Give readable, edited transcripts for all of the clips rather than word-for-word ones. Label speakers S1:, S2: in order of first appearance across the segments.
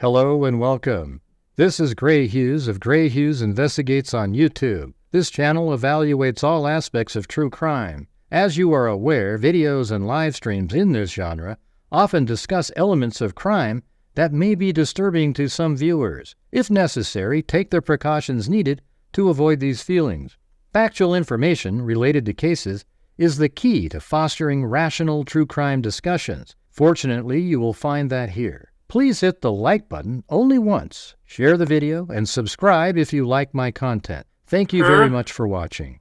S1: Hello and welcome. This is Grant Hughes of Grant Hughes Investigates on YouTube. This channel evaluates all aspects of true crime. As you are aware, videos and live streams in this genre often discuss elements of crime that may be disturbing to some viewers. If necessary, take the precautions needed to avoid these feelings. Factual information related to cases is the key to fostering rational true crime discussions. Fortunately, you will find that here. Please hit the like button only once, share the video, and subscribe if you like my content. Thank you very much for watching.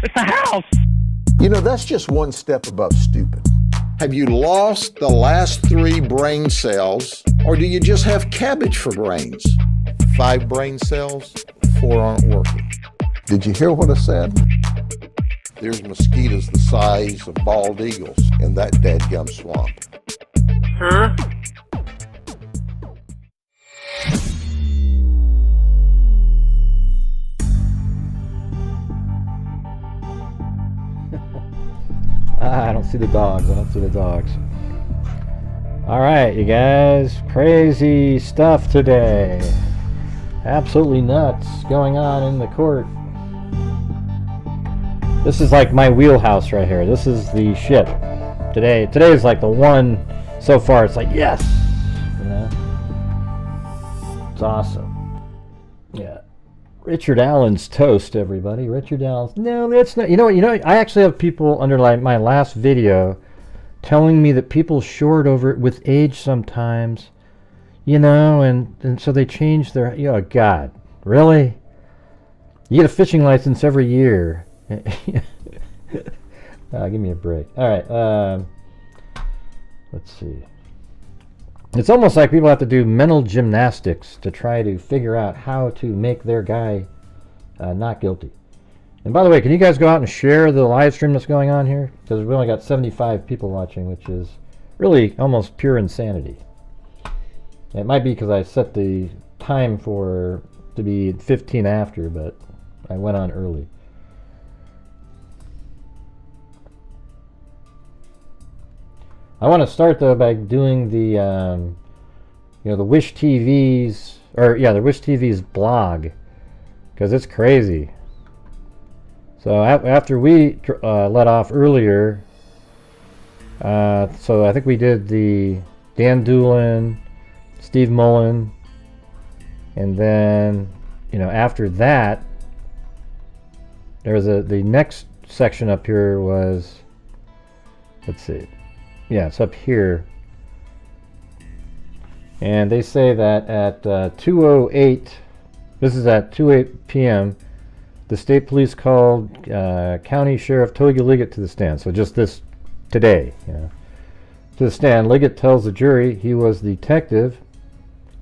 S2: It's a house!
S3: You know, that's just one step above stupid.
S4: Have you lost the last 3 brain cells, or do you just have cabbage for brains? 5 brain cells, 4 aren't working.
S3: Did you hear what I said?
S4: There's mosquitoes the size of bald eagles in that dadgum swamp.
S2: Huh?
S5: I don't see the dogs. Alright, you guys. Crazy stuff today. Absolutely nuts going on in the court. This is like my wheelhouse right here. This is the shit. Today is like the one so far. It's like, yes! You know? It's awesome. Yeah. Richard Allen's toast, everybody. Richard Allen's... No, that's not... You know, I actually have people under like my last video telling me that people short over it with age sometimes. You know, and so they change their... You know, God. Really? You get a fishing license every year. Give me a break. Alright, let's see. It's almost like people have to do mental gymnastics to try to figure out how to make their guy not guilty. And by the way, can you guys go out and share the live stream that's going on here? Because we only got 75 people watching, which is really almost pure insanity. It might be because I set the time to be 15 after, but I went on early. I want to start though by doing the, the Wish TV's, the Wish TV's blog, because it's crazy. So after we let off earlier, so I think we did the Dan Dulin, Steve Mullin, and then after that, there was the next section up here was, let's see. Yeah, it's up here. And they say that at 2:08, this is at 2:08 p.m., the state police called County Sheriff Togi Liggett to the stand. So just this today, to the stand. Liggett tells the jury he was the detective.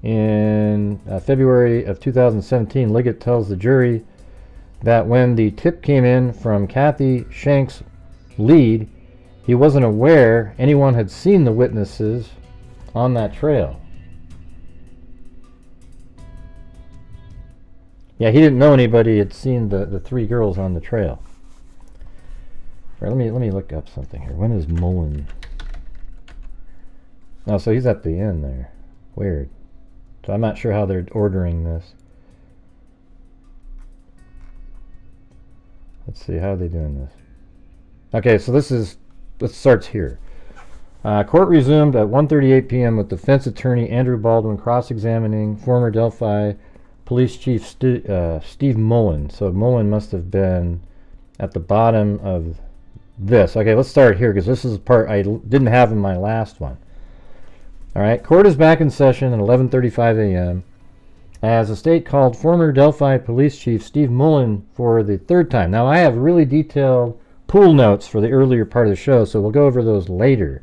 S5: In February of 2017, Liggett tells the jury that when the tip came in from Kathy Shank's lead, he wasn't aware anyone had seen the witnesses on that trail. Yeah, he didn't know anybody had seen the 3 girls on the trail. All right, let me look up something here. When is Mullin? Oh, so he's at the end there. Weird. So I'm not sure how they're ordering this. Let's see, how are they doing this? Okay, so this starts here. Court resumed at 1:38 p.m. with defense attorney Andrew Baldwin cross-examining former Delphi Police Chief Steve Mullin. So Mullin must have been at the bottom of this. Okay, let's start here because this is the part I didn't have in my last one. All right, court is back in session at 11:35 a.m. as the state called former Delphi Police Chief Steve Mullin for the 3rd time. Now, I have really detailed pool notes for the earlier part of the show, so we'll go over those later.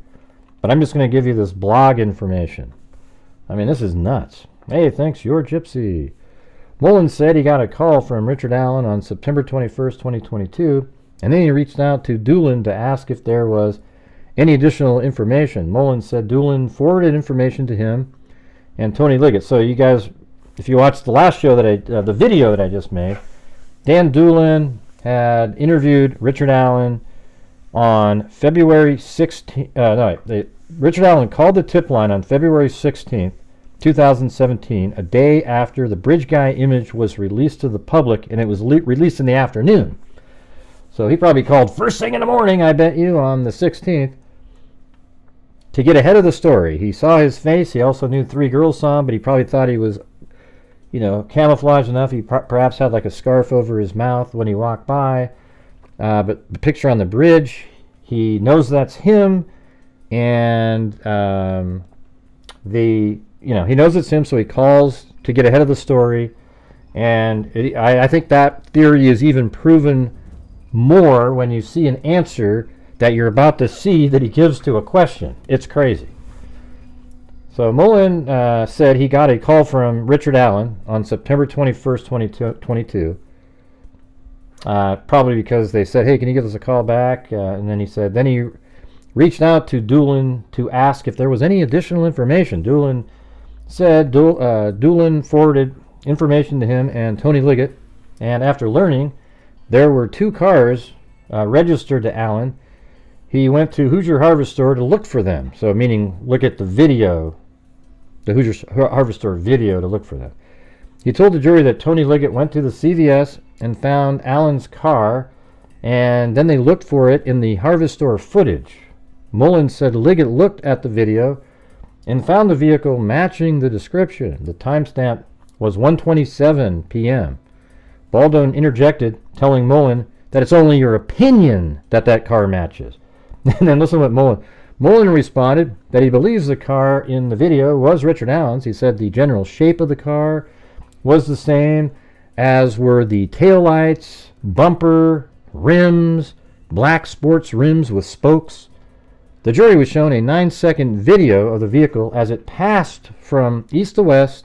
S5: But I'm just going to give you this blog information. I mean, this is nuts. Hey, thanks, your gypsy. Mullin said he got a call from Richard Allen on September 21st, 2022, and then he reached out to Dulin to ask if there was any additional information. Mullin said Dulin forwarded information to him and Tony Liggett. So you guys, if you watched the last show the video that I just made, Dan Dulin had interviewed Richard Allen on February 16th. Richard Allen called the tip line on February 16th 2017, a day after the bridge guy image was released to the public, and it was released in the afternoon. So he probably called first thing in the morning, I bet you, on the 16th, to get ahead of the story. He saw his face. He also knew 3 girls saw him, but he probably thought he was, camouflaged enough. He perhaps had like a scarf over his mouth when he walked by. But the picture on the bridge, he knows that's him, and he knows it's him, so he calls to get ahead of the story. And I think that theory is even proven more when you see an answer that you're about to see that he gives to a question. It's crazy. So Mullin said he got a call from Richard Allen on September 21st, 2022. Probably because they said, hey, can you give us a call back? And then he reached out to Dulin to ask if there was any additional information. Dulin said Dulin forwarded information to him and Tony Liggett, and after learning there were 2 cars registered to Allen, he went to Hoosier Harvest Store to look for them. So meaning look at the video, the Hoosier Harvest Store video, to look for them. He told the jury that Tony Liggett went to the CVS and found Allen's car, and then they looked for it in the Harvest Store footage. Mullin said Liggett looked at the video and found the vehicle matching the description. The timestamp was 1:27 p.m. Baldwin interjected, telling Mullin that it's only your opinion that that car matches. And then listen to what Mullin responded, that he believes the car in the video was Richard Allen's. He said the general shape of the car was the same, as were the taillights, bumper, rims, black sports rims with spokes. The jury was shown a 9-second video of the vehicle as it passed from east to west,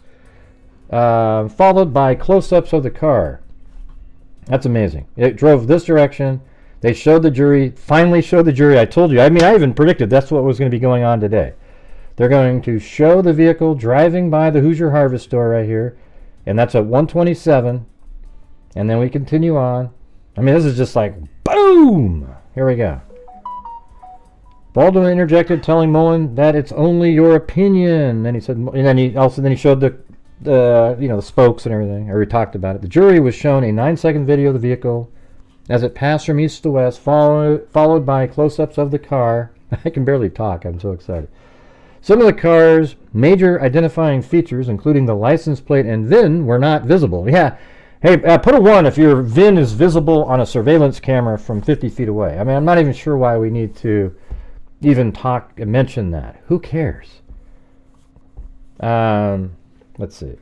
S5: followed by close-ups of the car. That's amazing. It drove this direction. They finally showed the jury. I told you, I even predicted that's what was going to be going on today. They're going to show the vehicle driving by the Hoosier Harvest Store right here, and that's at 1:27, and then we continue on. This is just like, boom! Here we go. Baldwin interjected, telling Mullin that it's only your opinion. And he said, and then he showed the spokes and everything, or he talked about it. The jury was shown a 9-second video of the vehicle as it passed from east to west, followed by close-ups of the car. I can barely talk, I'm so excited. Some of the car's major identifying features, including the license plate and VIN, were not visible. Yeah, hey, put a 1 if your VIN is visible on a surveillance camera from 50 feet away. I'm not even sure why we need to even mention that. Who cares? Let's see.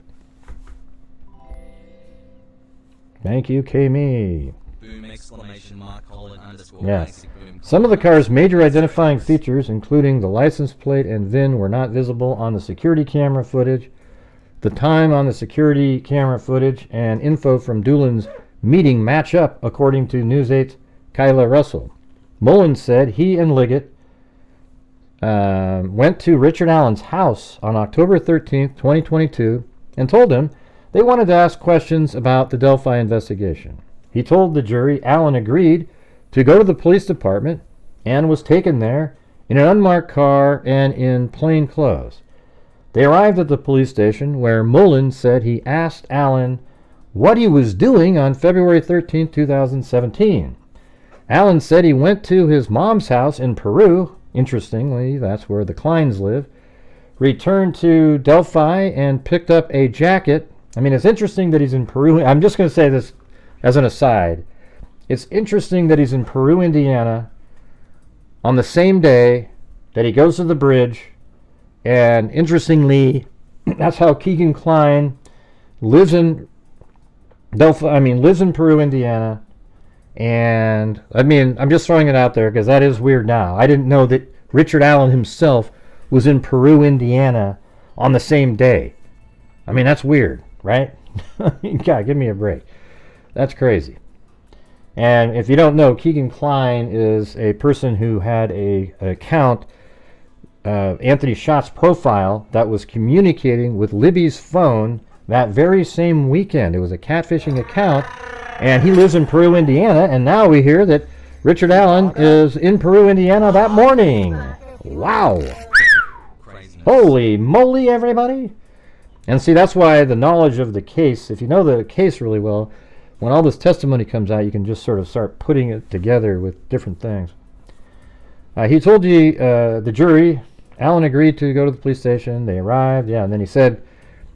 S5: Thank you, K-Me.
S6: Boom, exclamation mark, colon, underscore,
S5: Yeah.
S6: basic boom.
S5: Some of the car's major identifying features, including the license plate and VIN, were not visible on the security camera footage. The time on the security camera footage and info from Dulin's meeting match up, according to News 8's Kyla Russell. Mullin said he and Liggett went to Richard Allen's house on October 13th, 2022, and told him they wanted to ask questions about the Delphi investigation. He told the jury Allen agreed to go to the police department and was taken there in an unmarked car and in plain clothes. They arrived at the police station, where Mullin said he asked Allen what he was doing on February 13, 2017. Allen said he went to his mom's house in Peru. Interestingly, that's where the Kleins live. Returned to Delphi and picked up a jacket. It's interesting that he's in Peru. I'm just going to say this as an aside. It's interesting that he's in Peru, Indiana, on the same day that he goes to the bridge. And interestingly, that's how Keegan Kline lives in lives in Peru, Indiana. And I'm just throwing it out there because that is weird now. I didn't know that Richard Allen himself was in Peru, Indiana on the same day. That's weird, right? God, give me a break. That's crazy. And if you don't know, Keegan Kline is a person who had an account, Anthony Schott's profile, that was communicating with Libby's phone that very same weekend. It was a catfishing account, and he lives in Peru, Indiana, and now we hear that Richard Allen is in Peru, Indiana that morning. Wow. Holy moly, everybody. And see, that's why the knowledge of the case, if you know the case really well, when all this testimony comes out, you can just sort of start putting it together with different things. He told the jury, Alan agreed to go to the police station. They arrived, yeah, and then he said,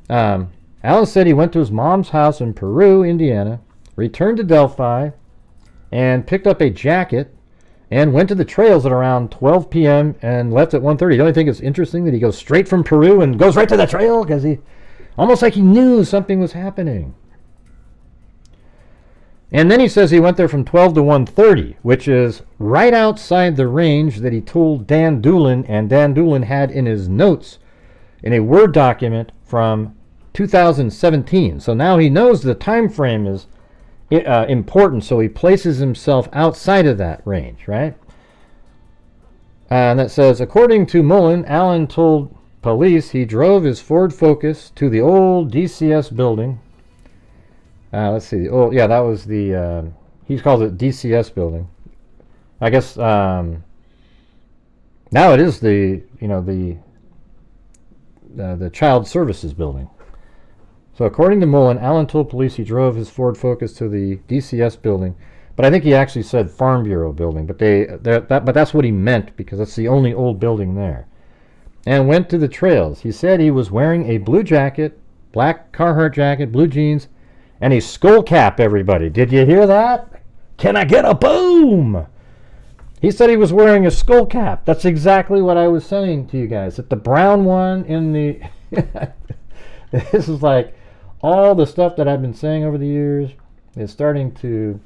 S5: Alan said he went to his mom's house in Peru, Indiana, returned to Delphi, and picked up a jacket, and went to the trails at around 12 p.m. and left at 1:30. Don't you think it's interesting that he goes straight from Peru and goes right to the trail? Because he, almost like he knew something was happening. And then he says he went there from 12 to 1:30, which is right outside the range that he told Dan Dulin, and Dan Dulin had in his notes in a Word document from 2017. So now he knows the time frame is important, so he places himself outside of that range, right? And that says, according to Mullin, Alan told police he drove his Ford Focus to the old DCS building. Let's see. Oh, yeah, that was the, he calls it DCS building. I guess, now it is the, you know, the Child Services building. So according to Mullin, Alan told police he drove his Ford Focus to the DCS building, but I think he actually said Farm Bureau building, but but that's what he meant because that's the only old building there. And went to the trails. He said he was wearing a blue jacket, black Carhartt jacket, blue jeans, and a skull cap, everybody. Did you hear that? Can I get a boom? He said he was wearing a skull cap. That's exactly what I was saying to you guys. That the brown one in the... This is like all the stuff that I've been saying over the years is starting to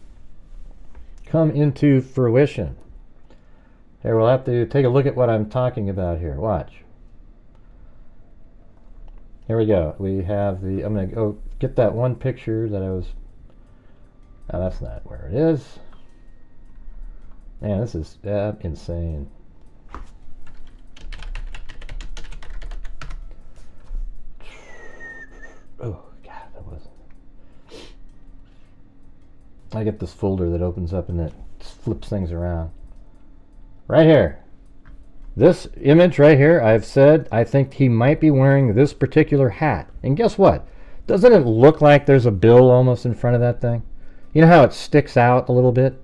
S5: come into fruition. Here, we'll have to take a look at what I'm talking about here. Watch. Here we go. We have the... I'm going to go get that one picture that I was... Oh, that's not where it is. Man, this is insane. Oh, God, that wasn't... I get this folder that opens up and it flips things around. Right here. This image right here, I've said I think he might be wearing this particular hat. And guess what? Doesn't it look like there's a bill almost in front of that thing? You know how it sticks out a little bit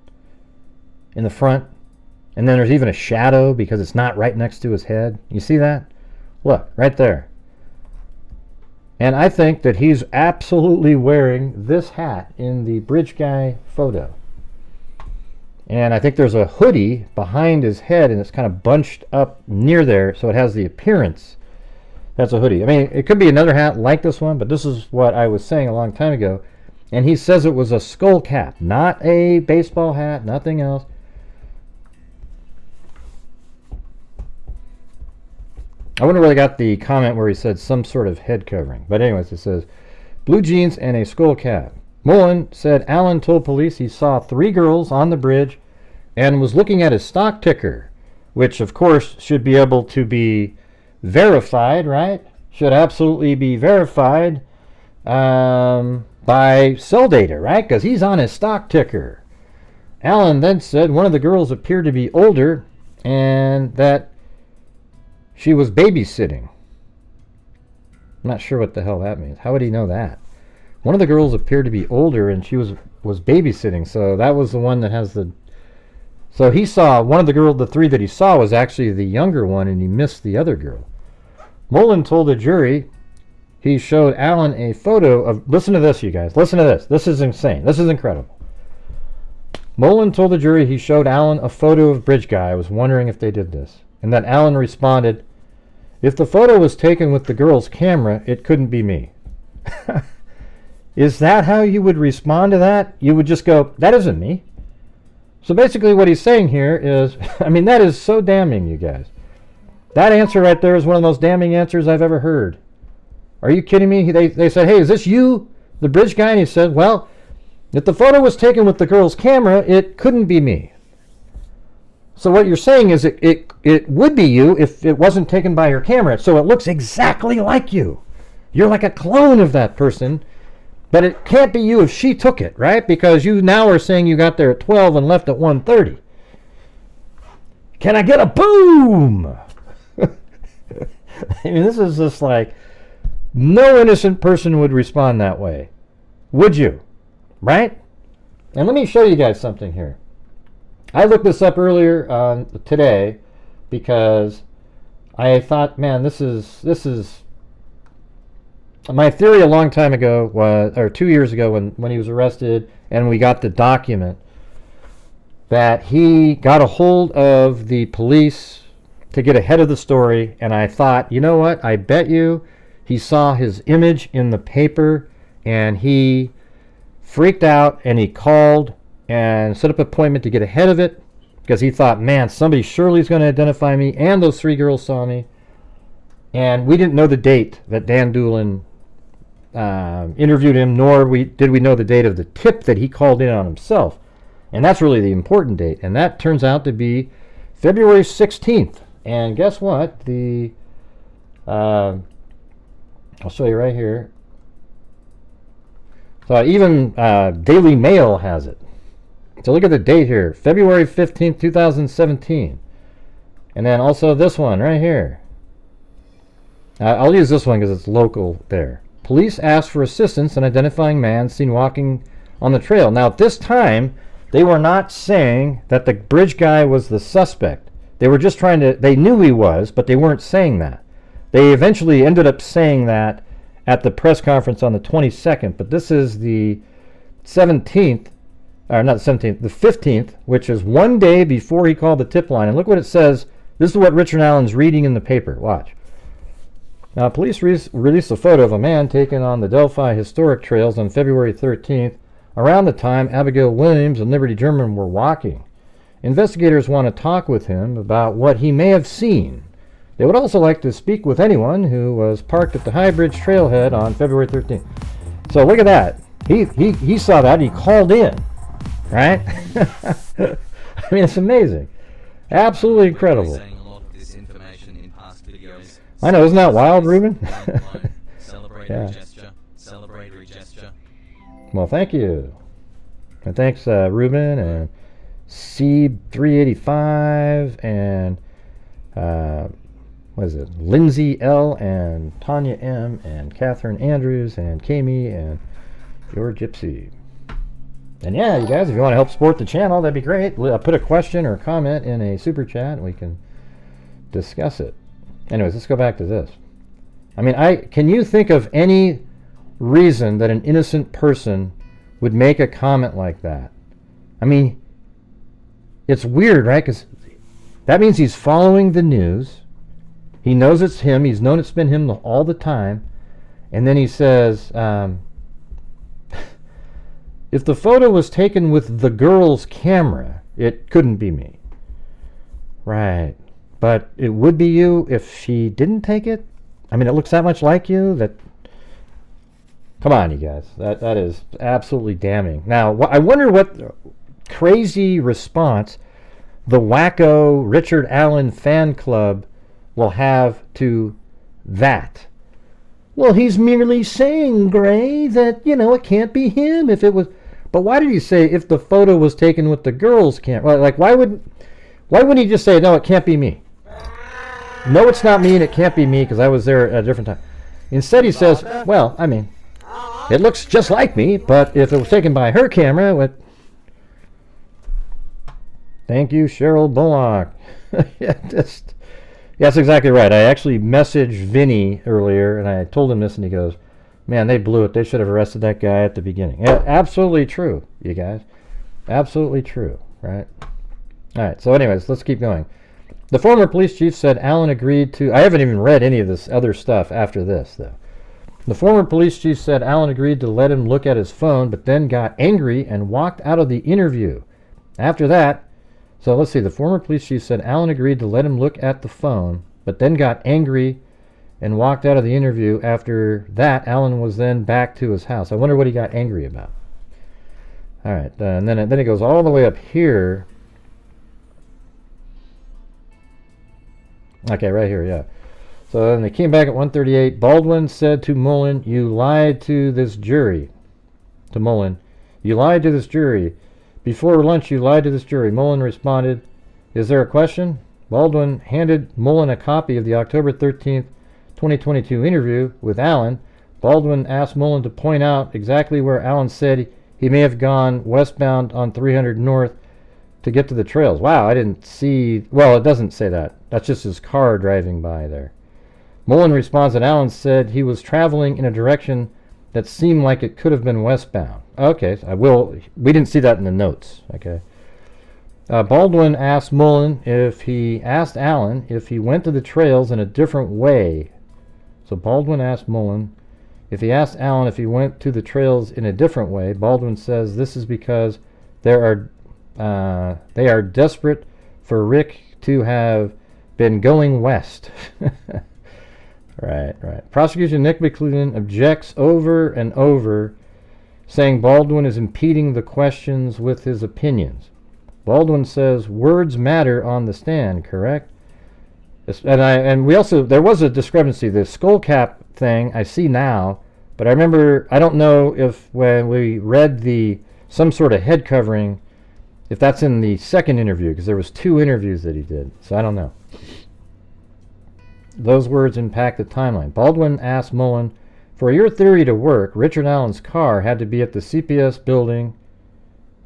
S5: in the front? And then there's even a shadow because it's not right next to his head. You see that? Look, right there. And I think that he's absolutely wearing this hat in the bridge guy photo. And I think there's a hoodie behind his head and it's kind of bunched up near there, so it has the appearance that's a hoodie. I mean, it could be another hat like this one, but this is what I was saying a long time ago. And he says it was a skull cap, not a baseball hat, nothing else. I wonder where they got the comment where he said some sort of head covering. But anyways, it says, blue jeans and a skull cap. Mullin said Alan told police he saw 3 girls on the bridge and was looking at his stock ticker, which of course should be able to be verified, right? Should absolutely be verified by cell data, right? Because he's on his stock ticker. Alan then said one of the girls appeared to be older and that she was babysitting. I'm not sure what the hell that means. How would he know that? One of the girls appeared to be older and she was babysitting, so that was the one that has the... So he saw one of the girls, the 3 that he saw was actually the younger one, and he missed the other girl. Mullin told the jury he showed Alan a photo of... Listen to this, you guys. Listen to this. This is insane. This is incredible. Mullin told the jury he showed Alan a photo of Bridge Guy. I was wondering if they did this. And that Alan responded, if the photo was taken with the girl's camera, it couldn't be me. Is that how you would respond to that? You would just go, that isn't me. So basically what he's saying here is, I mean, that is so damning, you guys. That answer right there is one of the most damning answers I've ever heard. Are you kidding me? They said, hey, is this you, the bridge guy? And he said, well, if the photo was taken with the girl's camera, it couldn't be me. So what you're saying is it would be you if it wasn't taken by your camera. So it looks exactly like you. You're like a clone of that person. But it can't be you if she took it, right? Because you now are saying you got there at 12 and left at 1:30. Can I get a boom? I mean, this is just like, No innocent person would respond that way. Would you? Right? And let me show you guys something here. I looked this up earlier today because I thought, man, this is my theory a long time ago was, or 2 years ago when he was arrested and we got the document, that he got a hold of the police to get ahead of the story, and I thought, you know what, I bet you he saw his image in the paper and he freaked out and he called and set up an appointment to get ahead of it because he thought, man, somebody surely is going to identify me, and those 3 girls saw me. And we didn't know the date that Dan Dulin interviewed him, nor did we know the date of the tip that he called in on himself. And that's really the important date. And that turns out to be February 16th. And guess what? I'll show you right here. So even Daily Mail has it. So look at the date here, February 15th, 2017. And then also this one right here. I'll use this one because it's local there. Police asked for assistance in identifying man seen walking on the trail. Now at this time, they were not saying that the bridge guy was the suspect. They were just they knew he was, but they weren't saying that. They eventually ended up saying that at the press conference on the 22nd, but this is the 17th, or not the 17th, the 15th, which is 1 day before he called the tip line. And look what it says. This is what Richard Allen's reading in the paper. Watch. Now, police released a photo of a man taken on the Delphi historic trails on February 13th, around the time Abigail Williams and Liberty German were walking. Investigators want to talk with him about what he may have seen. They would also like to speak with anyone who was parked at the High Bridge trailhead on February 13th. So look at that. He saw that. He called in, right? I mean, it's amazing. Absolutely incredible. I know, isn't that wild, Ruben? Yeah.
S6: Celebratory gesture.
S5: Well, thank you. And thanks, Ruben and Seeb385 and what is it? Lindsay L and Tanya M and Catherine Andrews and Kami and your Gypsy. And yeah, you guys, if you want to help support the channel, that'd be great. Put a question or a comment in a super chat and we can discuss it. Anyways, let's go back to this. I mean, can you think of any reason that an innocent person would make a comment like that? I mean, it's weird, right? Because that means he's following the news. He knows it's him. He's known it's been him all the time. And then he says, if the photo was taken with the girl's camera, it couldn't be me. Right. But it would be you if she didn't take it? I mean, it looks that much like you that... Come on, you guys. That is absolutely damning. Now, I wonder what crazy response the wacko Richard Allen fan club will have to that. Well, he's merely saying, Gray, that, it can't be him if it was... But why did he say if the photo was taken with the girl's camera? Like, why wouldn't he just say, no, it can't be me? No, it's not me, and it can't be me because I was there at a different time. Instead, he says, well, I mean, it looks just like me, but if it was taken by her camera, thank you, Cheryl Bullock. Yeah, that's exactly right. I actually messaged Vinny earlier, and I told him this, and he goes, man, they blew it. They should have arrested that guy at the beginning. Yeah, absolutely true, you guys. Absolutely true, right? All right, so anyways, let's keep going. The former police chief said Allen agreed to... I haven't even read any of this other stuff after this, though. The former police chief said Allen agreed to let him look at his phone, but then got angry and walked out of the interview. After that... So let's see. The former police chief said Allen agreed to let him look at the phone, but then got angry and walked out of the interview. After that, Allen was then back to his house. I wonder what he got angry about. All right. And then it goes all the way up here... Okay, right here, yeah. So then they came back at 1:38. Baldwin said to Mullin, you lied to this jury. To Mullin, you lied to this jury. Before lunch, you lied to this jury. Mullin responded, is there a question? Baldwin handed Mullin a copy of the October 13th, 2022 interview with Allen, Baldwin asked Mullin to point out exactly where Allen said he may have gone westbound on 300 North to get to the trails. Wow, I didn't see... Well, it doesn't say that. That's just his car driving by there. Mullin responds that Allen said he was traveling in a direction that seemed like it could have been westbound. Okay, we didn't see that in the notes. Okay. Baldwin asked Mullin if he asked Allen if he went to the trails in a different way. So Baldwin asked Mullin if he asked Allen if he went to the trails in a different way. Baldwin says this is because they are desperate for Rick to have been going west. Right. Prosecution Nick McClellan objects over and over, saying Baldwin is impeding the questions with his opinions. Baldwin says words matter on the stand, correct? And we also, there was a discrepancy. The skull cap thing I see now, but I remember, I don't know if when we read some sort of head covering, if that's in the second interview, because there was 2 interviews that he did, so I don't know. Those words impact the timeline. Baldwin asked Mullin, for your theory to work, Richard Allen's car had to be at the CPS building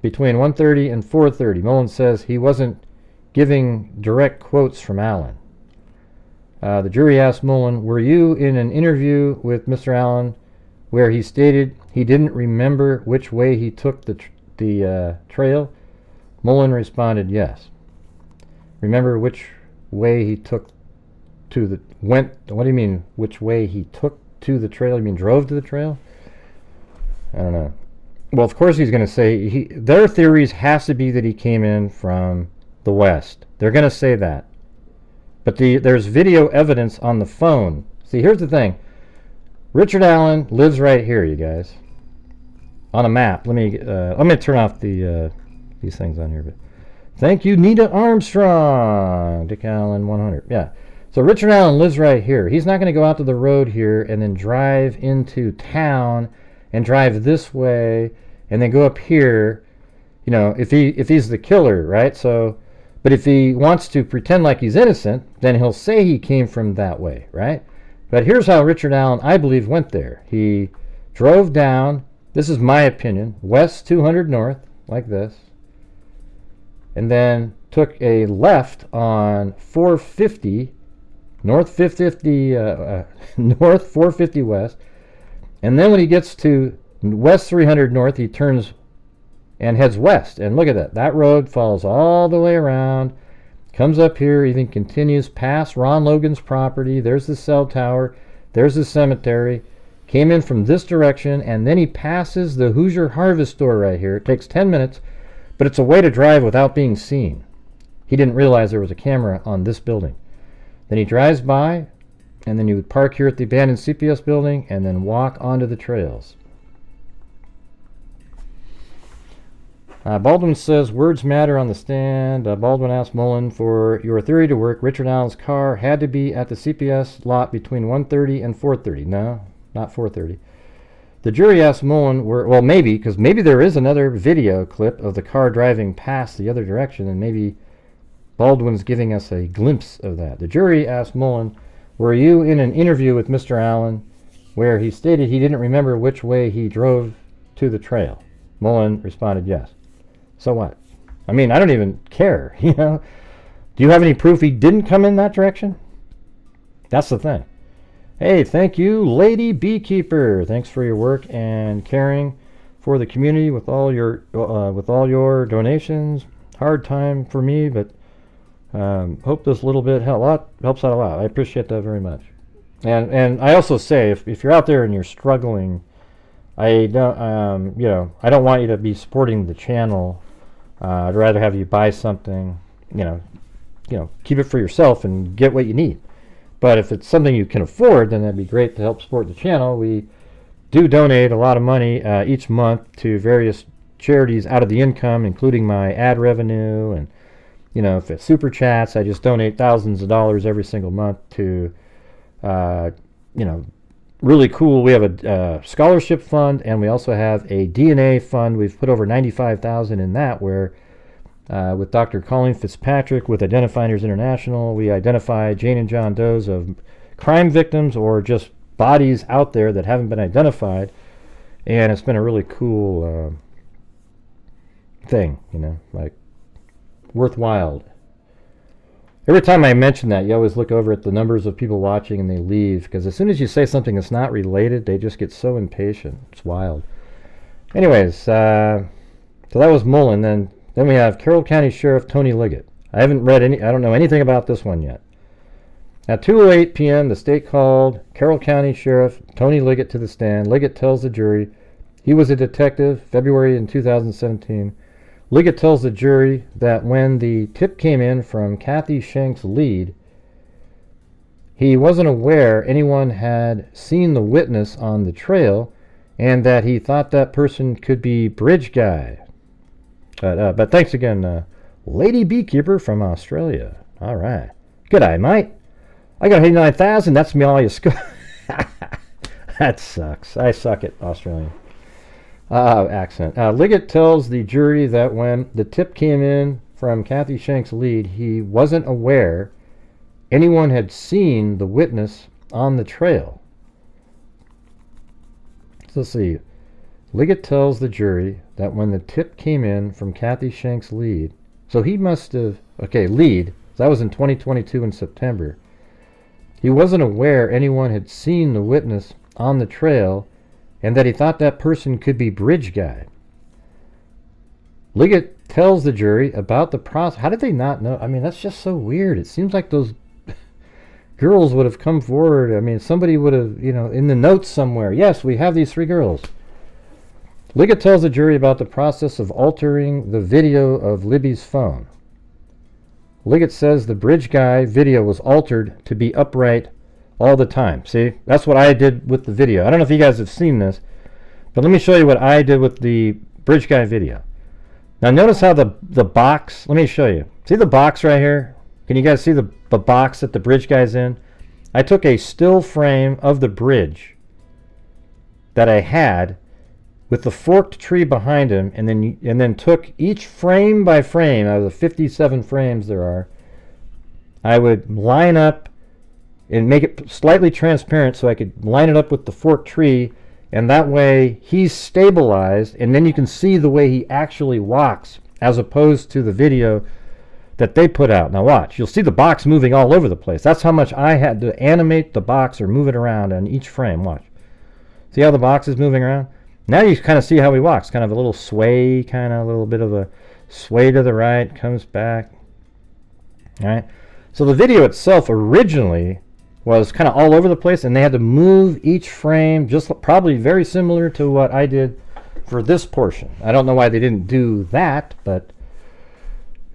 S5: between 1:30 and 4:30. Mullin says he wasn't giving direct quotes from Allen. The jury asked Mullin, were you in an interview with Mr. Allen where he stated he didn't remember which way he took the trail? Mullin responded, yes. Remember which way he took what do you mean, which way he took to the trail? You mean drove to the trail? I don't know. Well, of course he's going to say, their theories has to be that he came in from the west. They're going to say that. But there's video evidence on the phone. See, here's the thing. Richard Allen lives right here, you guys. On a map. Let me turn off these things on here. But thank you, Nita Armstrong. Dick Allen 100. Yeah. So Richard Allen lives right here. He's not going to go out to the road here and then drive into town and drive this way and then go up here, you know, if he's the killer, right? So, but if he wants to pretend like he's innocent, then he'll say he came from that way, right? But here's how Richard Allen, I believe, went there. He drove down, this is my opinion, west 200 north, like this, and then took a left on 450 north 450 west, and then when he gets to west 300 north, he turns and heads west. And look at that. That road follows all the way around, comes up here, even continues past Ron Logan's property. There's the cell tower. There's the cemetery. Came in from this direction, and then he passes the Hoosier Harvest Store right here. It takes 10 minutes, but it's a way to drive without being seen. He didn't realize there was a camera on this building. Then he drives by, and then you would park here at the abandoned CPS building and then walk onto the trails. Baldwin says words matter on the stand. Baldwin asked Mullin, for your theory to work, Richard Allen's car had to be at the CPS lot between 1:30 and 4:30. No, not 4:30. The jury asked Mullin, well, maybe, because maybe there is another video clip of the car driving past the other direction, and maybe Baldwin's giving us a glimpse of that. The jury asked Mullin, were you in an interview with Mr. Allen where he stated he didn't remember which way he drove to the trail? Mullin responded, yes. So what? I mean, I don't even care, you know. Do you have any proof he didn't come in that direction? That's the thing. Hey, thank you, Lady Beekeeper. Thanks for your work and caring for the community with all your donations. Hard time for me, but hope this little bit helps out a lot. I appreciate that very much. And I also say, if you're out there and you're struggling, I don't want you to be supporting the channel. I'd rather have you buy something, keep it for yourself and get what you need. But if it's something you can afford, then that'd be great to help support the channel. We do donate a lot of money each month to various charities out of the income, including my ad revenue, and if it's super chats, I just donate thousands of dollars every single month to really cool. We have a scholarship fund, and we also have a DNA fund. We've put over $95,000 in that, where with Dr. Colleen Fitzpatrick with Identifiers International, we identify Jane and John Does of crime victims or just bodies out there that haven't been identified, and it's been a really cool thing, you know, like worthwhile. Every time I mention that, you always look over at the numbers of people watching and they leave, because as soon as you say something that's not related, they just get so impatient. It's wild. Anyways, so that was Mullin. Then we have Carroll County Sheriff Tony Liggett. I haven't read any, I don't know anything about this one yet. At 2:08 p.m., the state called Carroll County Sheriff Tony Liggett to the stand. Liggett tells the jury he was a detective, February in 2017. Liggett tells the jury that when the tip came in from Kathy Shank's lead, he wasn't aware anyone had seen the witness on the trail, and that he thought that person could be Bridge Guy. But thanks again, Lady Beekeeper from Australia. All right. Good eye, mate. I got 89,000. That's me all you score. That sucks. I suck at Australian accent. Liggett tells the jury that when the tip came in from Kathy Shank's lead, he wasn't aware anyone had seen the witness on the trail. So let's see. Liggett tells the jury that when the tip came in from Kathy Shank's lead, so he must have, lead, so that was in 2022 in September. He wasn't aware anyone had seen the witness on the trail, and that he thought that person could be Bridge Guy. Liggett tells the jury about the process. How did they not know? I mean, that's just so weird. It seems like those girls would have come forward. I mean, somebody would have, you know, in the notes somewhere, yes, we have these 3 girls. Liggett tells the jury about the process of altering the video of Libby's phone. Liggett says the Bridge Guy video was altered to be upright all the time. See, that's what I did with the video. I don't know if you guys have seen this, but let me show you what I did with the Bridge Guy video. Now notice how the box, let me show you. See the box right here? Can you guys see the box that the Bridge Guy's in? I took a still frame of the bridge that I had with the forked tree behind him, and then took each frame by frame out of the 57 frames there are. I would line up and make it slightly transparent so I could line it up with the forked tree, and that way he's stabilized, and then you can see the way he actually walks as opposed to the video that they put out. Now watch, you'll see the box moving all over the place. That's how much I had to animate the box or move it around on each frame. Watch. See how the box is moving around? Now you kind of see how he walks, kind of a little sway, kind of a little bit of a sway to the right, comes back. All right. So the video itself originally was kind of all over the place, and they had to move each frame, just probably very similar to what I did for this portion. I don't know why they didn't do that, but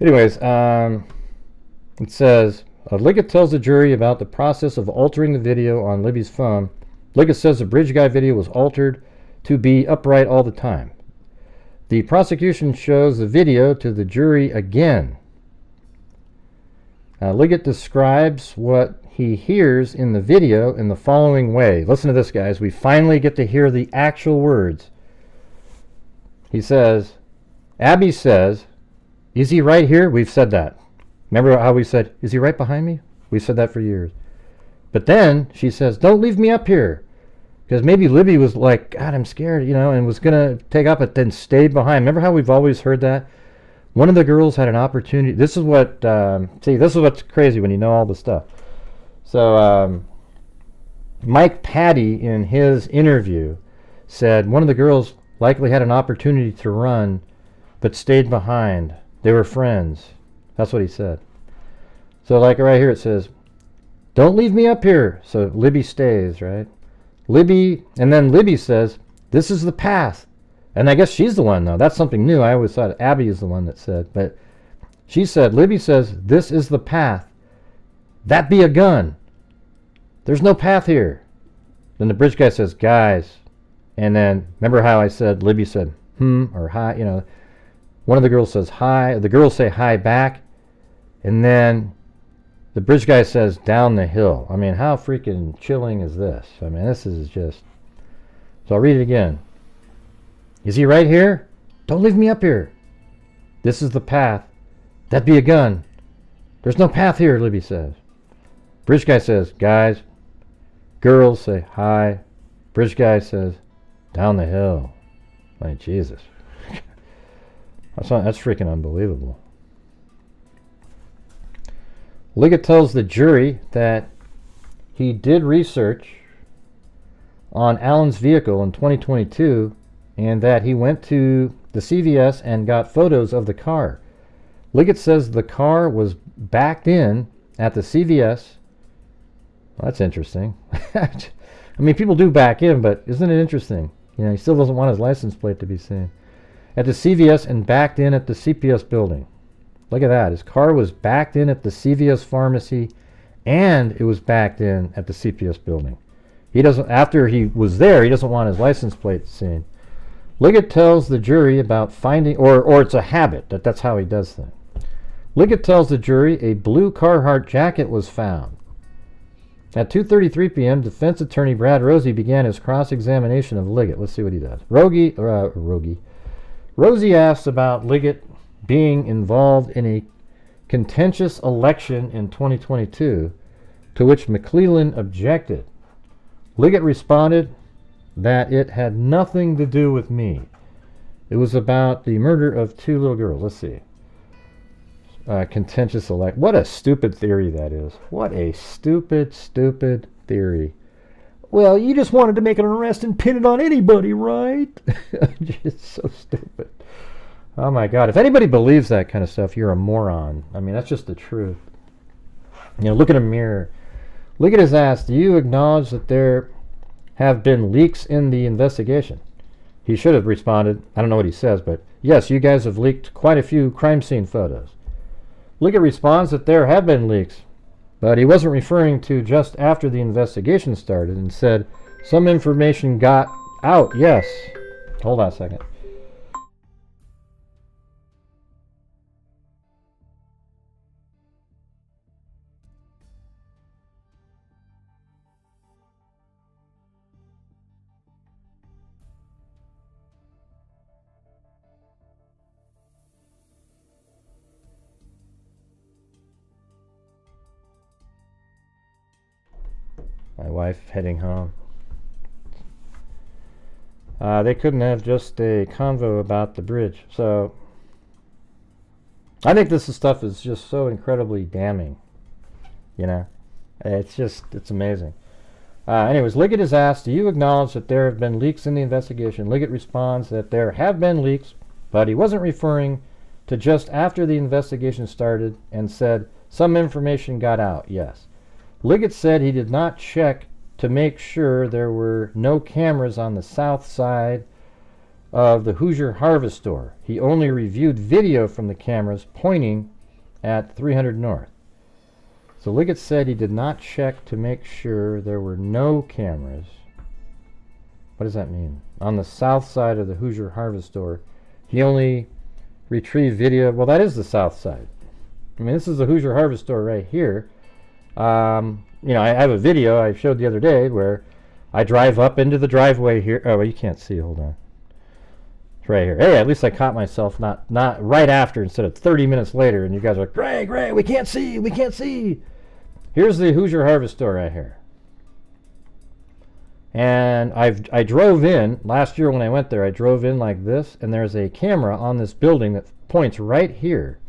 S5: anyways, it says, Liggett tells the jury about the process of altering the video on Libby's phone. Liggett says the Bridge Guy video was altered to be upright all the time. The prosecution shows the video to the jury again. Liggett describes what he hears in the video in the following way. Listen to this, guys. We finally get to hear the actual words. He says, Abby says, is he right here? We've said that. Remember how we said, is he right behind me? We've said that for years. But then she says, don't leave me up here. Because maybe Libby was like, God, I'm scared, you know, and was going to take up, but then stayed behind. Remember how we've always heard that? One of the girls had an opportunity. This is what, see, this is what's crazy when you know all the stuff. So Mike Patty, in his interview, said one of the girls likely had an opportunity to run, but stayed behind. They were friends. That's what he said. So like right here it says, don't leave me up here. So Libby stays, right? Libby, and then Libby says, this is the path. And I guess she's the one, though. That's something new. I always thought Abby is the one that said. But she said, Libby says, this is the path. That be a gun. There's no path here. Then the Bridge Guy says, guys. And then, remember how I said, Libby said, or hi, you know. One of the girls says hi. The girls say hi back. And then the Bridge Guy says, down the hill. I mean, how freaking chilling is this? I mean, this is just... So I'll read it again. Is he right here? Don't leave me up here. This is the path. That be a gun. There's no path here, Libby says. Bridge Guy says, guys, Girls say hi. Bridge guy says, down the hill. Like, Jesus. That's freaking unbelievable. Liggett tells the jury that he did research on Allen's vehicle in 2022 and that he went to the CVS and got photos of the car. Liggett says the car was backed in at the CVS. Well, that's interesting. I mean, people do back in, but isn't it interesting? You know, he still doesn't want his license plate to be seen. At the CVS and backed in at the CPS building. Look at that. His car was backed in at the CVS pharmacy and it was backed in at the CPS building. He doesn't, after he was there, he doesn't want his license plate seen. Liggett tells the jury about finding, or it's a habit, that's how he does things. Liggett tells the jury a blue Carhartt jacket was found. At 2:33 p.m., defense attorney Brad Rosie began his cross-examination of Liggett. Let's see what he does. Rosie asks about Liggett being involved in a contentious election in 2022, to which McClellan objected. Liggett responded that it had nothing to do with me. It was about the murder of 2 little girls. Let's see. Contentious elect. What a stupid theory that is. What a stupid theory. Well, you just wanted to make an arrest and pin it on anybody, right? It's so stupid. Oh my God. If anybody believes that kind of stuff, you're a moron. I mean, that's just the truth. You know, look at a mirror. Liggett is asked, do you acknowledge that there have been leaks in the investigation? He should have responded, I don't know what he says, but yes, you guys have leaked quite a few crime scene photos. Liggett responds that there have been leaks, but he wasn't referring to just after the investigation started and said some information got out. Yes. Hold on a second. My wife heading home. They couldn't have just a convo about the bridge. So I think this stuff is just so incredibly damning. You know, it's amazing. Anyways, Liggett is asked, do you acknowledge that there have been leaks in the investigation? Liggett responds that there have been leaks, but he wasn't referring to just after the investigation started and said some information got out. Yes. Liggett said he did not check to make sure there were no cameras on the south side of the Hoosier Harvest Store. He only reviewed video from the cameras pointing at 300 North. So Liggett said he did not check to make sure there were no cameras. What does that mean? On the south side of the Hoosier Harvest Store. He only retrieved video. Well, that is the south side. I mean, this is the Hoosier Harvest Store right here. You know, I have a video I showed the other day where I drive up into the driveway here. Oh, well, you can't see. Hold on. It's right here. Hey, at least I caught myself not right after instead of 30 minutes later. And you guys are like, Greg, we can't see. We can't see. Here's the Hoosier Harvest Store right here. And I drove in last year when I went there. I drove in like this, and there's a camera on this building that points right here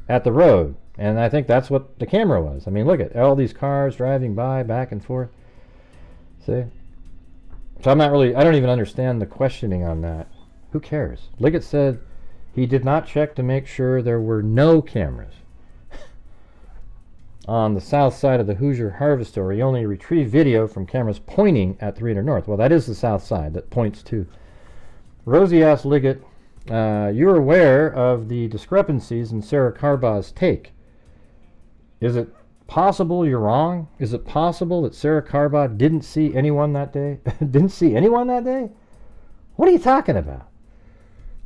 S5: at the road. And I think that's what the camera was. I mean, look at all these cars driving by, back and forth. See? So I don't even understand the questioning on that. Who cares? Liggett said he did not check to make sure there were no cameras on the south side of the Hoosier Harvest Store. He only retrieved video from cameras pointing at 300 North. Well, that is the south side that points to. Rosie asked Liggett, you're aware of the discrepancies in Sarah Carbaugh's take. Is it possible you're wrong? Is it possible that Sarah Carbaugh didn't see anyone that day? Didn't see anyone that day? What are you talking about?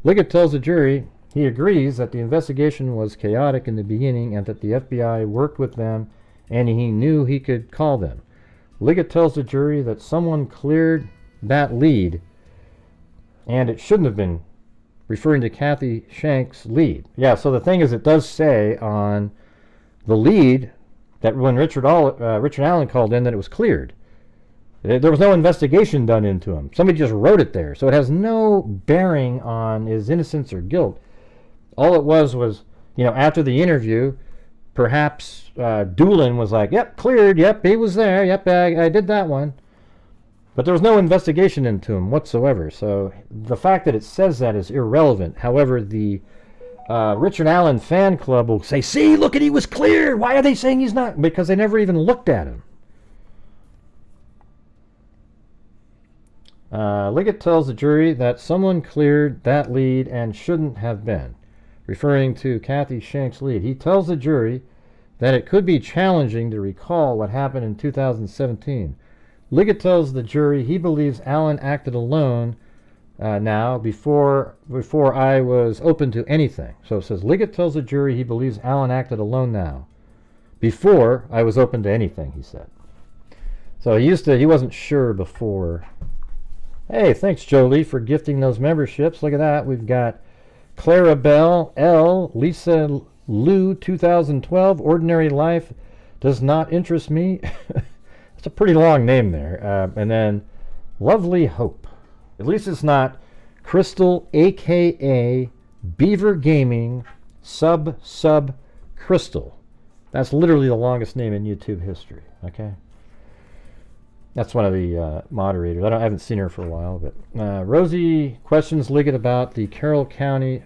S5: Liggett tells the jury he agrees that the investigation was chaotic in the beginning and that the FBI worked with them and he knew he could call them. Liggett tells the jury that someone cleared that lead and it shouldn't have been, referring to Kathy Shank's lead. Yeah, so the thing is, it does say on the lead that when Richard Allen called in that it was cleared. There was no investigation done into him. Somebody just wrote it there. So it has no bearing on his innocence or guilt. All it was, after the interview, perhaps Dulin was like, yep, cleared, yep, he was there, yep, I did that one. But there was no investigation into him whatsoever. So the fact that it says that is irrelevant. However, the Richard Allen fan club will say, see, look at, he was cleared. Why are they saying he's not? Because they never even looked at him. Liggett tells the jury that someone cleared that lead and shouldn't have been, referring to Kathy Shank's lead. He tells the jury that it could be challenging to recall what happened in 2017. Liggett tells the jury he believes Allen acted alone now before I was open to anything. So it says Liggett tells the jury he believes Allen acted alone now before I was open to anything, he said. So he wasn't sure before. Hey, thanks, Jolie, for gifting those memberships. Look at that. We've got Clara Bell, L, Lisa Lou, 2012, Ordinary Life Does Not Interest Me. It's a pretty long name there. And then Lovely Hope. At least it's not Crystal, a.k.a. Beaver Gaming, sub Crystal. That's literally the longest name in YouTube history, okay? That's one of the moderators. I haven't seen her for a while, but Rosie questions Liggett about the Carroll County.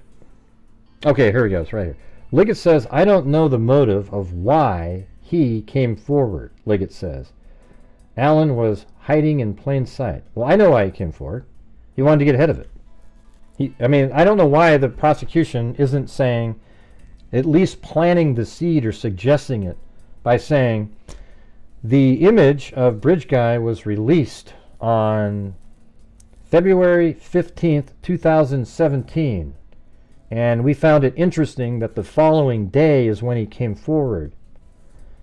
S5: Okay, here he goes, right here. Liggett says, I don't know the motive of why he came forward, Liggett says. Allen was hiding in plain sight. Well, I know why he came forward. He wanted to get ahead of it. I don't know why the prosecution isn't saying, at least planting the seed or suggesting it by saying, the image of Bridge Guy was released on February 15th, 2017, and we found it interesting that the following day is when he came forward.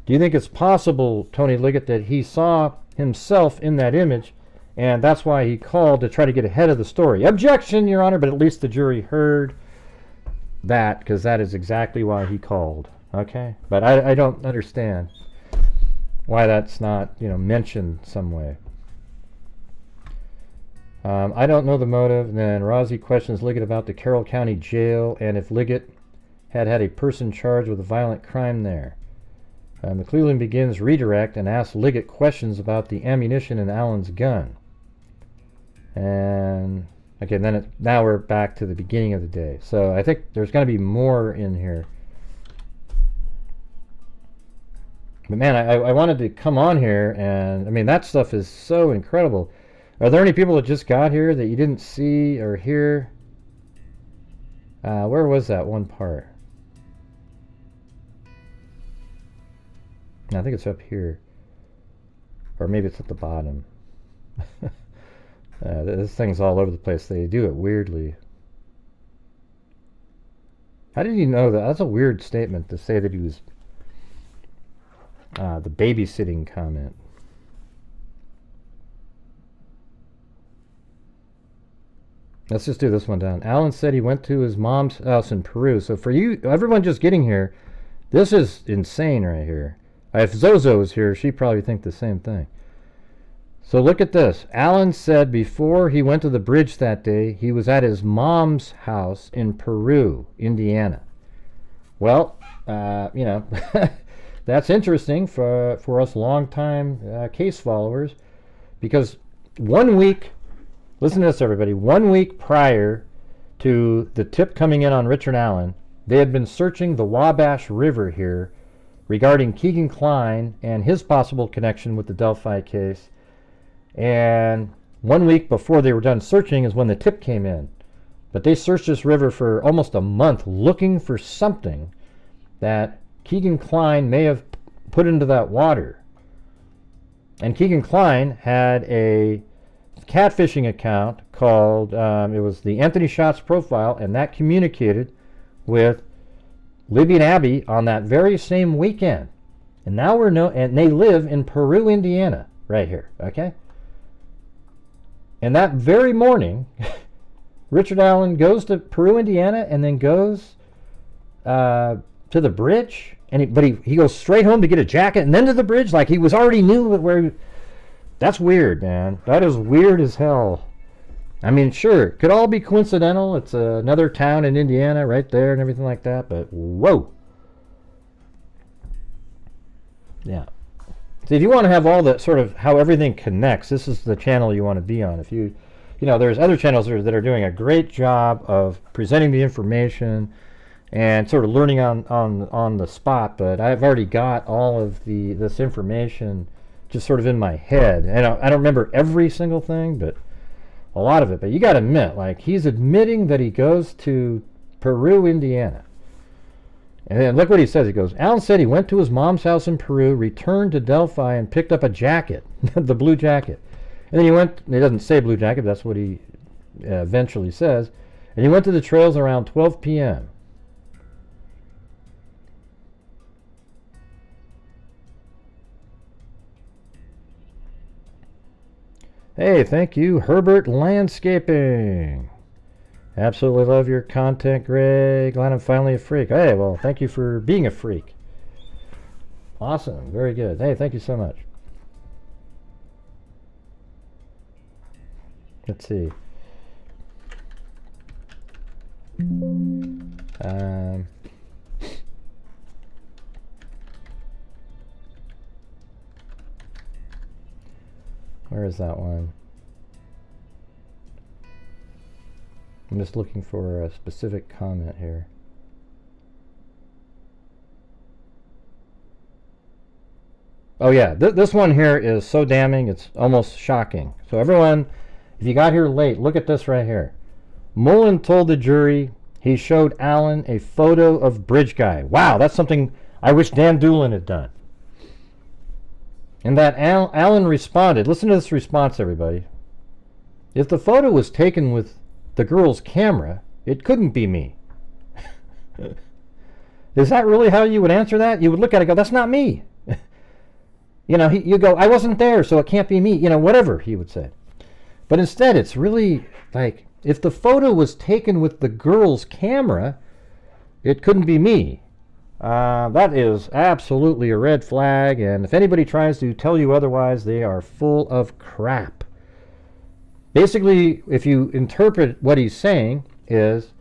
S5: Do you think it's possible, Tony Liggett, that he saw himself in that image, and that's why he called to try to get ahead of the story? Objection, Your Honor, but at least the jury heard that, because that is exactly why he called. Okay? But I don't understand why that's not, mentioned some way. I don't know the motive. And then Rosie questions Liggett about the Carroll County Jail and if Liggett had a person charged with a violent crime there. McClellan begins redirect and asks Liggett questions about the ammunition in Allen's gun. And okay, now we're back to the beginning of the day. So I think there's going to be more in here. But man, I wanted to come on here, and that stuff is so incredible. Are there any people that just got here that you didn't see or hear? Where was that one part? I think it's up here. Or maybe it's at the bottom. This thing's all over the place. They do it weirdly. How did you know that? That's a weird statement to say that he was the babysitting comment. Let's just do this one down. Allen said he went to his mom's house in Peru. So for you, everyone just getting here, this is insane right here. If Zozo was here, she'd probably think the same thing. So look at this. Allen said before he went to the bridge that day, he was at his mom's house in Peru, Indiana. Well, that's interesting for us longtime case followers, because 1 week, listen to this everybody, 1 week prior to the tip coming in on Richard Allen, they had been searching the Wabash River here regarding Keegan Kline and his possible connection with the Delphi case. And 1 week before they were done searching is when the tip came in. But they searched this river for almost a month looking for something that Keegan Kline may have put into that water. And Keegan Kline had a catfishing account called, it was the Anthony Shots Profile, and that communicated with Libby and Abby on that very same weekend. And now and they live in Peru, Indiana, right here, okay? And that very morning, Richard Allen goes to Peru, Indiana, and then goes to the bridge. But he goes straight home to get a jacket and then to the bridge, like he was already knew where That's weird, man. That is weird as hell. I mean, sure, it could all be coincidental. It's another town in Indiana right there and everything like that, but whoa. Yeah. So if you want to have all the sort of how everything connects, this is the channel you want to be on. If you know, there's other channels that are doing a great job of presenting the information and sort of learning on the spot, but I've already got all of this information just sort of in my head. And I don't remember every single thing, but a lot of it. But you got to admit, like, he's admitting that he goes to Peru, Indiana. And then look what he says. He goes, Alan said he went to his mom's house in Peru, returned to Delphi, and picked up a jacket, the blue jacket. And then he went, he doesn't say blue jacket, but that's what he eventually says. And he went to the trails around 12 p.m. Hey, thank you, Herbert Landscaping. Absolutely love your content, Greg. Glad I'm finally a freak. Hey, well, thank you for being a freak. Awesome, very good. Hey, thank you so much. Let's see. Where is that one? I'm just looking for a specific comment here. Oh yeah, this one here is so damning, it's almost shocking. So everyone, if you got here late, look at this right here. Mullin told the jury he showed Alan a photo of Bridge Guy. Wow, that's something I wish Dan Dulin had done. And that Alan responded. Listen to this response, everybody. If the photo was taken with the girl's camera, it couldn't be me. Is that really how you would answer that? You would look at it and go, that's not me. You know, you go, I wasn't there, so it can't be me. You know, whatever he would say. But instead, it's really like, if the photo was taken with the girl's camera, it couldn't be me. That is absolutely a red flag, and if anybody tries to tell you otherwise, they are full of crap. Basically, if you interpret what he's saying is,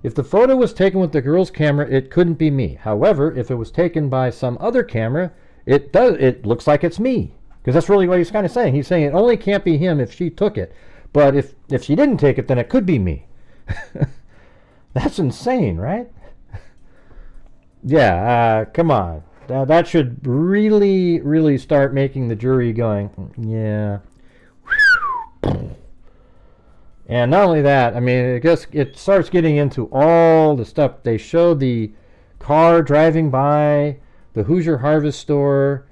S5: if the photo was taken with the girl's camera, it couldn't be me. However, if it was taken by some other camera, it looks like it's me. Because that's really what he's kind of saying. He's saying it only can't be him if she took it. But if she didn't take it, then it could be me. That's insane, right? Yeah, come on. That should really, really start making the jury going, yeah. And not only that, I mean, I guess it starts getting into all the stuff. They show the car driving by the Hoosier Harvest store.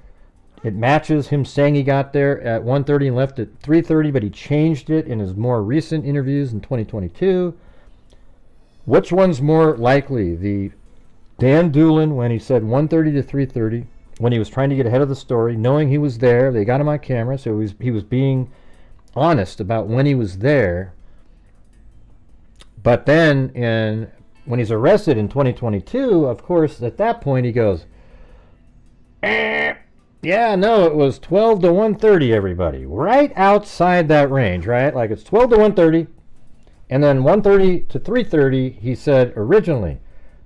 S5: It matches him saying he got there at 1:30 and left at 3:30, but he changed it in his more recent interviews in 2022. Which one's more likely? The Dan Dulin, when he said 1:30 to 3:30, when he was trying to get ahead of the story, knowing he was there, they got him on camera, so he was being honest about when he was there. But then when he's arrested in 2022, of course, at that point he goes, yeah, no, it was 12 to 1:30, everybody. Right outside that range, right? Like it's 12 to 1:30, and then 1:30 to 3:30, he said originally.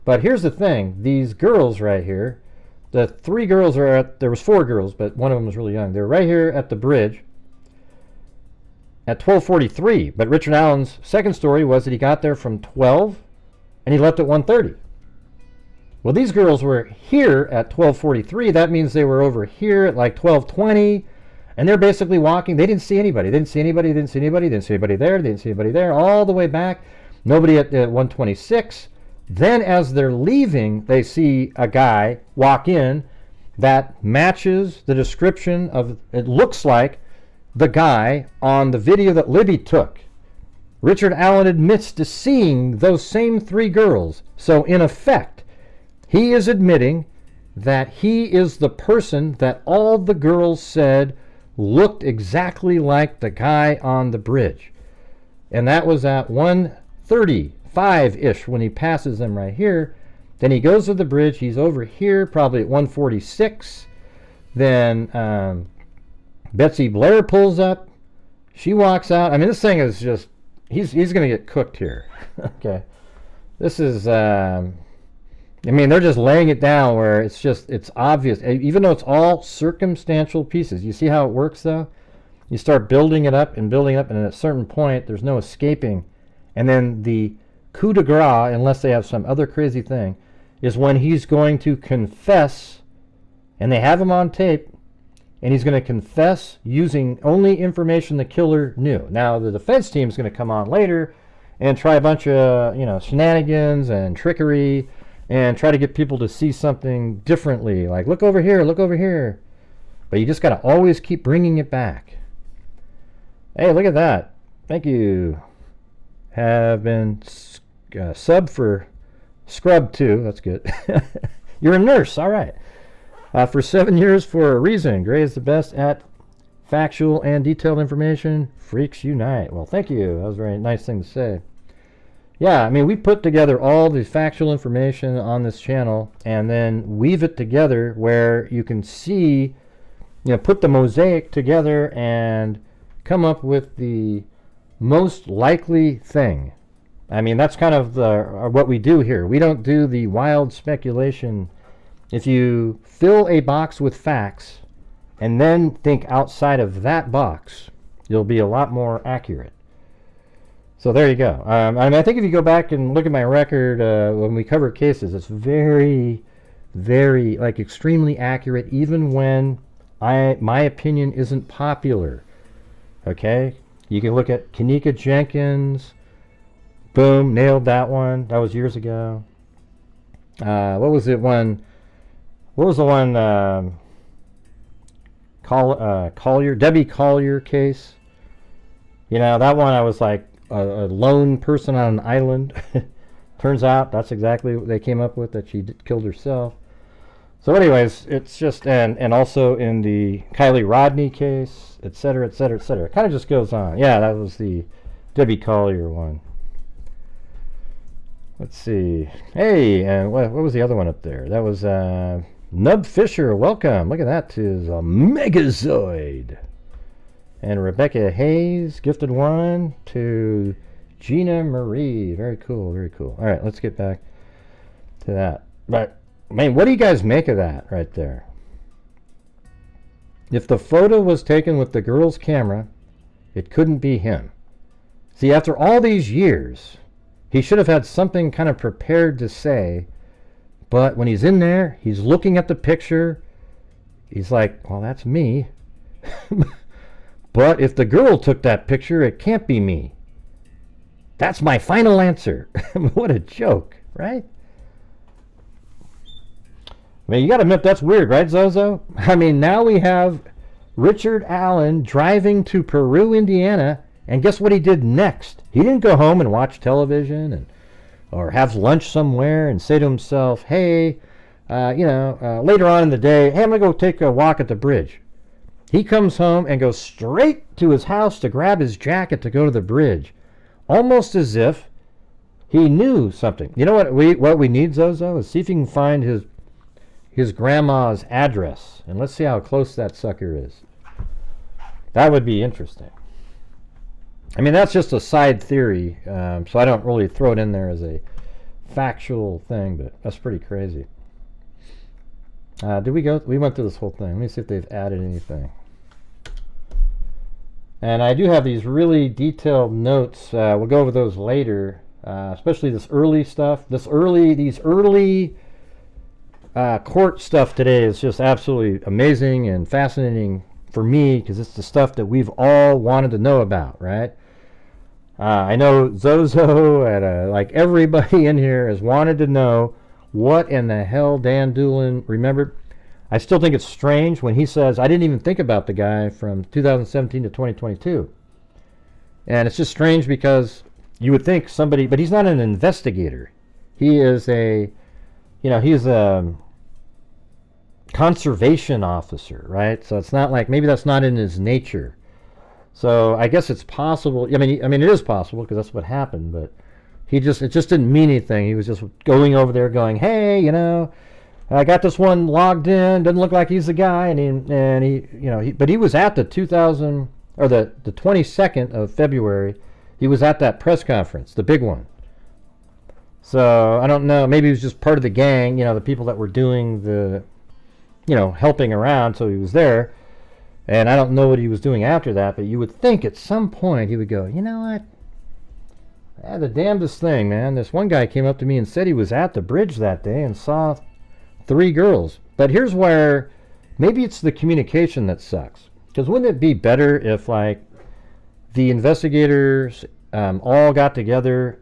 S5: But here's the thing, these girls right here, the three girls are there was four girls, but one of them was really young. They're right here at the bridge at 12:43. But Richard Allen's second story was that he got there from 12 and he left at 1:30. Well, these girls were here at 12:43. That means they were over here at like 12:20, and they're basically walking. They didn't see anybody. They didn't see anybody. They didn't see anybody. They didn't see anybody there. They didn't see anybody there. All the way back. Nobody at 1:26. Then as they're leaving, they see a guy walk in that matches the description of, it looks like, the guy on the video that Libby took. Richard Allen admits to seeing those same three girls. So in effect, he is admitting that he is the person that all the girls said looked exactly like the guy on the bridge. And that was at 1:35-ish when he passes them right here. Then he goes to the bridge. He's over here probably at 1:46. Then Betsy Blair pulls up. She walks out. I mean, this thing is just, he's going to get cooked here. Okay. This is, I mean, they're just laying it down where it's obvious. Even though it's all circumstantial pieces. You see how it works, though? You start building it up, and at a certain point, there's no escaping. And then the coup de grace, unless they have some other crazy thing, is when he's going to confess, and they have him on tape, and he's going to confess using only information the killer knew. Now, the defense team is going to come on later and try a bunch of, shenanigans and trickery and try to get people to see something differently. Like, look over here, look over here. But you just got to always keep bringing it back. Hey, look at that. Thank you. Have been subbed for Scrub 2. That's good. You're a nurse. All right. For 7 years for a reason. Gray is the best at factual and detailed information. Freaks unite. Well, thank you. That was a very nice thing to say. Yeah, I mean, we put together all the factual information on this channel and then weave it together where you can see, put the mosaic together and come up with the most likely thing. I mean, that's kind of what we do here. We don't do the wild speculation. If you fill a box with facts and then think outside of that box, you'll be a lot more accurate. So there you go. I think if you go back and look at my record when we cover cases, it's very, very, extremely accurate, even when my opinion isn't popular. Okay? You can look at Kanika Jenkins. Boom, nailed that one. That was years ago. What was the one Collier, Debbie Collier case? That one I was like a lone person on an island. Turns out that's exactly what they came up with, that she killed herself. So anyways, it's just, and also in the Kylie Rodney case, etc., etc., etc. It kind of just goes on. Yeah, that was the Debbie Collier one. Let's see. Hey, and what was the other one up there? That was Nub Fisher. Welcome. Look at that. To a Megazoid. And Rebecca Hayes, gifted one to Gina Marie. Very cool, very cool. All right, let's get back to that. But, man, what do you guys make of that right there? If the photo was taken with the girl's camera, it couldn't be him. See, after all these years, he should have had something kind of prepared to say, but when he's in there, he's looking at the picture, he's like, well, that's me. But if the girl took that picture, it can't be me. That's my final answer. What a joke, right? I mean, you got to admit that's weird, right, Zozo? I mean, now we have Richard Allen driving to Peru, Indiana, and guess what he did next? He didn't go home and watch television or have lunch somewhere and say to himself, hey, later on in the day, hey, I'm going to go take a walk at the bridge. He comes home and goes straight to his house to grab his jacket to go to the bridge, almost as if he knew something. You know what we need, Zozo, is see if you can find his grandma's address, and let's see how close that sucker is. That would be interesting. I mean, that's just a side theory, so I don't really throw it in there as a factual thing, but that's pretty crazy. We went through this whole thing. Let me see if they've added anything. And I do have these really detailed notes. We'll go over those later, especially this early stuff. These early court stuff today is just absolutely amazing and fascinating for me, because it's the stuff that we've all wanted to know about, right? I know Zozo and like everybody in here has wanted to know what in the hell Dan Dulin remembered. I still think it's strange when he says, I didn't even think about the guy from 2017 to 2022. And it's just strange because you would think somebody, but he's not an investigator. He is he's a conservation officer, right? So it's not like, maybe that's not in his nature. So I guess it's possible. I mean, it is possible because that's what happened, but it just didn't mean anything. He was just going over there going, hey, I got this one logged in. Doesn't look like he's the guy, and he but he was at the 22nd of February. He was at that press conference, the big one. So I don't know. Maybe he was just part of the gang. The people that were doing the, helping around. So he was there, and I don't know what he was doing after that. But you would think at some point he would go, you know what? The damnedest thing, man. This one guy came up to me and said he was at the bridge that day and saw 3 girls. But here's where maybe it's the communication that sucks. Because wouldn't it be better if, like, the investigators all got together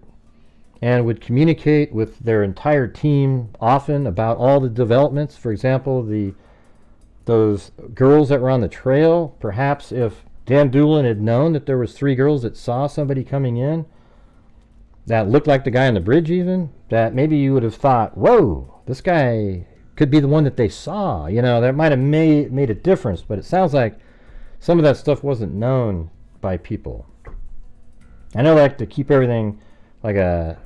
S5: and would communicate with their entire team often about all the developments? For example, those girls that were on the trail. Perhaps if Dan Dulin had known that there was 3 girls that saw somebody coming in that looked like the guy on the bridge, even, that maybe you would have thought, whoa, this guy could be the one that they saw. That might have made a difference. But it sounds like some of that stuff wasn't known by people. I know they like to keep everything like a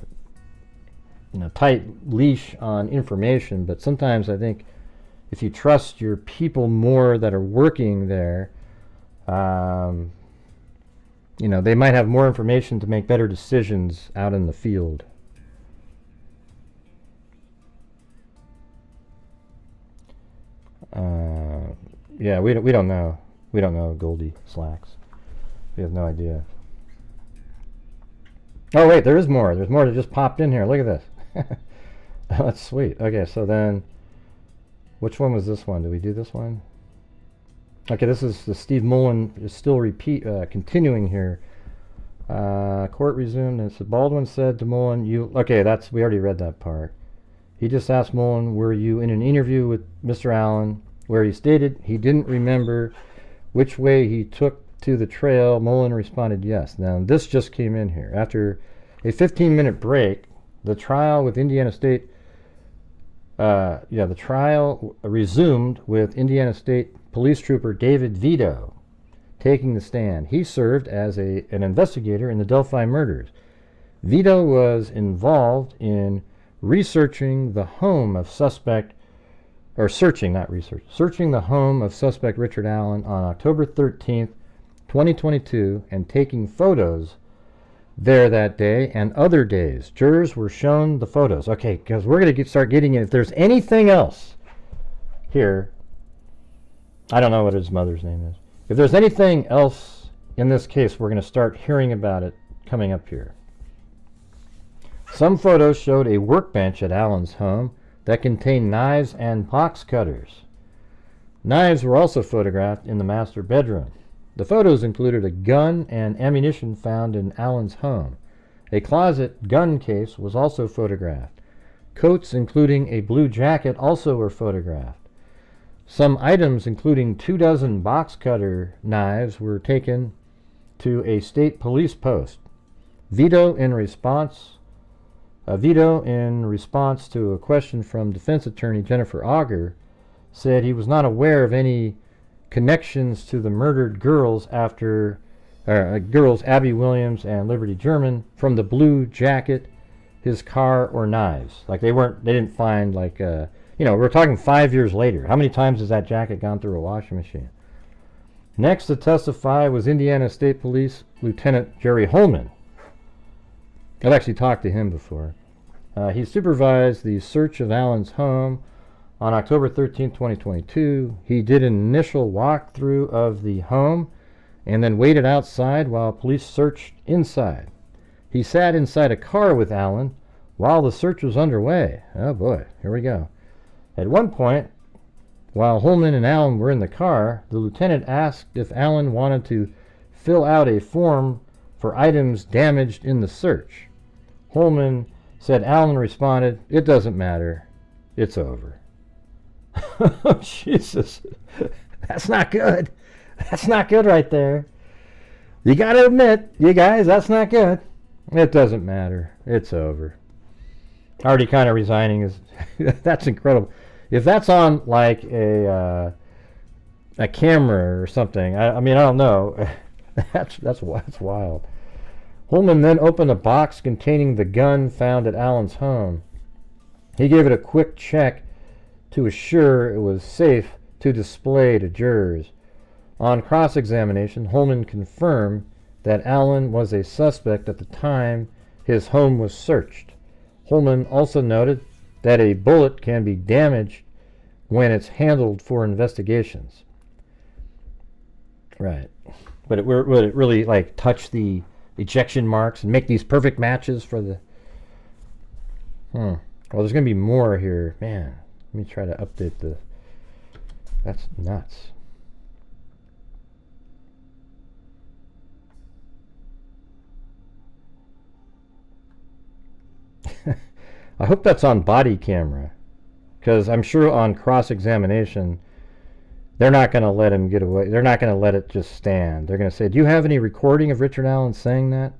S5: tight leash on information, but sometimes I think if you trust your people more that are working there, they might have more information to make better decisions out in the field. Yeah, we don't know. We don't know Goldie Slacks. We have no idea. Oh wait, there is more. There's more that just popped in here. Look at this. That's sweet. Okay, so then, which one was this one? Did we do this one? Okay, this is the Steve Mullin is still continuing here. Court resumed, and Baldwin said to Mullin, we already read that part. He just asked Mullin, were you in an interview with Mr. Allen, where he stated he didn't remember which way he took to the trail. Mullin responded yes. Now, this just came in here. After a 15-minute break, the trial with Indiana State, the trial resumed with Indiana State Police Trooper David Vito taking the stand. He served as an investigator in the Delphi murders. Vito was involved in searching the home of suspect Richard Allen on October 13th, 2022, and taking photos there that day and other days. Jurors were shown the photos. Okay, because we're going to start getting in. If there's anything else here, I don't know what his mother's name is. If there's anything else in this case, we're going to start hearing about it coming up here. Some photos showed a workbench at Allen's home that contained knives and box cutters. Knives were also photographed in the master bedroom. The photos included a gun and ammunition found in Allen's home. A closet gun case was also photographed. Coats, including a blue jacket, also were photographed. Some items, including 24 box cutter knives, were taken to a state police post. Vito, in response to a question from defense attorney Jennifer Auger, said he was not aware of any connections to the murdered girls Abby Williams and Liberty German from the blue jacket, his car, or knives. Like they didn't find we're talking 5 years later. How many times has that jacket gone through a washing machine? Next to testify was Indiana State Police Lieutenant Jerry Holman. I've actually talked to him before. He supervised the search of Allen's home on October 13, 2022. He did an initial walkthrough of the home and then waited outside while police searched inside. He sat inside a car with Allen while the search was underway. Oh boy, here we go. At one point, while Holman and Allen were in the car, the lieutenant asked if Allen wanted to fill out a form for items damaged in the search. Holman said Allen responded, "It doesn't matter. It's over." Jesus. That's not good. That's not good right there. You got to admit, you guys, that's not good. It doesn't matter. It's over. Already kind of resigning is that's incredible. If that's on like a camera or something, I mean, I don't know. That's wild. Holman then opened a box containing the gun found at Allen's home. He gave it a quick check to assure it was safe to display to jurors. On cross-examination, Holman confirmed that Allen was a suspect at the time his home was searched. Holman also noted that a bullet can be damaged when it's handled for investigations. Right. But would it really like touch the ejection marks and make these perfect matches for the... Well, there's going to be more here. Man, let me try to update the... That's nuts. I hope that's on body camera, because I'm sure on cross-examination they're not going to let him get away. They're not going to let it just stand. They're going to say, do you have any recording of Richard Allen saying that?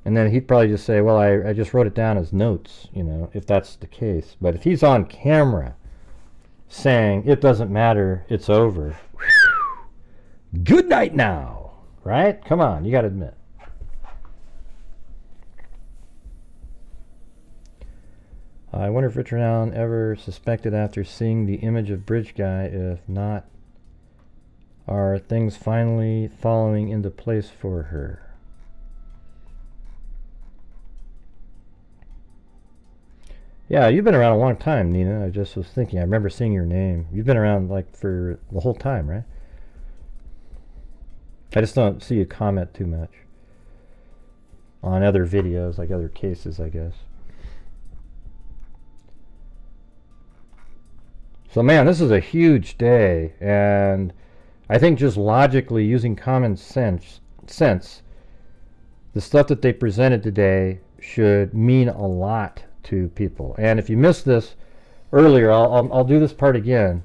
S5: And then he'd probably just say, well, I just wrote it down as notes, you know, if that's the case. But if he's on camera saying it doesn't matter, it's over, good night now, right? Come on, you got to admit. I wonder if Richard Allen ever suspected after seeing the image of Bridge Guy. If not, are things finally falling into place for her? Yeah, you've been around a long time, Nina. I just was thinking. I remember seeing your name. You've been around like for the whole time, right? I just don't see you comment too much on other videos, like other cases, I guess. So man, this is a huge day, and I think just logically using common sense, the stuff that they presented today should mean a lot to people. And if you missed this earlier, I'll do this part again.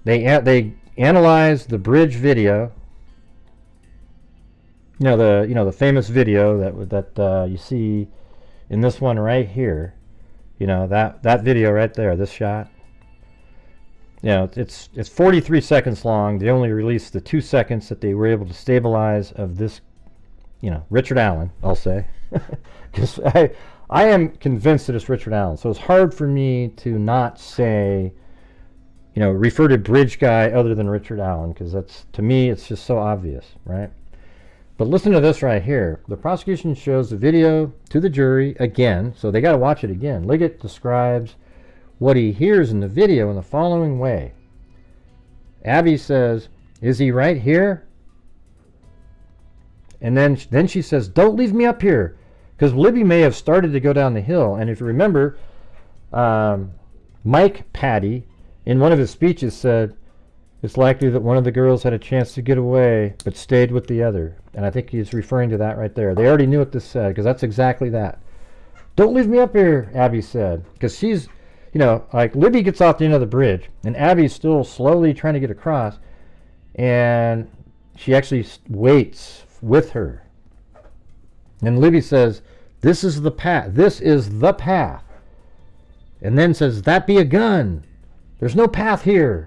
S5: They analyzed the bridge video. The famous video that you see in this one right here. You know, that video right there, this shot. You know, it's 43 seconds long. They only released the 2 seconds that they were able to stabilize of this, Richard Allen, I'll say. Because I am convinced that it's Richard Allen. So it's hard for me to not say, refer to Bridge Guy other than Richard Allen, because that's, to me, it's just so obvious, right? But listen to this right here. The prosecution shows the video to the jury again, so they got to watch it again. Liggett describes what he hears in the video in the following way. Abby says, "Is he right here?" And then she says, "Don't leave me up here," because Libby may have started to go down the hill. And if you remember, Mike Patty, in one of his speeches, said it's likely that one of the girls had a chance to get away but stayed with the other. And I think he's referring to that right there. They already knew what this said, because that's exactly that. "Don't leave me up here," Abby said, because she's, like Libby gets off the end of the bridge, and Abby's still slowly trying to get across, and she actually waits with her. And Libby says, "This is the path. This is the path." And then says, "That be a gun. There's no path here."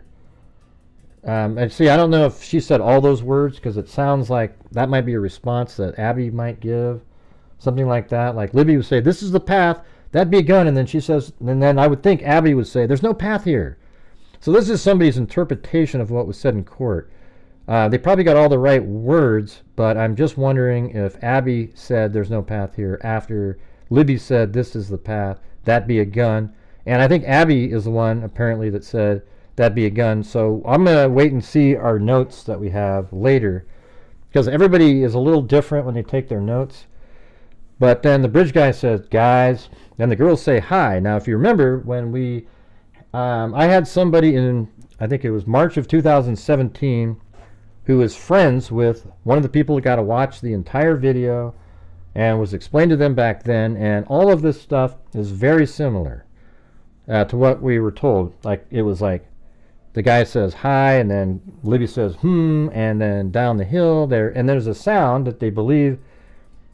S5: And see, I don't know if she said all those words, because it sounds like that might be a response that Abby might give. Something like that. Like Libby would say, "This is the path. That'd be a gun," and then she says, and then I would think Abby would say, "There's no path here." So this is somebody's interpretation of what was said in court. They probably got all the right words, but I'm just wondering if Abby said "there's no path here" after Libby said "this is the path, that'd be a gun." And I think Abby is the one apparently that said "that'd be a gun." So I'm going to wait and see our notes that we have later, because everybody is a little different when they take their notes. But then the bridge guy says, "Guys," and the girls say hi. Now, if you remember, when I had somebody in, I think it was March of 2017, who was friends with one of the people that got to watch the entire video, and was explained to them back then, and all of this stuff is very similar to what we were told. Like, it was like, the guy says hi, and then Libby says, and then down the hill there, and there's a sound that they believe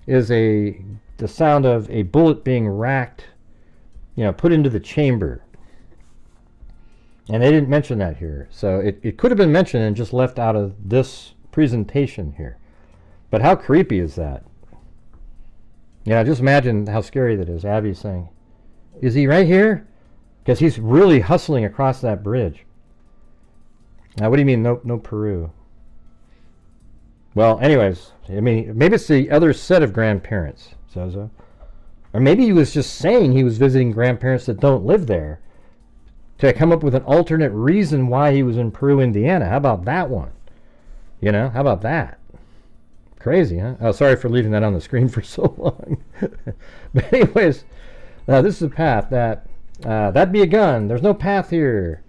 S5: is the sound of a bullet being racked, put into the chamber. And they didn't mention that here. So it could have been mentioned and just left out of this presentation here. But how creepy is that? Just imagine how scary that is. Abby's saying, "Is he right here?" Because he's really hustling across that bridge. Now, what do you mean, no Peru? Well, anyways, I mean, maybe it's the other set of grandparents, Zozo. Or maybe he was just saying he was visiting grandparents that don't live there to come up with an alternate reason why he was in Peru, Indiana. How about that one? You know, how about that? Crazy, huh? Oh, sorry for leaving that on the screen for so long. But anyways, this is a path. That'd be a gun. There's no path here.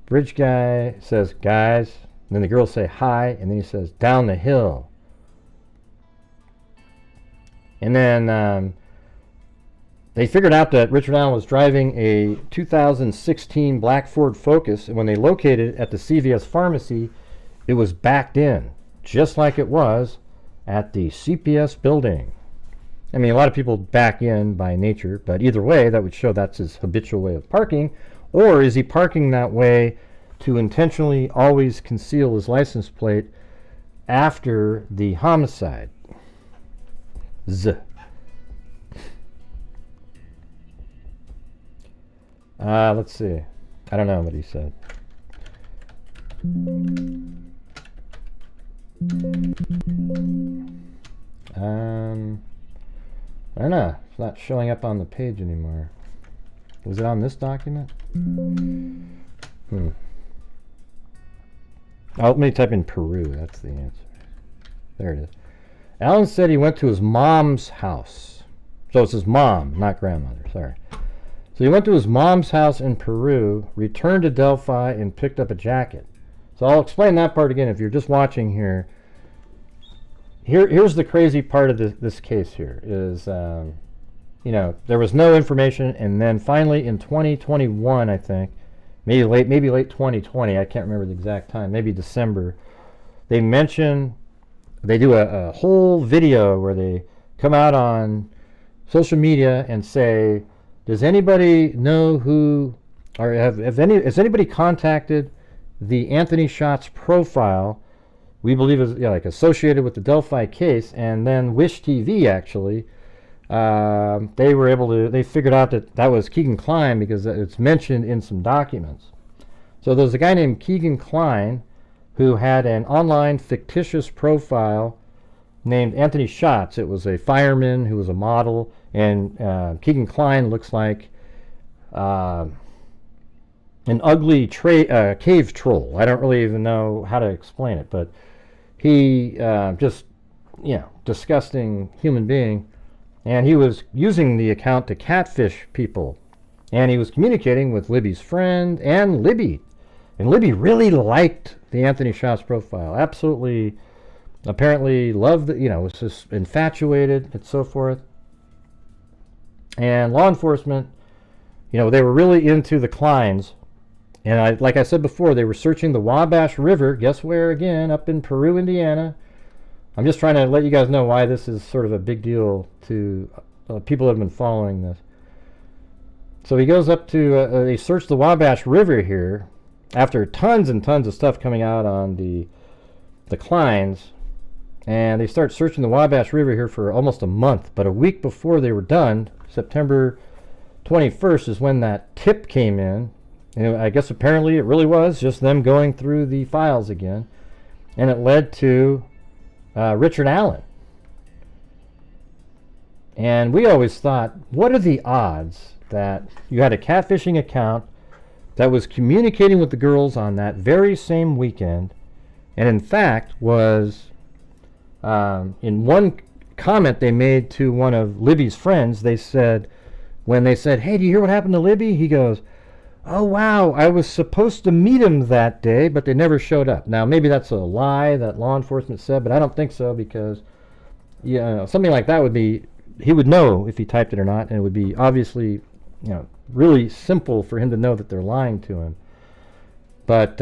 S5: Bridge guy says, guys. And then the girls say hi, and then he says, down the hill. And then they figured out that Richard Allen was driving a 2016 black Ford Focus, and when they located it at the CVS pharmacy, it was backed in, just like it was at the CPS building. I mean, a lot of people back in by nature, but either way, that would show that's his habitual way of parking. Or is he parking that way to intentionally always conceal his license plate after the homicide? Let's see. I don't know what he said. I don't know. It's not showing up on the page anymore. Was it on this document? Oh, let me type in Peru. That's the answer. There it is. Alan said he went to his mom's house. So it's his mom, not grandmother. Sorry. So he went to his mom's house in Peru, returned to Delphi, and picked up a jacket. So I'll explain that part again if you're just watching here. Here's the crazy part of this case here is, you know, there was no information, and then finally in 2021, I think, maybe late 2020, I can't remember the exact time, maybe December, they do a whole video where they come out on social media and say, does anybody know who, or has anybody contacted the Anthony Schatz profile we believe is like associated with the Delphi case? And then Wish TV actually, they figured out that was Keegan Kline because it's mentioned in some documents. So there's a guy named Keegan Kline who had an online fictitious profile named Anthony Schatz. It was a fireman who was a model, and Keegan Kline looks like an ugly cave troll. I don't really even know how to explain it, but he just, disgusting human being. And he was using the account to catfish people. And he was communicating with Libby's friend and Libby. And Libby really liked the Anthony Schatz profile. Absolutely, apparently loved it, was just infatuated and so forth. And law enforcement, they were really into the Klines. And like I said before, they were searching the Wabash River. Guess where again? Up in Peru, Indiana. I'm just trying to let you guys know why this is sort of a big deal to people that have been following this. So he goes up to, they search the Wabash River here after tons and tons of stuff coming out on the Klines. And they start searching the Wabash River here for almost a month. But a week before they were done, September 21st is when that tip came in. And I guess apparently it really was just them going through the files again. And it led to Richard Allen. And we always thought, what are the odds that you had a catfishing account that was communicating with the girls on that very same weekend, and in fact was, in one comment they made to one of Libby's friends, they said, when they said, hey, do you hear what happened to Libby? He goes, oh wow, I was supposed to meet him that day, but they never showed up. Now maybe that's a lie that law enforcement said, but I don't think so, because something like that would be, he would know if he typed it or not, and it would be obviously really simple for him to know that they're lying to him. But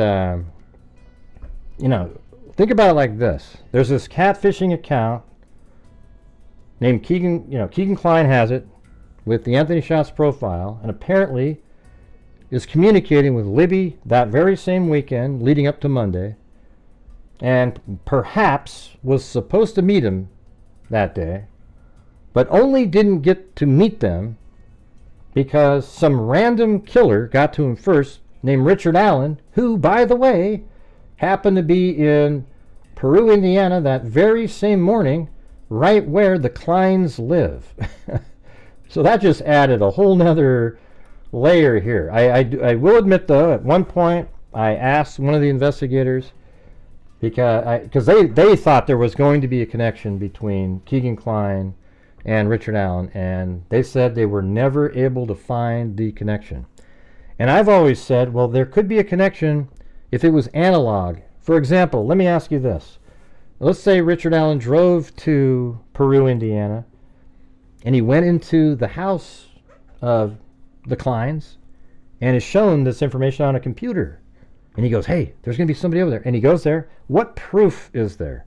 S5: think about it like this. There's this catfishing account named Keegan, Keegan Kline has it with the Anthony Schatz profile, and apparently is communicating with Libby that very same weekend leading up to Monday, and perhaps was supposed to meet him that day, but only didn't get to meet them because some random killer got to him first, named Richard Allen, who, by the way, happened to be in Peru, Indiana that very same morning, right where the Kleins live. So that just added a whole nother layer here. I will admit, though, at one point I asked one of the investigators, because they thought there was going to be a connection between Keegan Kline and Richard Allen, and they said they were never able to find the connection. And I've always said, well, there could be a connection if it was analog. For example, let me ask you this. Let's say Richard Allen drove to Peru, Indiana, and he went into the house of the Kleins and is shown this information on a computer. And he goes, hey, there's going to be somebody over there. And he goes there. What proof is there?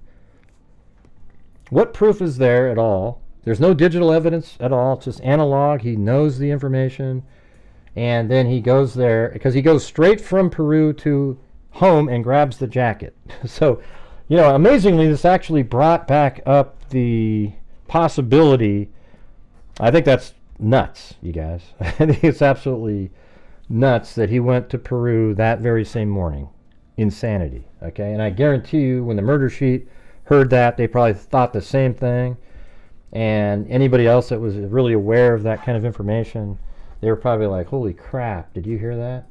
S5: What proof is there at all? There's no digital evidence at all. It's just analog. He knows the information. And then he goes there, because he goes straight from Peru to home and grabs the jacket. So, you know, amazingly, this actually brought back up the possibility. I think that's nuts, you guys. I think it's absolutely nuts that he went to Peru that very same morning. Insanity, okay? And I guarantee you, when the murder sheet heard that, they probably thought the same thing. And anybody else that was really aware of that kind of information, they were probably like, holy crap, did you hear that?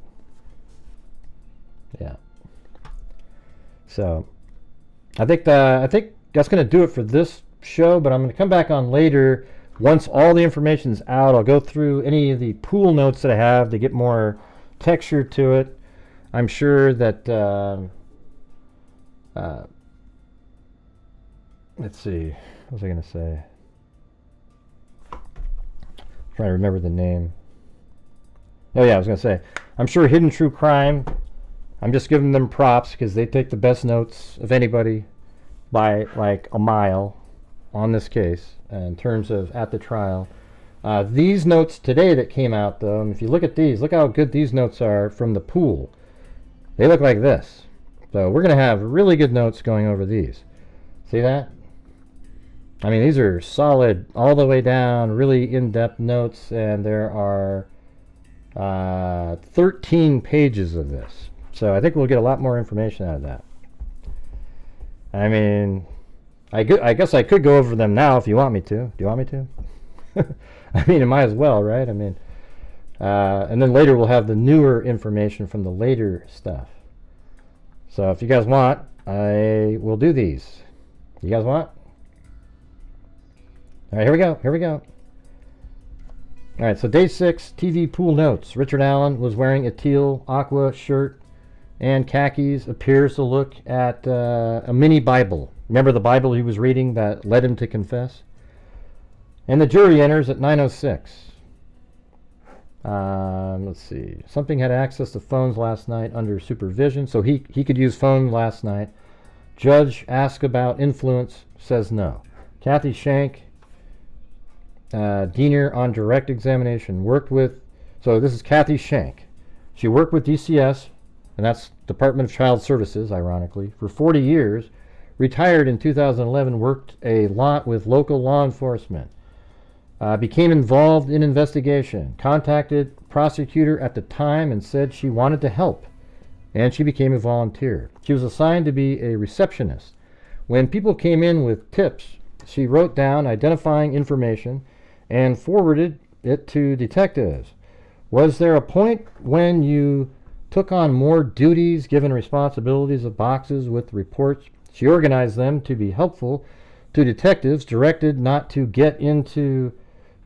S5: Yeah. So, I think that's going to do it for this show, but I'm going to come back on later. Once all the information's out, I'll go through any of the pool notes that I have to get more texture to it. I'm sure that, let's see, what was I going to say? Trying to remember the name. Oh yeah, I was going to say, I'm sure Hidden True Crime, I'm just giving them props because they take the best notes of anybody by like a mile on this case in terms of at the trial. These notes today that came out, though, and if you look at these, look how good these notes are from the pool. They look like this. So we're going to have really good notes going over these. See that? I mean, these are solid all the way down, really in-depth notes, and there are 13 pages of this. So I think we'll get a lot more information out of that. I mean, I guess I could go over them now if you want me to. Do you want me to? I mean, it might as well, right? I mean, and then later we'll have the newer information from the later stuff. So if you guys want, I will do these. You guys want? All right, here we go. Here we go. All right, so day 6, TV pool notes. Richard Allen was wearing a teal aqua shirt and khakis, appears to look at a mini Bible. Remember the Bible he was reading that led him to confess? And the jury enters at 9:06. Let's see. Something had access to phones last night under supervision, so he could use phone last night. Judge asked about influence, says no. Kathy Shank, Diener on direct examination, worked with, so this is Kathy Shank. She worked with DCS, and that's Department of Child Services, ironically, for 40 years, retired in 2011, worked a lot with local law enforcement, became involved in investigation, contacted prosecutor at the time and said she wanted to help, and she became a volunteer. She was assigned to be a receptionist. When people came in with tips, she wrote down identifying information and forwarded it to detectives. Was there a point when you took on more duties, given responsibilities of boxes with reports? She organized them to be helpful to detectives, directed not to get into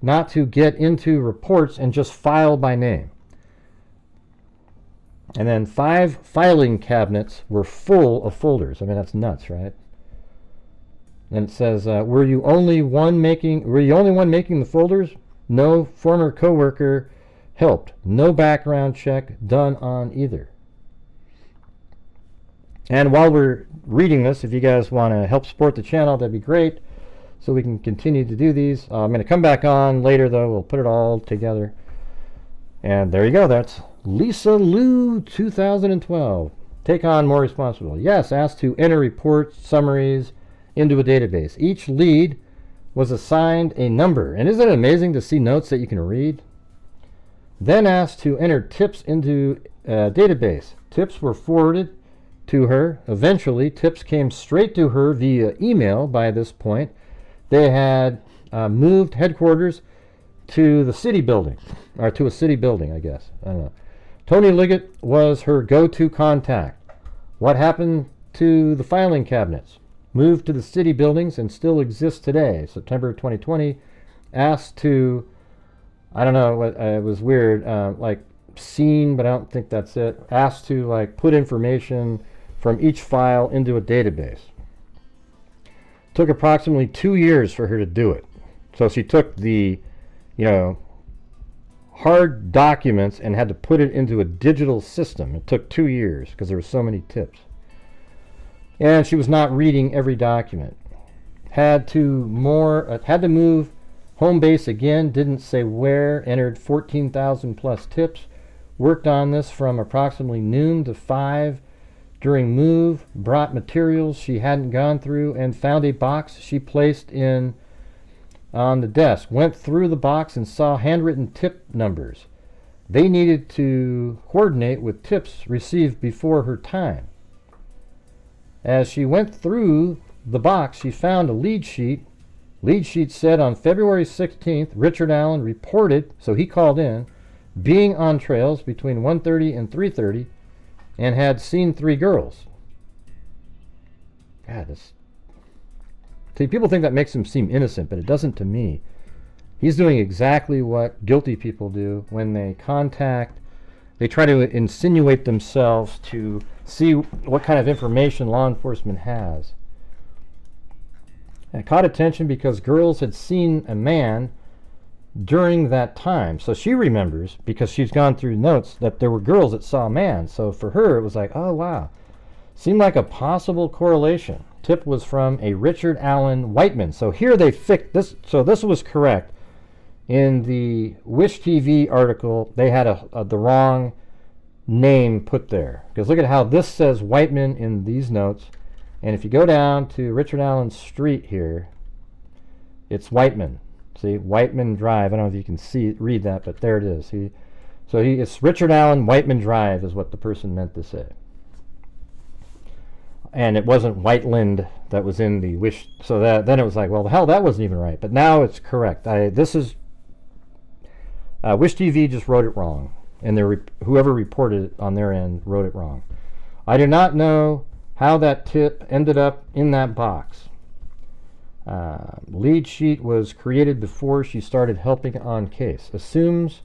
S5: reports and just file by name. And then 5 filing cabinets were full of folders. I mean, that's nuts, right? And it says, were you only one making the folders? No former coworker helped. No background check done on either. And while we're reading this, if you guys want to help support the channel, that'd be great, so we can continue to do these. I'm going to come back on later, though. We'll put it all together. And there you go. That's Lisa Lou 2012. Take on more responsibility. Yes, asked to enter reports, summaries into a database. Each lead was assigned a number. And isn't it amazing to see notes that you can read? then asked to enter tips into a database. Tips were forwarded to her. Eventually, tips came straight to her via email by this point. They had moved headquarters to the city building, or to a city building, I guess. I don't know. Tony Liggett was her go-to contact. What happened to the filing cabinets? Moved to the city buildings and still exists today. September 2020, asked to, I don't know, what it was weird, like seen, but I don't think that's it. Asked to like put information from each file into a database. Took approximately 2 years for her to do it. So she took the, hard documents and had to put it into a digital system. It took 2 years because there were so many tips. And she was not reading every document. Had to move home base again, didn't say where, entered 14,000 plus tips, worked on this from approximately noon to 5 during move, brought materials she hadn't gone through, and found a box she placed in on the desk. Went through the box and saw handwritten tip numbers. They needed to coordinate with tips received before her time. As she went through the box, she found a lead sheet. Lead sheet said on February 16th, Richard Allen reported, so he called in, being on trails between 1:30 and 3:30 and had seen 3 girls. God, see, people think that makes him seem innocent, but it doesn't to me. He's doing exactly what guilty people do when they try to insinuate themselves to see what kind of information law enforcement has. It caught attention because girls had seen a man during that time. So she remembers, because she's gone through notes, that there were girls that saw a man. So for her, it was like, oh, wow. Seemed like a possible correlation. Tip was from a Richard Allen Whiteman. So here they fixed this. So this was correct. In the Wish TV article, they had the wrong name put there. Because look at how this says Whiteman in these notes. And if you go down to Richard Allen Street here, it's Whiteman. See, Whiteman Drive. I don't know if you can read that, but there it is. It's Richard Allen Whiteman Drive is what the person meant to say. And it wasn't Whiteland that was in the Wish. So then it was like, well, the hell, that wasn't even right. But now it's correct. Wish TV just wrote it wrong, and whoever reported it on their end wrote it wrong. I do not know how that tip ended up in that box. Lead sheet was created before she started helping on case. Assumes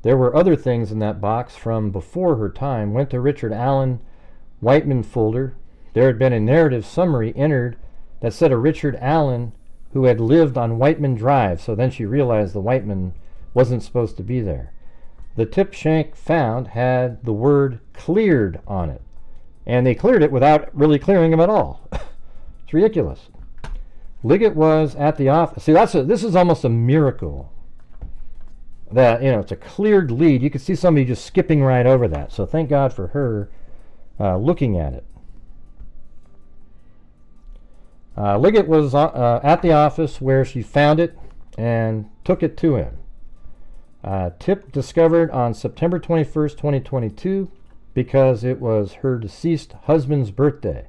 S5: there were other things in that box from before her time. Went to Richard Allen Whiteman folder. There had been a narrative summary entered that said a Richard Allen who had lived on Whiteman Drive. So then she realized the Whiteman wasn't supposed to be there. The tip Shank found had the word cleared on it. And they cleared it without really clearing him at all. It's ridiculous. Liggett was at the office. See, this is almost a miracle. That, it's a cleared lead. You could see somebody just skipping right over that. So thank God for her looking at it. Liggett was at the office where she found it and took it to him. Tip discovered on September 21st, 2022, because it was her deceased husband's birthday.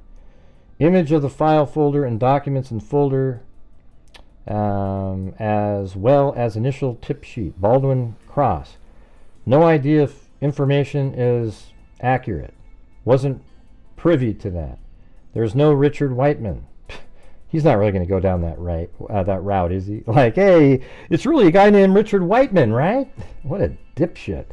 S5: Image of the file folder and documents in folder, as well as initial tip sheet, Baldwin Cross. No idea if information is accurate. Wasn't privy to that. There's no Richard Whiteman. He's not really going to go down that route, is he? Like, hey, it's really a guy named Richard Whiteman, right? What a dipshit.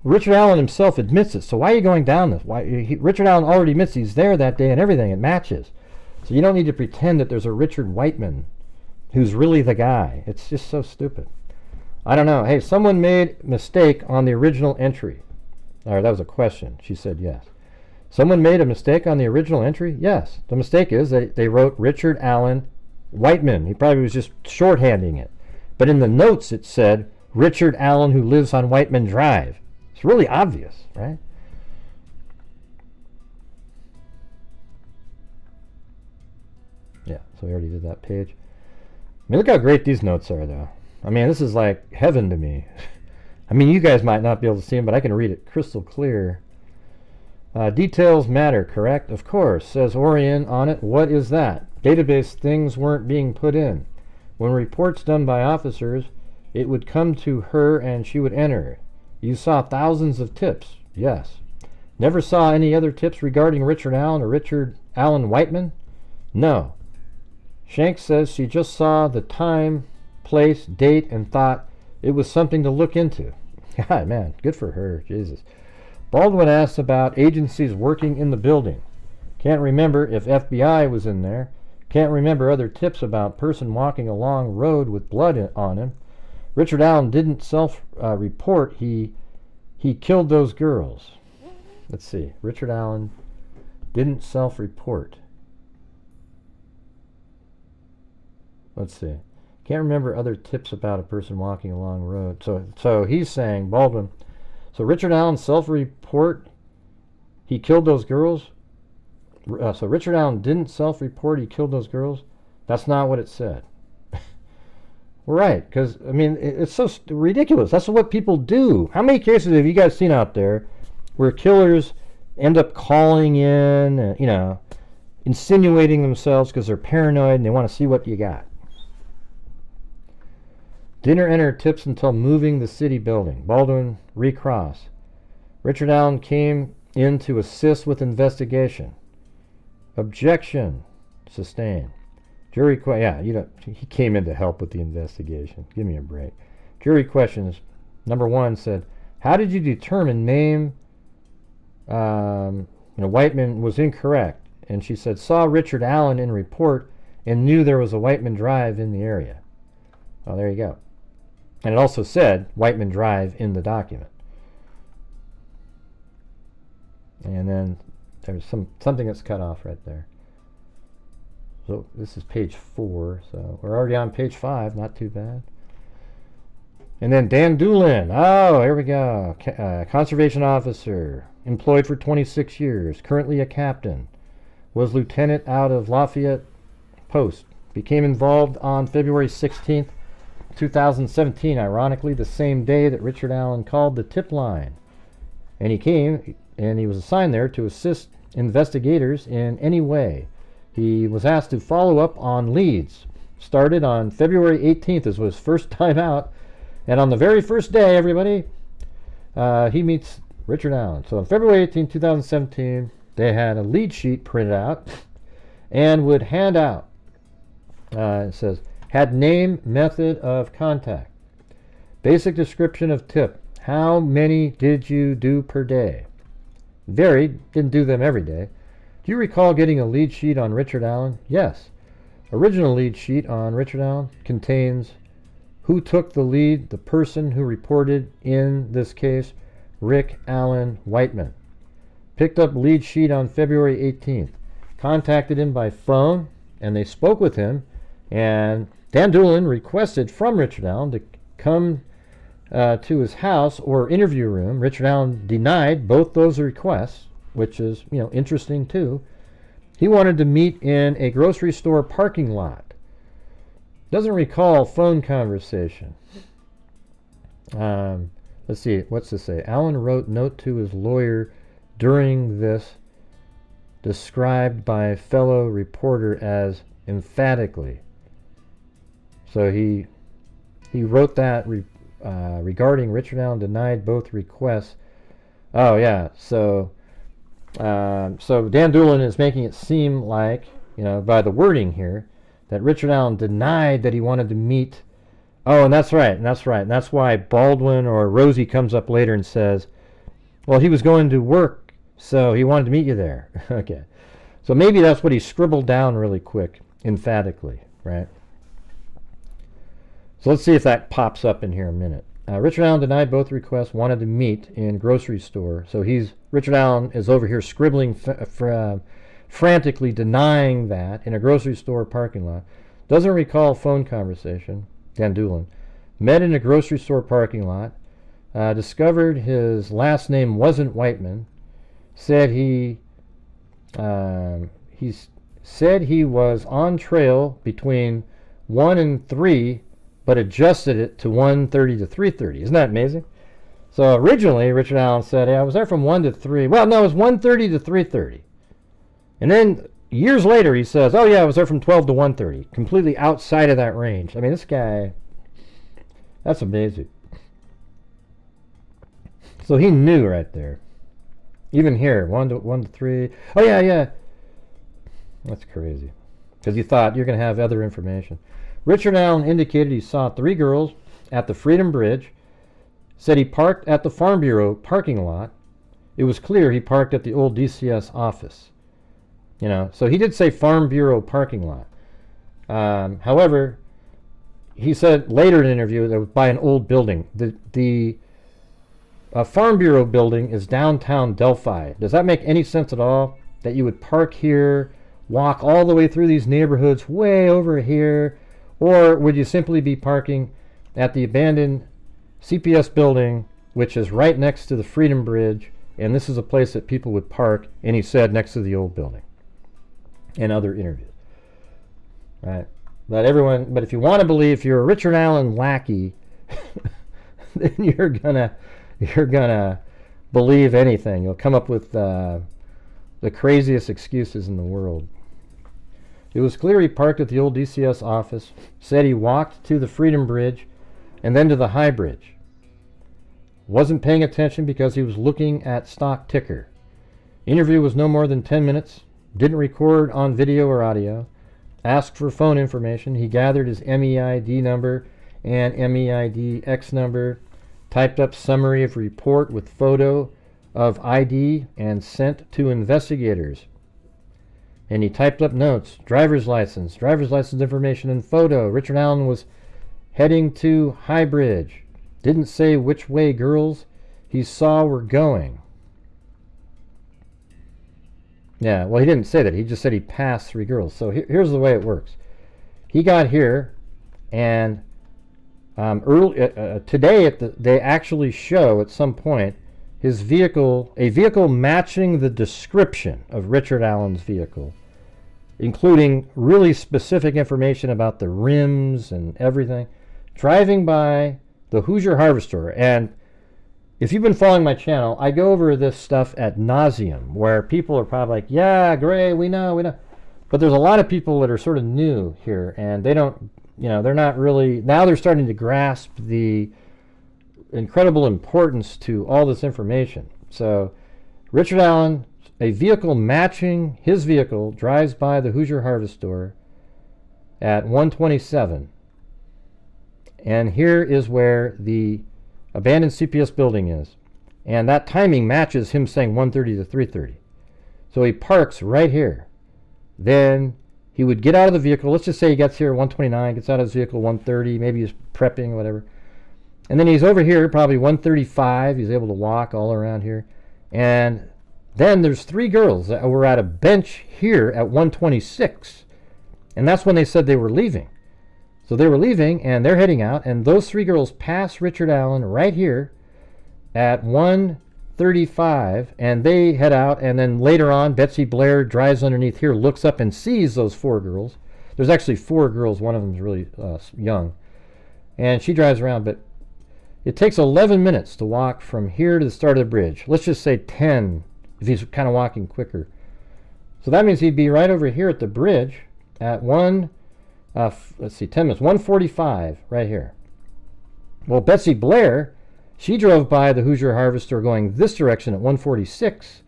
S5: Richard Allen himself admits it, so why are you going down this? Richard Allen already admits he's there that day and everything. It matches. So you don't need to pretend that there's a Richard Whiteman who's really the guy. It's just so stupid. I don't know. Hey, someone made a mistake on the original entry. Or that was a question. She said yes. Someone made a mistake on the original entry? Yes. The mistake is that they wrote Richard Allen Whiteman. He probably was just shorthanding it. But in the notes it said Richard Allen who lives on Whiteman Drive. It's really obvious, right? Yeah, so we already did that page. I mean, look how great these notes are, though. I mean, this is like heaven to me. I mean, you guys might not be able to see them, but I can read it crystal clear. Details matter, correct? Of course, says Orion on it. What is that? Database things weren't being put in. When reports done by officers, it would come to her and she would enter. You saw thousands of tips. Yes. Never saw any other tips regarding Richard Allen or Richard Allen Whiteman? No. Shanks says she just saw the time, place, date, and thought it was something to look into. God, man, good for her. Jesus. Baldwin asks about agencies working in the building. Can't remember if FBI was in there. Can't remember other tips about person walking along road with blood on him. Richard Allen didn't self-report he killed those girls. Let's see. Richard Allen didn't self-report. Let's see. Can't remember other tips about a person walking along road. So he's saying, Baldwin, so Richard Allen self-report he killed those girls? So Richard Allen didn't self-report he killed those girls? That's not what it said. Right, because, I mean, it's so ridiculous. That's what people do. How many cases have you guys seen out there where killers end up calling in, insinuating themselves because they're paranoid and they want to see what you got? Didn't enter tips until moving the city building. Baldwin recross. Richard Allen came in to assist with investigation. Objection sustained. Jury he came in to help with the investigation. Give me a break. Jury questions. Number 1 said, how did you determine name Whiteman was incorrect? And she said, saw Richard Allen in report and knew there was a Whiteman Drive in the area. Oh, there you go. And it also said Whiteman Drive in the document. And then there's something that's cut off right there. So this is page 4, so we're already on page 5, not too bad. And then Dan Dulin, oh, here we go. Conservation officer, employed for 26 years, currently a captain, was lieutenant out of Lafayette Post, became involved on February 16th, 2017, ironically the same day that Richard Allen called the tip line. And he came, and he was assigned there to assist investigators in any way. He was asked to follow up on leads. Started on February 18th, this was his first time out. And on the very first day, everybody, he meets Richard Allen. So on February 18th, 2017, they had a lead sheet printed out and would hand out, it says, had name, method of contact, basic description of tip. How many did you do per day? Varied, didn't do them every day. Do you recall getting a lead sheet on Richard Allen? Yes. Original lead sheet on Richard Allen contains who took the lead, the person who reported in this case, Rick Allen Whiteman. Picked up lead sheet on February 18th. Contacted him by phone, and they spoke with him, and Dan Dulin requested from Richard Allen to come to his house or interview room. Richard Allen denied both those requests, which is, interesting too. He wanted to meet in a grocery store parking lot. Doesn't recall phone conversation. Let's see, what's this say? Allen wrote note to his lawyer during this, described by fellow reporter as emphatically. So he wrote that regarding Richard Allen denied both requests. Oh yeah, so Dan Dulin is making it seem like, by the wording here, that Richard Allen denied that he wanted to meet. Oh, and that's right. And that's why Baldwin or Rosie comes up later and says, well, he was going to work, so he wanted to meet you there. Okay. So maybe that's what he scribbled down really quick, emphatically, right? So let's see if that pops up in here in a minute. Richard Allen denied both requests, wanted to meet in grocery store. So Richard Allen is over here scribbling frantically denying that in a grocery store parking lot. Doesn't recall phone conversation. Dan Dulin. Met in a grocery store parking lot. Discovered his last name wasn't Whiteman. Said he said he was on trail between 1 and 3, but adjusted it to 1:30 to 3:30. Isn't that amazing? So originally, Richard Allen said, hey, I was there from 1 to 3. Well, no, it was 1:30 to 3:30. And then years later, he says, oh, yeah, I was there from 12 to 1:30. Completely outside of that range. I mean, this guy, that's amazing. So he knew right there. Even here, 1 to 3. Oh, yeah. That's crazy. Because he thought you're going to have other information. Richard Allen indicated he saw 3 girls at the Freedom Bridge. Said he parked at the Farm Bureau parking lot. It was clear he parked at the old DCS office. You know, so he did say Farm Bureau parking lot. However, he said later in an interview that it was by an old building. The Farm Bureau building is downtown Delphi. Does that make any sense at all? That you would park here, walk all the way through these neighborhoods way over here, or would you simply be parking at the abandoned CPS building, which is right next to the Freedom Bridge, and this is a place that people would park, and he said next to the old building, and other interviews. Right? But if you want to believe, if you're a Richard Allen lackey, then you're gonna believe anything. You'll come up with the craziest excuses in the world. It was clear he parked at the old DCS office, said he walked to the Freedom Bridge and then to the High Bridge. Wasn't paying attention because he was looking at stock ticker. Interview was no more than 10 minutes. Didn't record on video or audio. Asked for phone information. He gathered his MEID number and MEID X number. Typed up summary of report with photo of ID and sent to investigators. And he typed up notes, driver's license information and photo. Richard Allen was heading to High Bridge. Didn't say which way girls he saw were going. Yeah, well, he didn't say that. He just said he passed 3 girls. So here's the way it works. He got here, and today they actually show at some point a vehicle matching the description of Richard Allen's vehicle, including really specific information about the rims and everything, driving by the Hoosier Harvester. And if you've been following my channel, I go over this stuff ad nauseum, where people are probably like, yeah, Gray, we know. But there's a lot of people that are sort of new here, and they don't, they're not really, now they're starting to grasp the incredible importance to all this information. So Richard Allen, a vehicle matching his vehicle, drives by the Hoosier Harvester at 1:27. And here is where the abandoned CPS building is. And that timing matches him saying 1:30 to 3:30. So he parks right here. Then he would get out of the vehicle. Let's just say he gets here at 1:29, gets out of his vehicle 1:30, maybe he's prepping, whatever. And then he's over here, probably 1:35. He's able to walk all around here. And then there's 3 girls that were at a bench here at 1:26. And that's when they said they were leaving. So they were leaving, and they're heading out. And those 3 girls pass Richard Allen right here at 1:35. And they head out. And then later on, Betsy Blair drives underneath here, looks up and sees those 4 girls. There's actually 4 girls. One of them is really young. And she drives around. But it takes 11 minutes to walk from here to the start of the bridge. Let's just say 10 if he's kind of walking quicker. So that means he'd be right over here at the bridge at 10 minutes, 1:45 right here. Well, Betsy Blair, she drove by the Hoosier Harvester going this direction at 1:46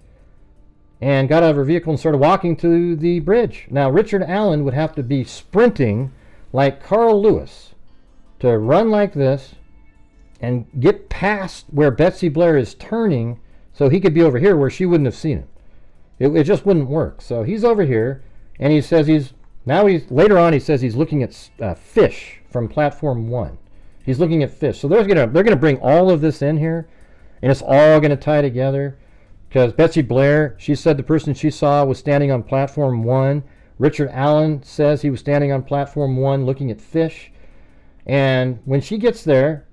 S5: and got out of her vehicle and started walking to the bridge. Now, Richard Allen would have to be sprinting like Carl Lewis to run like this and get past where Betsy Blair is turning so he could be over here where she wouldn't have seen him. It just wouldn't work. So he's over here, and he says later on he says he's looking at fish from platform 1. He's looking at fish. So they're gonna bring all of this in here, and it's all gonna tie together, because Betsy Blair, she said the person she saw was standing on platform 1. Richard Allen says he was standing on platform 1 looking at fish. And when she gets there,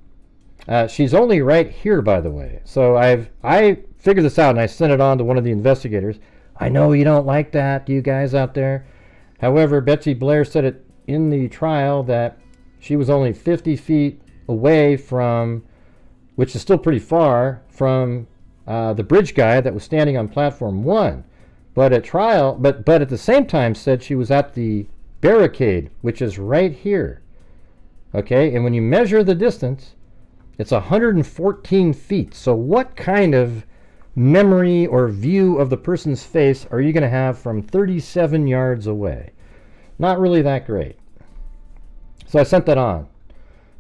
S5: she's only right here, by the way. So I figured this out, and I sent it on to one of the investigators. I know you don't like that, you guys out there. However, Betsy Blair said it in the trial that she was only 50 feet away from which is still pretty far from the bridge guy that was standing on platform 1. But at trial, but at the same time said she was at the barricade, which is right here. Okay, and when you measure the distance, it's 114 feet. So what kind of memory or view of the person's face are you going to have from 37 yards away? Not really that great. So I sent that on,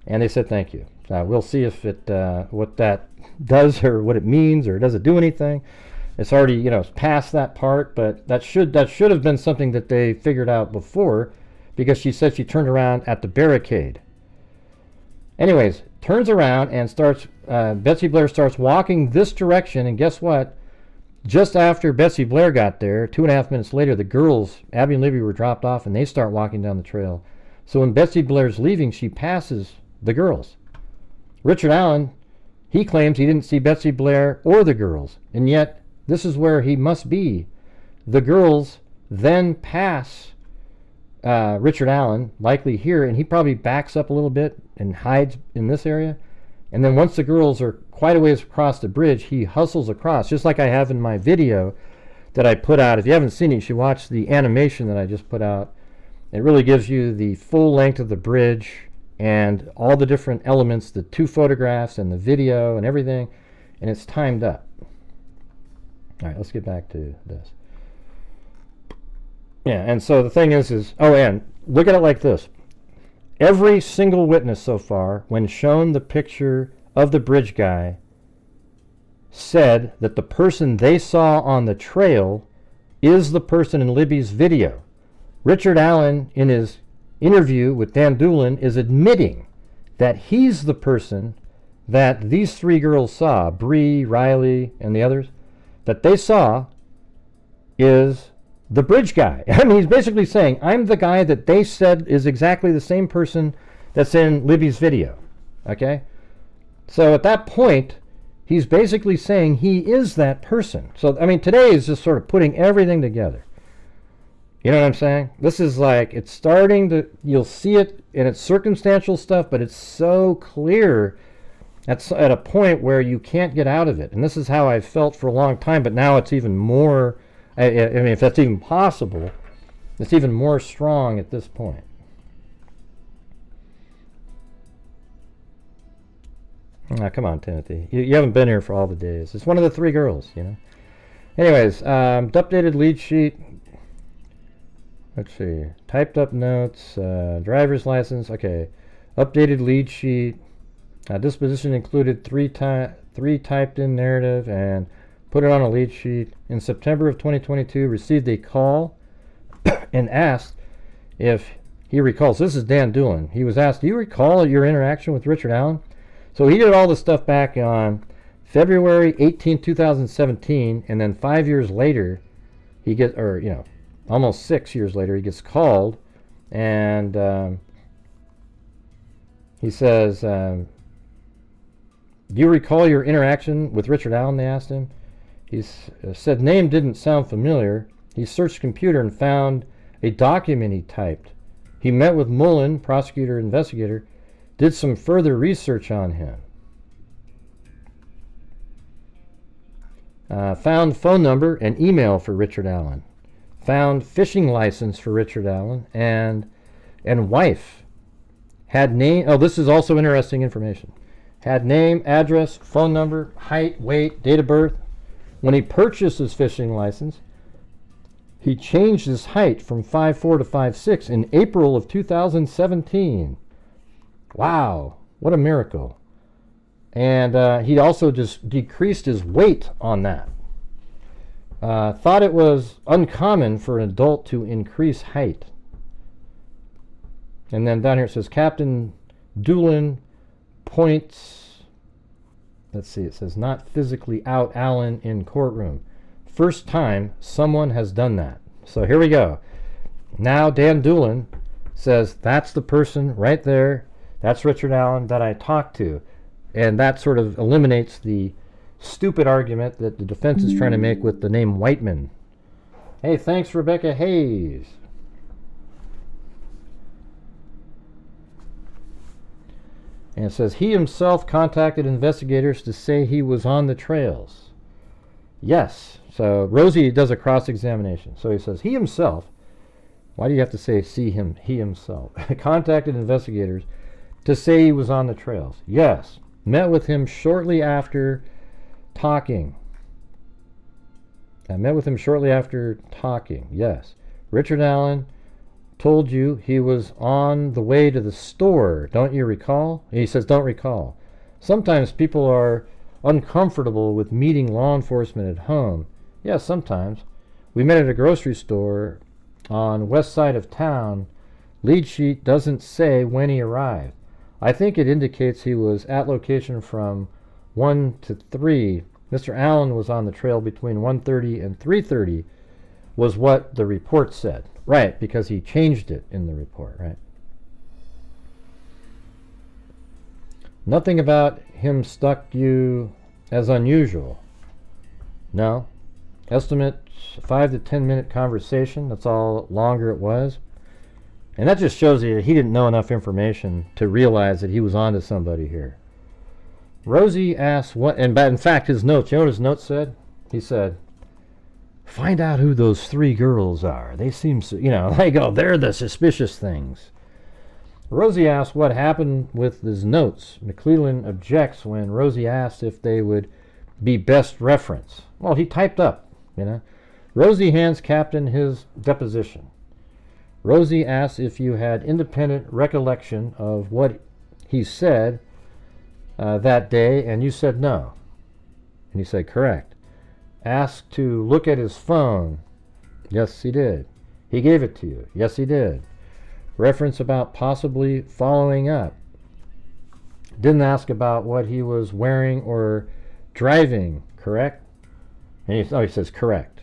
S5: and they said thank you. We'll see if it what that does or what it means, or does it do anything. It's already, you know, past that part, but that should have been something that they figured out before, because she said she turned around at the barricade. Anyways, turns around and starts, Betsy Blair starts walking this direction, and guess what? Just after Betsy Blair got there, 2.5 minutes later, the girls, Abby and Libby, were dropped off, and they start walking down the trail. So when Betsy Blair's leaving, she passes the girls. Richard Allen, he claims he didn't see Betsy Blair or the girls, and yet this is where he must be. The girls then pass Richard Allen, likely here, and he probably backs up a little bit and hides in this area. And then once the girls are quite a ways across the bridge, he hustles across, just like I have in my video that I put out. If you haven't seen it, you should watch the animation that I just put out. It really gives you the full length of the bridge and all the different elements, the 2 photographs and the video and everything, and it's timed up. All right, let's get back to this. Yeah, and so the thing is, oh, and look at it like this. Every single witness so far, when shown the picture of the bridge guy, said that the person they saw on the trail is the person in Libby's video. Richard Allen, in his interview with Dan Dulin, is admitting that he's the person that these 3 girls saw, Bree, Riley, and the others, that they saw is the bridge guy. I mean, he's basically saying, I'm the guy that they said is exactly the same person that's in Libby's video. Okay? So at that point, he's basically saying he is that person. So, I mean, today is just sort of putting everything together. You know what I'm saying? This is like, it's starting to, you'll see it in its circumstantial stuff, but it's so clear at a point where you can't get out of it. And this is how I've felt for a long time, but now it's even more, I mean, if that's even possible, it's even more strong at this point. Ah, come on, Timothy. You haven't been here for all the days. It's one of the 3 girls, you know. Anyways, the updated lead sheet. Let's see. Typed up notes, driver's license. Okay. Updated lead sheet. Disposition included 3 typed in narrative and put it on a lead sheet. In September of 2022, received a call and asked if he recalls. This is Dan Dulin. He was asked, do you recall your interaction with Richard Allen? So he did all this stuff back on February 18, 2017, and then 5 years later, he gets, or, you know, almost 6 years later, he gets called, and he says, do you recall your interaction with Richard Allen, they asked him. He said name didn't sound familiar. He searched computer and found a document he typed. He met with Mullin, prosecutor, investigator, did some further research on him. Found phone number and email for Richard Allen. Found fishing license for Richard Allen and wife. Had name, oh, this is also interesting information. Had name, address, phone number, height, weight, date of birth. When he purchased his fishing license, he changed his height from 5'4" to 5'6" in April of 2017. Wow, what a miracle. And he also just decreased his weight on that. Thought it was uncommon for an adult to increase height. And then down here it says Captain Dulin points, let's see, it says not physically out Allen in courtroom. First time someone has done that. So here we go. Now Dan Dulin says that's the person right there. That's Richard Allen that I talked to. And that sort of eliminates the stupid argument that the defense is trying to make with the name Whiteman. Hey, thanks, Rebecca Hayes. And it says, he himself contacted investigators to say he was on the trails. Yes. So Rosie does a cross-examination. So he says, he himself, why do you have to say see him, he himself, contacted investigators to say he was on the trails. Yes. Met with him shortly after talking. I met with him shortly after talking. Yes. Richard Allen told you he was on the way to the store. Don't you recall? He says, don't recall. Sometimes people are uncomfortable with meeting law enforcement at home. Yes, sometimes. We met at a grocery store on west side of town. Lead sheet doesn't say when he arrived. I think it indicates he was at location from 1 to 3. Mr. Allen was on the trail between 1:30 and 3:30 was what the report said. Right, because he changed it in the report, right? Nothing about him struck you as unusual. No. Estimate 5 to 10 minute conversation. That's all longer it was. And that just shows you that he didn't know enough information to realize that he was onto somebody here. Rosie asked what, and in fact his notes, you know what his notes said? He said, find out who those 3 girls are. They seem, they go, they're the suspicious things. Rosie asked what happened with his notes. McClellan objects when Rosie asked if they would be best reference. Well, he typed up, Rosie hands Captain his deposition. Rosie asks if you had independent recollection of what he said that day, and you said no. And he said, correct. Asked to look at his phone. Yes, he did. He gave it to you. Yes, he did. Reference about possibly following up. Didn't ask about what he was wearing or driving, correct? And he says correct.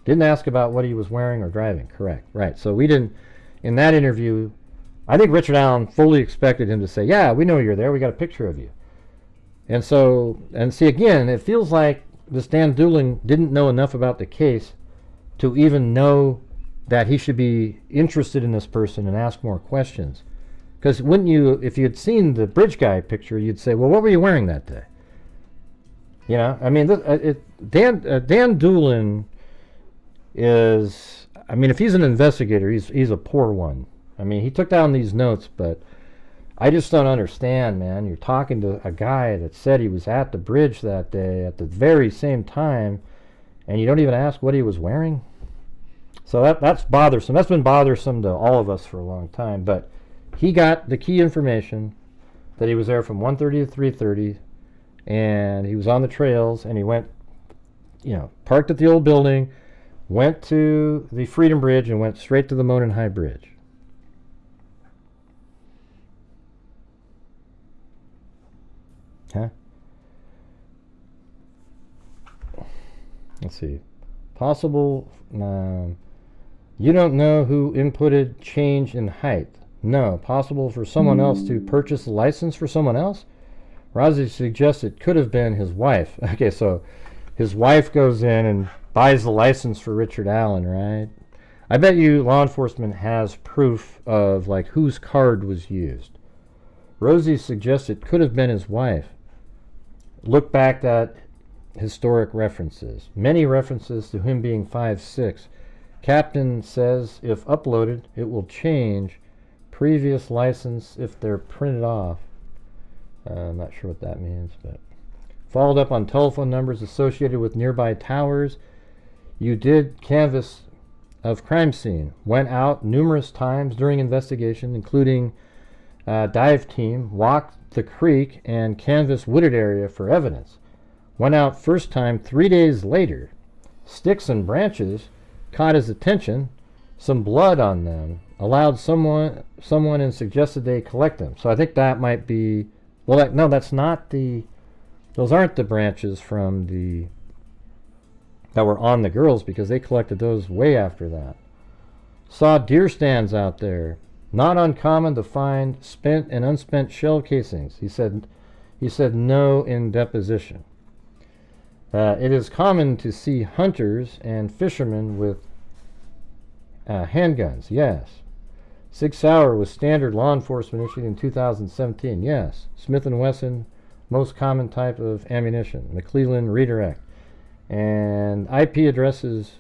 S5: Didn't ask about what he was wearing or driving, correct. Right, so we didn't, in that interview, I think Richard Allen fully expected him to say, yeah, we know you're there, we got a picture of you. And so, and see again, it feels like this Dan Dulin didn't know enough about the case to even know that he should be interested in this person and ask more questions. Because wouldn't you, if you had seen the bridge guy picture, you'd say, well, what were you wearing that day? I mean, Dan Dulin is, I mean, if he's an investigator, he's a poor one. I mean, he took down these notes, but I just don't understand, man. You're talking to a guy that said he was at the bridge that day at the very same time, and you don't even ask what he was wearing? So that's bothersome. That's been bothersome to all of us for a long time. But he got the key information that he was there from 1:30 to 3:30, and he was on the trails, and he went, parked at the old building, went to the Freedom Bridge, and went straight to the Monon High Bridge. Huh? Let's see. Possible, you don't know who inputted change in height. No. Possible for someone else to purchase a license for someone else? Rosie suggests it could have been his wife. Okay, so his wife goes in and buys the license for Richard Allen, right? I bet you law enforcement has proof of whose card was used. Rosie suggests it could have been his wife. Look back at historic references. Many references to him being 5'6". Captain says if uploaded, it will change previous license if they're printed off. I'm not sure what that means, but followed up on telephone numbers associated with nearby towers. You did canvass of crime scene. Went out numerous times during investigation, including dive team, walked the creek and canvassed wooded area for evidence. Went out first time 3 days later. Sticks and branches caught his attention, some blood on them, allowed someone and suggested they collect them. So I think that might be, well, no, that's not those aren't the branches from that were on the girls, because they collected those way after that. Saw deer stands out there. Not uncommon to find spent and unspent shell casings. He said no in deposition. It is common to see hunters and fishermen with handguns. Yes. Sig Sauer was standard law enforcement issued in 2017. Yes. Smith & Wesson, most common type of ammunition. McClellan redirect. And IP addresses,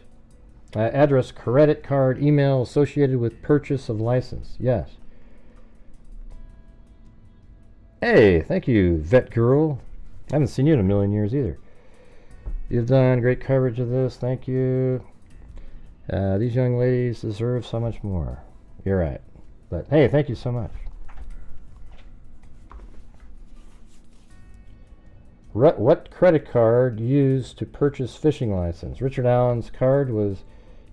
S5: address, credit card, email associated with purchase of license. Yes. Hey, thank you, Vet Girl. I haven't seen you in a million years either. You've done great coverage of this. Thank you. These young ladies deserve so much more. You're right. But hey, thank you so much. What credit card used to purchase fishing license? Richard Allen's card was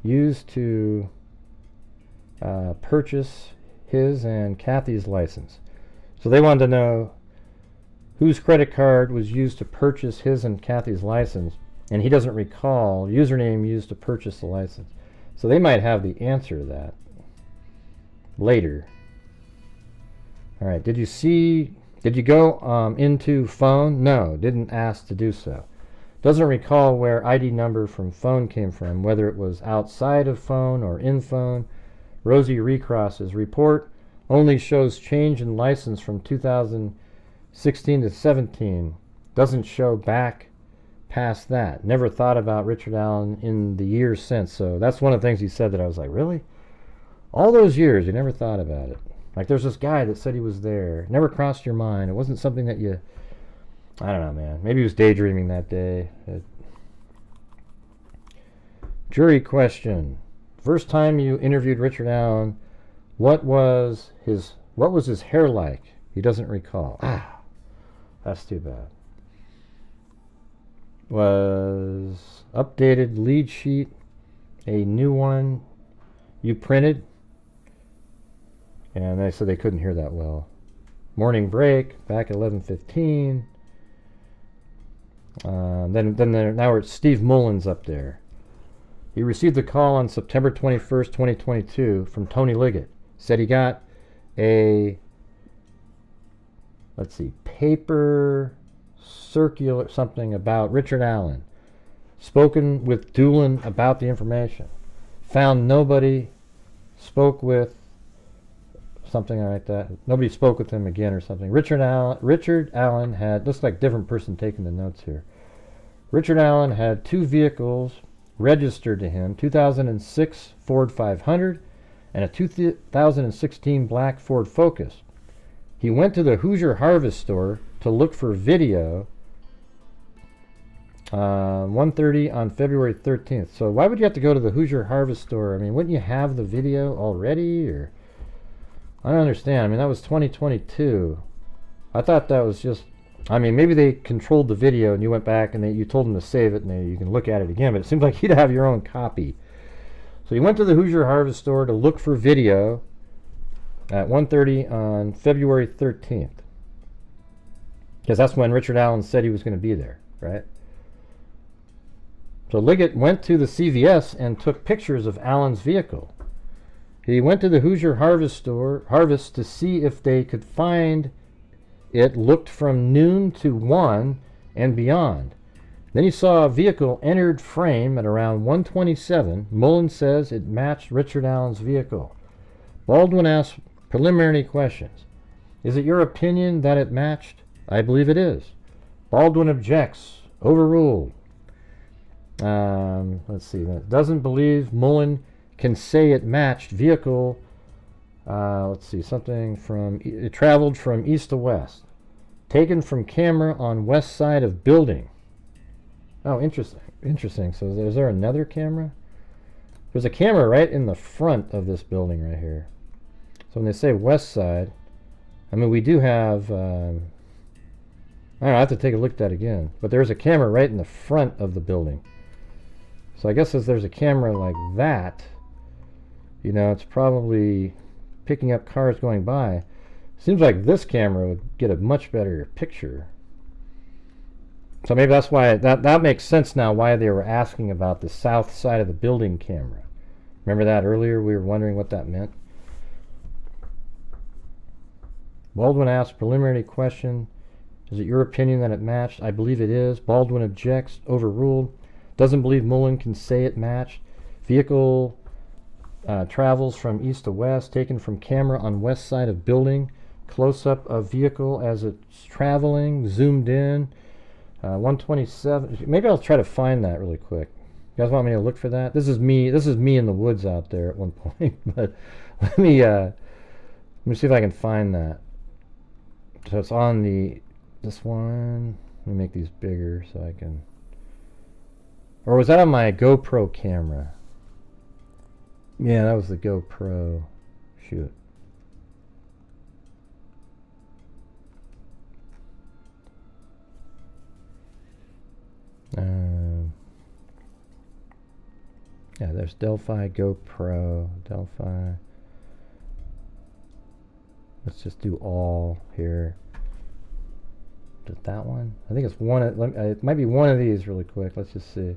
S5: used to purchase his and Kathy's license. So they wanted to know whose credit card was used to purchase his and Kathy's license, and he doesn't recall username used to purchase the license. So they might have the answer to that later. All right, did you go into phone? No, didn't ask to do so. Doesn't recall where ID number from phone came from, whether it was outside of phone or in phone. Rosie recrosses. Report only shows change in license from 2016 to 17. Doesn't show back past that. Never thought about Richard Allen in the years since. So that's one of the things he said that I was like, really? All those years, you never thought about it. Like there's this guy that said he was there. Never crossed your mind. It wasn't something that you, I don't know, man. Maybe he was daydreaming that day. Jury question. First time you interviewed Richard Allen, what was his hair like? He doesn't recall. Ah, that's too bad. Was updated lead sheet a new one you printed? And they said they couldn't hear that well. Morning break back at 11:15. Now it's Steve Mullins up there. He received a call on September 21st, 2022 from Tony Liggett. Said he got a, let's see, paper circular something about Richard Allen. Spoken with Dulin about the information. Found nobody. Spoke with something like that. Nobody spoke with him again or something. Richard Allen had, looks like a different person taking the notes here. Richard Allen had two vehicles registered to him, 2006 Ford 500 and a 2016 black Ford Focus. He went to the Hoosier Harvest store to look for video 1:30 on February 13th. So why would you have to go to the Hoosier Harvest store? I mean, wouldn't you have the video already? Or I don't understand. I mean, that was 2022. I thought that was just, I mean, maybe they controlled the video and you went back and you told them to save it and you can look at it again, but it seems like you'd have your own copy. So you went to the Hoosier Harvest store to look for video at 1:30 on February 13th. Because that's when Richard Allen said he was going to be there, right? So Liggett went to the CVS and took pictures of Allen's vehicle. He went to the Hoosier Harvest to see if they could find it, looked from noon to 1 and beyond. Then he saw a vehicle entered frame at around 1:27. Mullin says it matched Richard Allen's vehicle. Baldwin asked preliminary questions. Is it your opinion that it matched? I believe it is. Baldwin objects. Overruled. Let's see. That doesn't believe Mullin can say it matched vehicle. Let's see. Something from, it traveled from east to west. Taken from camera on west side of building. Oh, interesting. Interesting. So is there another camera? There's a camera right in the front of this building right here. So when they say west side, I mean, we do have, I don't know, I have to take a look at that again. But there's a camera right in the front of the building. So I guess as there's a camera like that, you know, it's probably picking up cars going by. Seems like this camera would get a much better picture. So maybe that's why, that makes sense now why they were asking about the south side of the building camera. Remember that earlier? We were wondering what that meant. Baldwin asked preliminary question. Is it your opinion that it matched? I believe it is. Baldwin objects. Overruled. Doesn't believe Mullin can say it matched. Vehicle travels from east to west, taken from camera on west side of building. Close-up of vehicle as it's traveling, zoomed in. 127. Maybe I'll try to find that really quick. You guys want me to look for that? This is me in the woods out there at one point. But let me see if I can find that. So it's on this one. Let me make these bigger so I can. Or was that on my GoPro camera? Yeah, that was the GoPro. Shoot. Yeah, there's Delphi, GoPro, Delphi. Let's just do all here. Is it that one? I think it's one. It might be one of these really quick. Let's just see.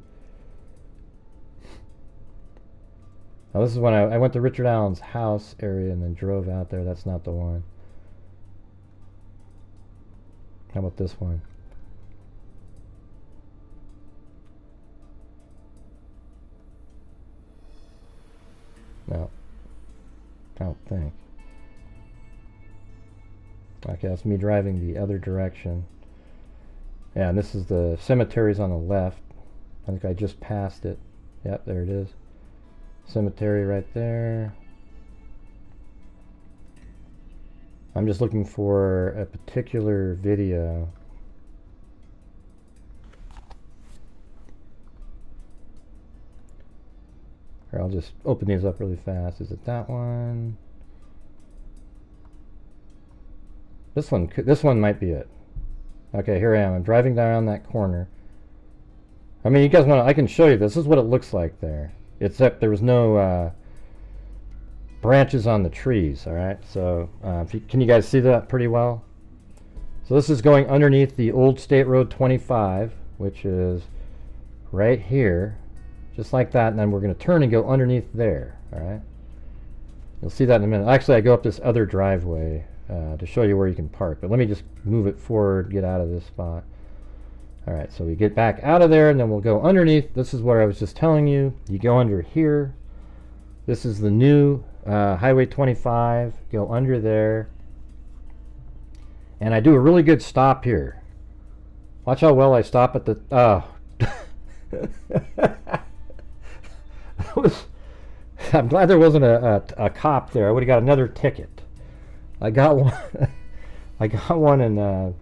S5: Oh, this is when I went to Richard Allen's house area and then drove out there. That's not the one. How about this one? No, I don't think. Okay, that's me driving the other direction. Yeah, and this is the cemeteries on the left. I think I just passed it. Yep, there it is. Cemetery right there. I'm just looking for a particular video. Here, I'll just open these up really fast. Is it that one? This one might be it. Okay, here I am. I'm driving down that corner. I mean, you guys want to, I can show you this. This is what it looks like there. Except there was no branches on the trees, all right? So can you guys see that pretty well? So this is going underneath the old State Road 25, which is right here, just like that, and then we're going to turn and go underneath there, all right? You'll see that in a minute. Actually, I go up this other driveway to show you where you can park, but let me just move it forward, get out of this spot. All right, so we get back out of there, and then we'll go underneath. This is what I was just telling you. You go under here. This is the new Highway 25. Go under there. And I do a really good stop here. Watch how well I stop at the... I'm glad there wasn't a cop there. I would have got another ticket. I got one. I got one in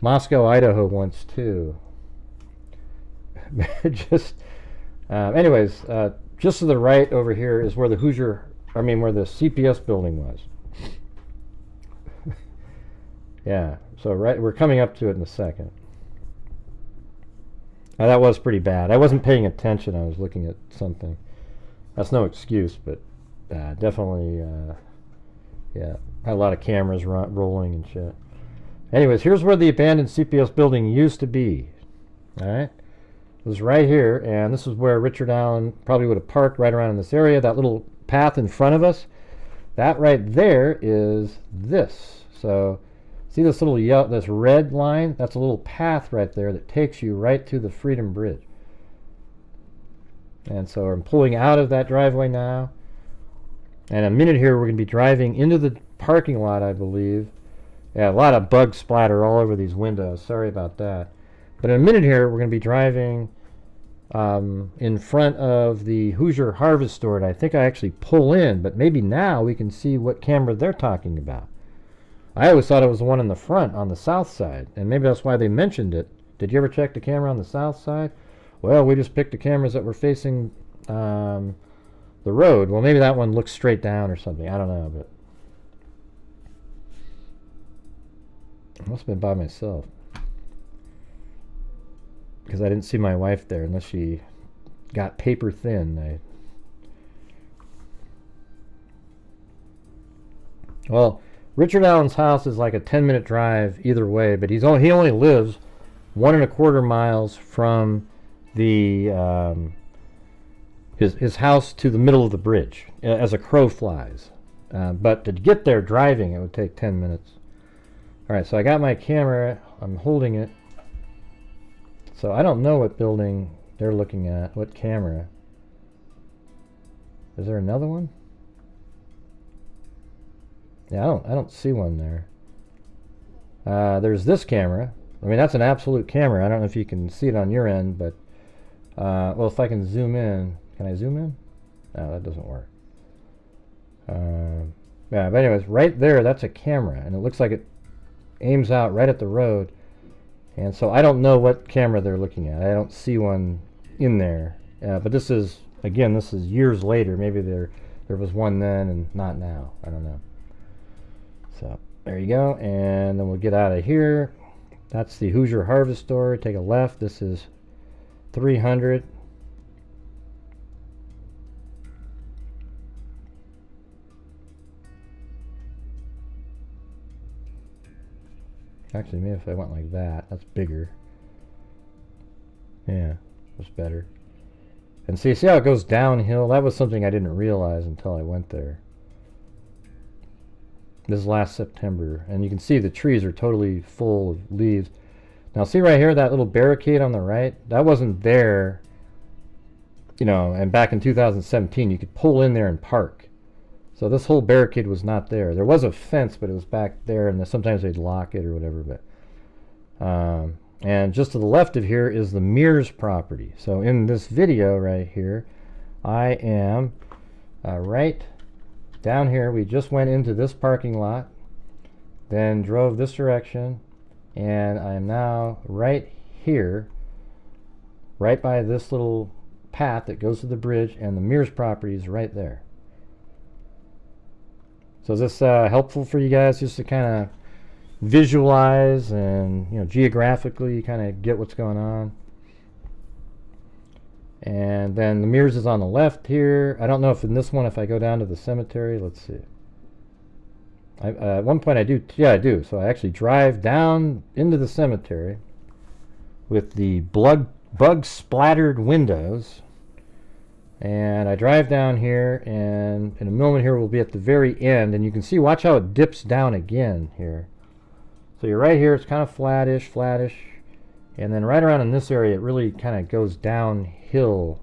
S5: Moscow, Idaho once too. Anyways, just to the right over here is where the where the CPS building was. Yeah, so we're coming up to it in a second. Now, that was pretty bad. I wasn't paying attention. I was looking at something. That's no excuse, but definitely, yeah, had a lot of cameras rolling and shit. Anyways, here's where the abandoned CPS building used to be. All right, it was right here, and this is where Richard Allen probably would have parked right around in this area. That little path in front of us, that right there is this. So, see this little this red line? That's a little path right there that takes you right to the Freedom Bridge. And so I'm pulling out of that driveway now. And in a minute here, we're going to be driving into the parking lot, I believe. Yeah, a lot of bug splatter all over these windows. Sorry about that. But in a minute here, we're going to be driving in front of the Hoosier Harvest Store. And I think I actually pull in, but maybe now we can see what camera they're talking about. I always thought it was the one in the front on the south side, and maybe that's why they mentioned it. Did you ever check the camera on the south side? Well, we just picked the cameras that were facing the road. Well, maybe that one looks straight down or something. I don't know, but I must have been by myself because I didn't see my wife there unless she got paper thin. Well, Richard Allen's house is like a 10-minute drive either way, but he only lives 1.25 miles from the his house to the middle of the bridge as a crow flies. But to get there driving, it would take 10 minutes. All right, so I got my camera. I'm holding it. So I don't know what building they're looking at, what camera. Is there another one? Yeah, I don't see one there. There's this camera. I mean, that's an absolute camera. I don't know if you can see it on your end, but well, if I can zoom in, can I zoom in? No, that doesn't work. Yeah, but anyways, right there, that's a camera, and it looks like it aims out right at the road. And so I don't know what camera they're looking at. I don't see one in there. But this is, again, this is years later. Maybe there was one then and not now. I don't know. So there you go. And then we'll get out of here. That's the Hoosier Harvest Store. Take a left. This is 300. Actually, maybe if I went like that, that's bigger. Yeah, that's better. And see how it goes downhill? That was something I didn't realize until I went there. This is last September, and you can see the trees are totally full of leaves. Now see right here, that little barricade on the right? That wasn't there, you know, and back in 2017 you could pull in there and park. So this whole barricade was not there. There was a fence, but it was back there, and sometimes they'd lock it or whatever. But and just to the left of here is the Mears property. So in this video right here, I am right down here. We just went into this parking lot, then drove this direction, and I am now right here, right by this little path that goes to the bridge, and the Mears property is right there. So is this helpful for you guys just to kind of visualize and, you know, geographically kind of get what's going on? And then the Mears is on the left here. I don't know if in this one, if I go down to the cemetery, let's see. At one point I do, yeah, I do. So I actually drive down into the cemetery with the bug-splattered windows. And I drive down here, and in a moment here we'll be at the very end, and you can see, watch how it dips down again here. So you're right here, it's kind of flattish, and then right around in this area it really kind of goes downhill,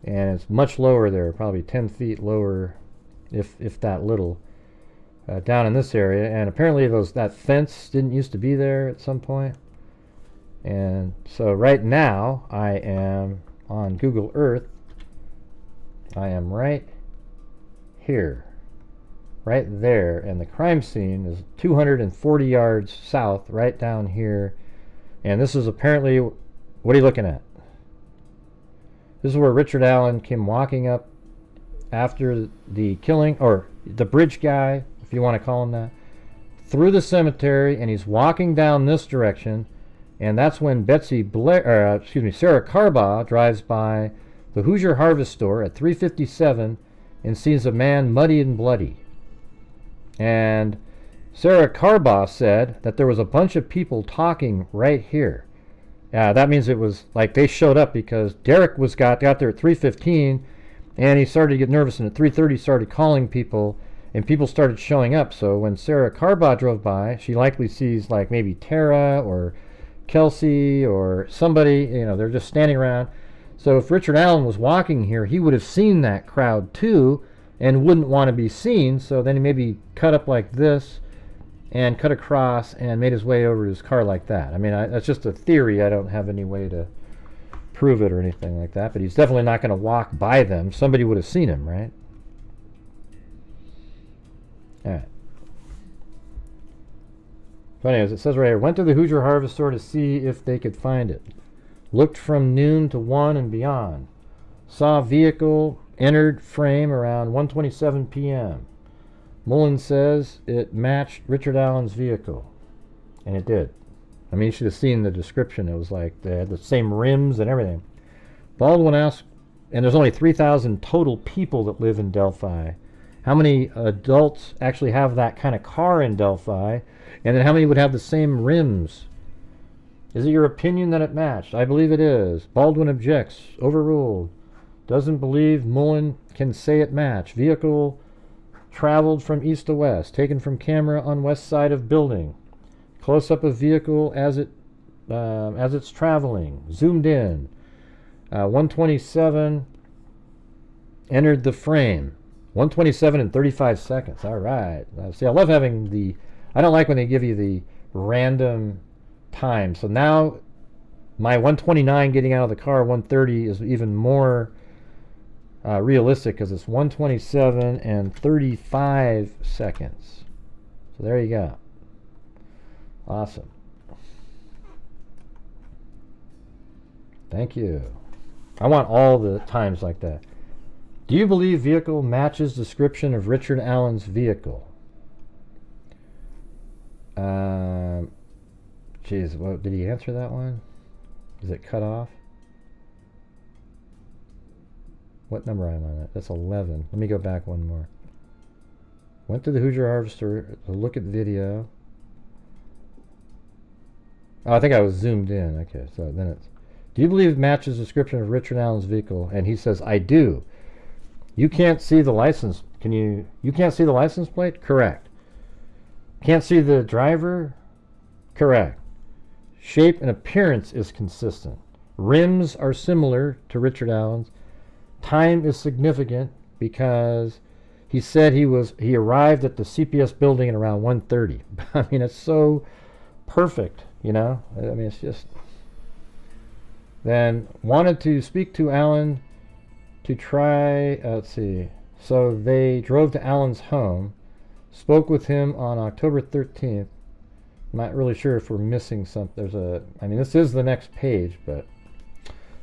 S5: and it's much lower there, probably 10 feet lower, if that little, down in this area. And apparently that fence didn't used to be there at some point. And so right now I am on Google Earth. I am right here, right there, and the crime scene is 240 yards south, right down here. And this is apparently, what are you looking at? This is where Richard Allen came walking up after the killing, or the bridge guy, if you want to call him that, through the cemetery, and he's walking down this direction, and that's when Sarah Carbaugh drives by the Hoosier Harvest Store at 357 and sees a man muddy and bloody. And Sarah Carbaugh said that there was a bunch of people talking right here. That means it was like they showed up because Derek got there at 3:15, and he started to get nervous, and at 3:30 started calling people, and people started showing up. So when Sarah Carbaugh drove by, she likely sees like maybe Tara or Kelsey or somebody, you know, they're just standing around. So if Richard Allen was walking here, he would have seen that crowd too and wouldn't want to be seen. So then he maybe cut up like this and cut across and made his way over to his car like that. I mean, that's just a theory. I don't have any way to prove it or anything like that, but he's definitely not going to walk by them. Somebody would have seen him, right? All right. So anyways, it says right here, went to the Hoosier Harvest Store to see if they could find it. Looked from noon to 1 and beyond. Saw vehicle entered frame around 1:27 p.m. Mullin says it matched Richard Allen's vehicle. And it did. I mean, you should have seen the description. It was like they had the same rims and everything. Baldwin asked, and there's only 3,000 total people that live in Delphi. How many adults actually have that kind of car in Delphi? And then how many would have the same rims? Is it your opinion that it matched? I believe it is. Baldwin objects. Overruled. Doesn't believe Mullin can say it matched. Vehicle traveled from east to west. Taken from camera on west side of building. Close up of vehicle as it's traveling. Zoomed in. 127. entered the frame. 127 and 35 seconds. All right. See, I love having the... I don't like when they give you the random time. So now my 129 getting out of the car, 130 is even more realistic because it's 127 and 35 seconds. So there you go. Awesome. Thank you. I want all the times like that. Do you believe vehicle matches description of Richard Allen's vehicle? Geez, what, did he answer that one? Is it cut off? What number am I on? That's 11. Let me go back one more. Went to the Hoosier Harvester to look at video. Oh, I think I was zoomed in. Okay, so then it's... Do you believe it matches description of Richard Allen's vehicle? And he says, I do. You can't see the license. You can't see the license plate? Correct. Can't see the driver? Correct. Shape and appearance is consistent. Rims are similar to Richard Allen's. Time is significant because he said he arrived at the CPS building at around 1:30. I mean, it's so perfect, you know? I mean, it's just... Then wanted to speak to Allen to try, let's see. So they drove to Allen's home, spoke with him on October 13th. I'm not really sure if we're missing something. I mean, this is the next page, but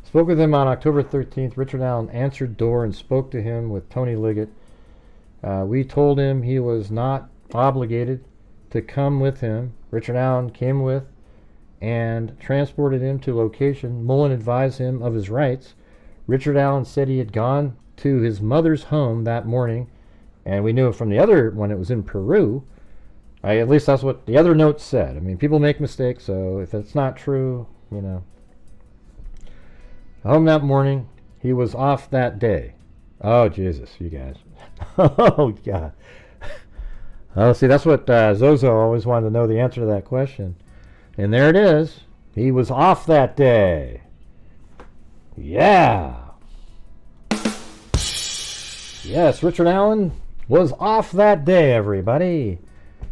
S5: spoke with him on October 13th. Richard Allen answered door and spoke to him with Tony Liggett. We told him he was not obligated to come with him. Richard Allen came with and transported him to location. Mullin advised him of his rights. Richard Allen said he had gone to his mother's home that morning, and we knew from the other one it was in Peru. At least that's what the other notes said. I mean, people make mistakes, so if it's not true, you know. Home that morning. He was off that day. Oh, Jesus, you guys. Oh, God. Oh, see, that's what Zozo always wanted to know the answer to that question. And there it is. He was off that day. Yeah. Yes, Richard Allen was off that day, everybody.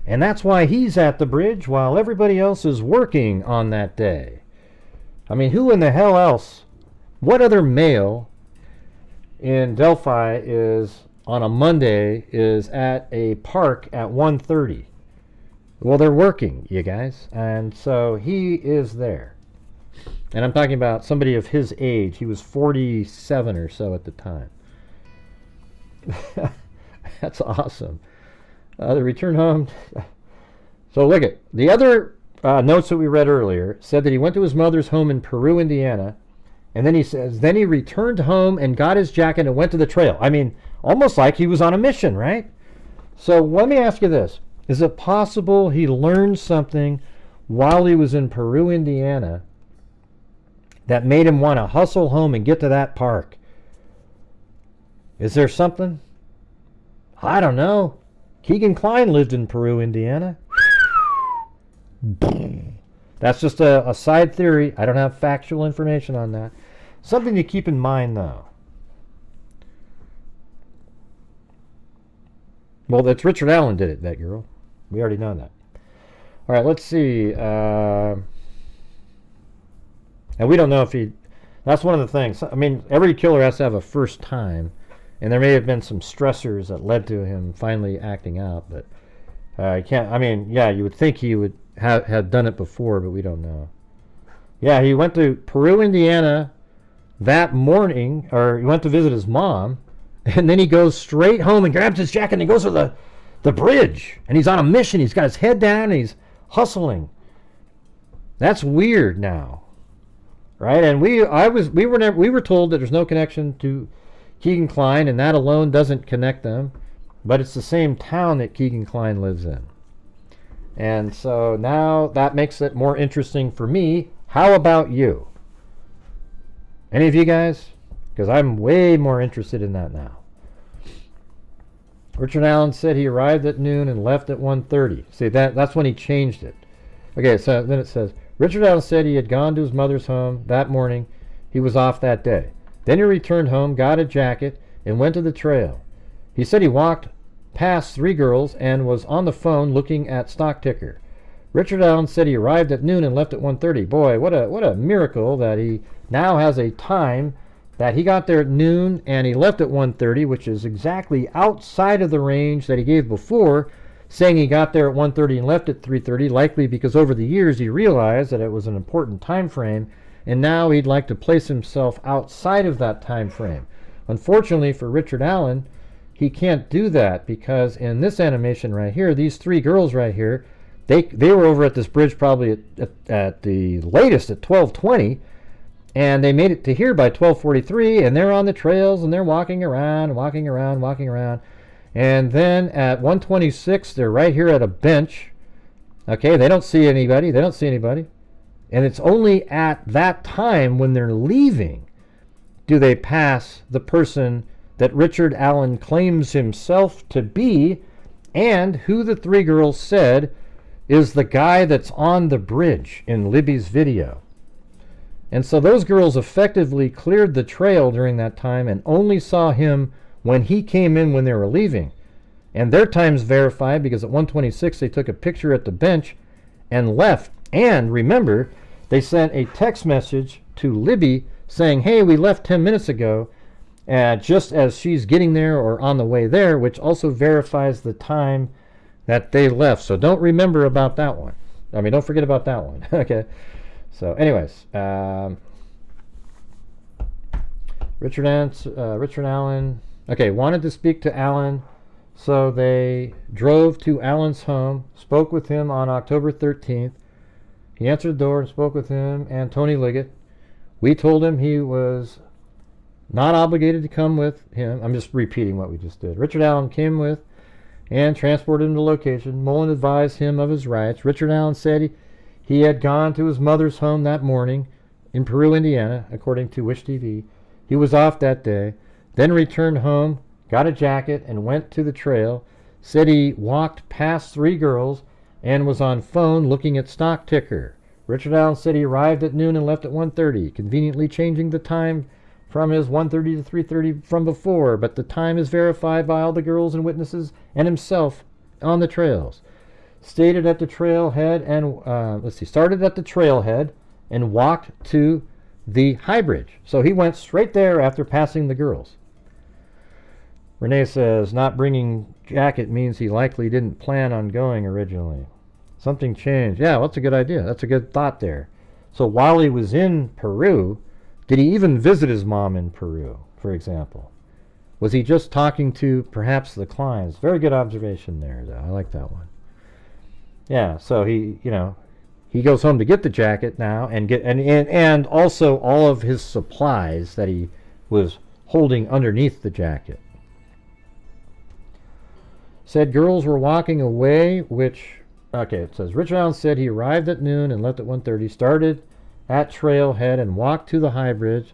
S5: And that's why he's at the bridge while everybody else is working on that day. I mean, who in the hell else? What other male in Delphi is on a Monday is at a park at 1:30? Well, they're working, you guys. And so he is there. And I'm talking about somebody of his age. He was 47 or so at the time. That's awesome. The return home. So look at the other notes that we read earlier said that he went to his mother's home in Peru, Indiana. And then he says, then he returned home and got his jacket and went to the trail. I mean, almost like he was on a mission, right? So let me ask you this. Is it possible he learned something while he was in Peru, Indiana, that made him want to hustle home and get to that park? Is there something? I don't know. Keegan Kline lived in Peru, Indiana. That's just a side theory. I don't have factual information on that. Something to keep in mind, though. Well, that's Richard Allen did it, that girl. We already know that. All right, let's see. And we don't know if he... That's one of the things. I mean, every killer has to have a first time. And there may have been some stressors that led to him finally acting out. But I can't... I mean, yeah, you would think he would have done it before, but we don't know. Yeah, he went to Peru, Indiana that morning. Or he went to visit his mom. And then he goes straight home and grabs his jacket and he goes to the bridge. And he's on a mission. He's got his head down and he's hustling. That's weird now. Right? And we were told that there's no connection to Keegan Kline, and that alone doesn't connect them. But it's the same town that Keegan Kline lives in. And so now that makes it more interesting for me. How about you? Any of you guys? Because I'm way more interested in that now. Richard Allen said he arrived at noon and left at 1:30. See, that's when he changed it. Okay, so then it says, Richard Allen said he had gone to his mother's home that morning. He was off that day. Then he returned home, got a jacket, and went to the trail. He said he walked past 3 girls and was on the phone looking at stock ticker. Richard Allen said he arrived at noon and left at 1:30. Boy, what a miracle that he now has a time that he got there at noon and he left at 1:30, which is exactly outside of the range that he gave before, saying he got there at 1:30 and left at 3:30, likely because over the years he realized that it was an important time frame, and now he'd like to place himself outside of that time frame. Unfortunately for Richard Allen, he can't do that because in this animation right here, these 3 girls right here, they were over at this bridge probably at the latest at 12:20, and they made it to here by 12:43, and they're on the trails and they're walking around, and then at 1:26 they're right here at a bench. Okay, they don't see anybody, and it's only at that time when they're leaving do they pass the person that Richard Allen claims himself to be, and who the 3 girls said is the guy that's on the bridge in Libby's video. And so those girls effectively cleared the trail during that time and only saw him when he came in when they were leaving. And their time's verified because at 1:26 they took a picture at the bench and left. And remember, they sent a text message to Libby saying, hey, we left 10 minutes ago, just as she's getting there or on the way there, which also verifies the time that they left. So don't remember about that one. Don't forget about that one. Okay. So anyways, Richard Allen, okay, wanted to speak to Allen, so they drove to Allen's home, spoke with him on October 13th. He answered the door and spoke with him and Tony Liggett. We told him he was not obligated to come with him. I'm just repeating what we just did. Richard Allen came with and transported him to location. Mullin advised him of his rights. Richard Allen said he had gone to his mother's home that morning in Peru, Indiana, according to Wish TV. He was off that day, then returned home, got a jacket, and went to the trail. Said he walked past 3 girls and was on phone looking at stock ticker. Richard Allen said he arrived at noon and left at 1:30, conveniently changing the time from his 1:30 to 3:30 from before, but the time is verified by all the girls and witnesses and himself on the trails. Started at the trailhead and walked to the high bridge. So he went straight there after passing the girls. Renee says not bringing jacket means he likely didn't plan on going originally. Something changed. Yeah, well, that's a good idea. That's a good thought there. So while he was in Peru, did he even visit his mom in Peru, for example? Was he just talking to perhaps the clients? Very good observation there, though. I like that one. Yeah, so he goes home to get the jacket now and also all of his supplies that he was holding underneath the jacket. Said girls were walking away, it says Richard Allen said he arrived at noon and left at 1:30, started at trailhead and walked to the high bridge.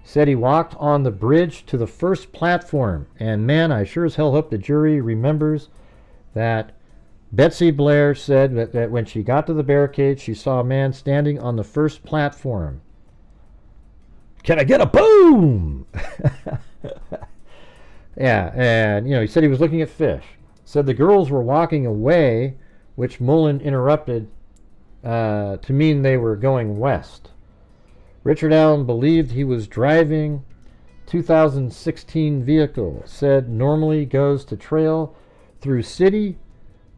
S5: Said he walked on the bridge to the first platform. And man, I sure as hell hope the jury remembers that Betsy Blair said that when she got to the barricade, she saw a man standing on the first platform. Can I get a boom? Yeah, and he said he was looking at fish. Said the girls were walking away, which Mullin interrupted to mean they were going west. Richard Allen believed he was driving 2016 vehicle. Said normally goes to trail through city,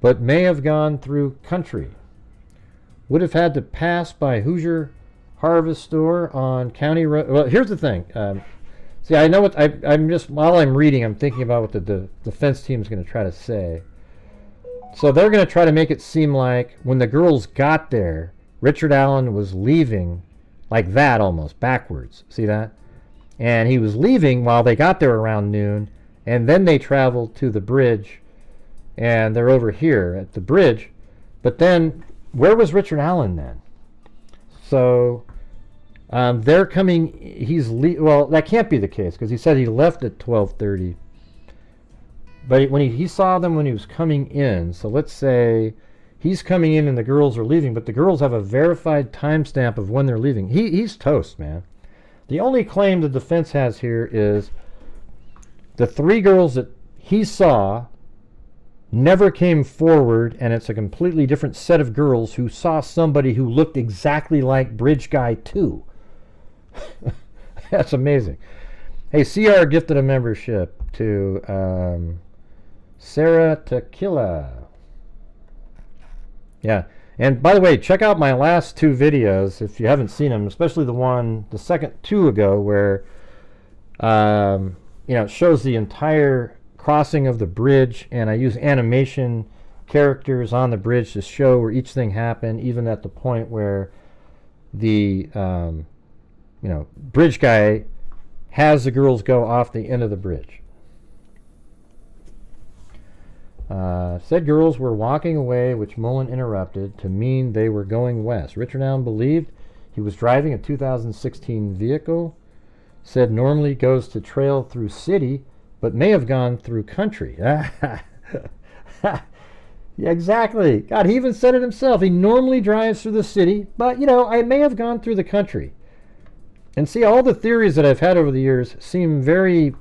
S5: but may have gone through country. Would have had to pass by Hoosier Harvest Store on County Road. Well, here's the thing. See, I know what I'm just, while I'm reading, I'm thinking about what the defense team is going to try to say. So they're going to try to make it seem like when the girls got there, Richard Allen was leaving like that almost, backwards. See that? And he was leaving while they got there around noon, and then they traveled to the bridge, and they're over here at the bridge. But then, where was Richard Allen then? So they're coming, well, that can't be the case, because he said he left at 12:30. But when he saw them when he was coming in, so let's say he's coming in and the girls are leaving, but the girls have a verified timestamp of when they're leaving. He's toast, man. The only claim the defense has here is the 3 girls that he saw never came forward, and it's a completely different set of girls who saw somebody who looked exactly like Bridge Guy 2. That's amazing. Hey, CR gifted a membership to Sarah Tequila. Yeah. And by the way, check out my last 2 videos if you haven't seen them, especially the second 2 ago, where it shows the entire crossing of the bridge, and I use animation characters on the bridge to show where each thing happened, even at the point where the bridge guy has the girls go off the end of the bridge. Said girls were walking away, which Mullin interrupted to mean they were going west. Richard Allen believed he was driving a 2016 vehicle. Said normally goes to trail through city, but may have gone through country. Yeah, exactly. God, he even said it himself. He normally drives through the city, but, I may have gone through the country. And see, all the theories that I've had over the years seem very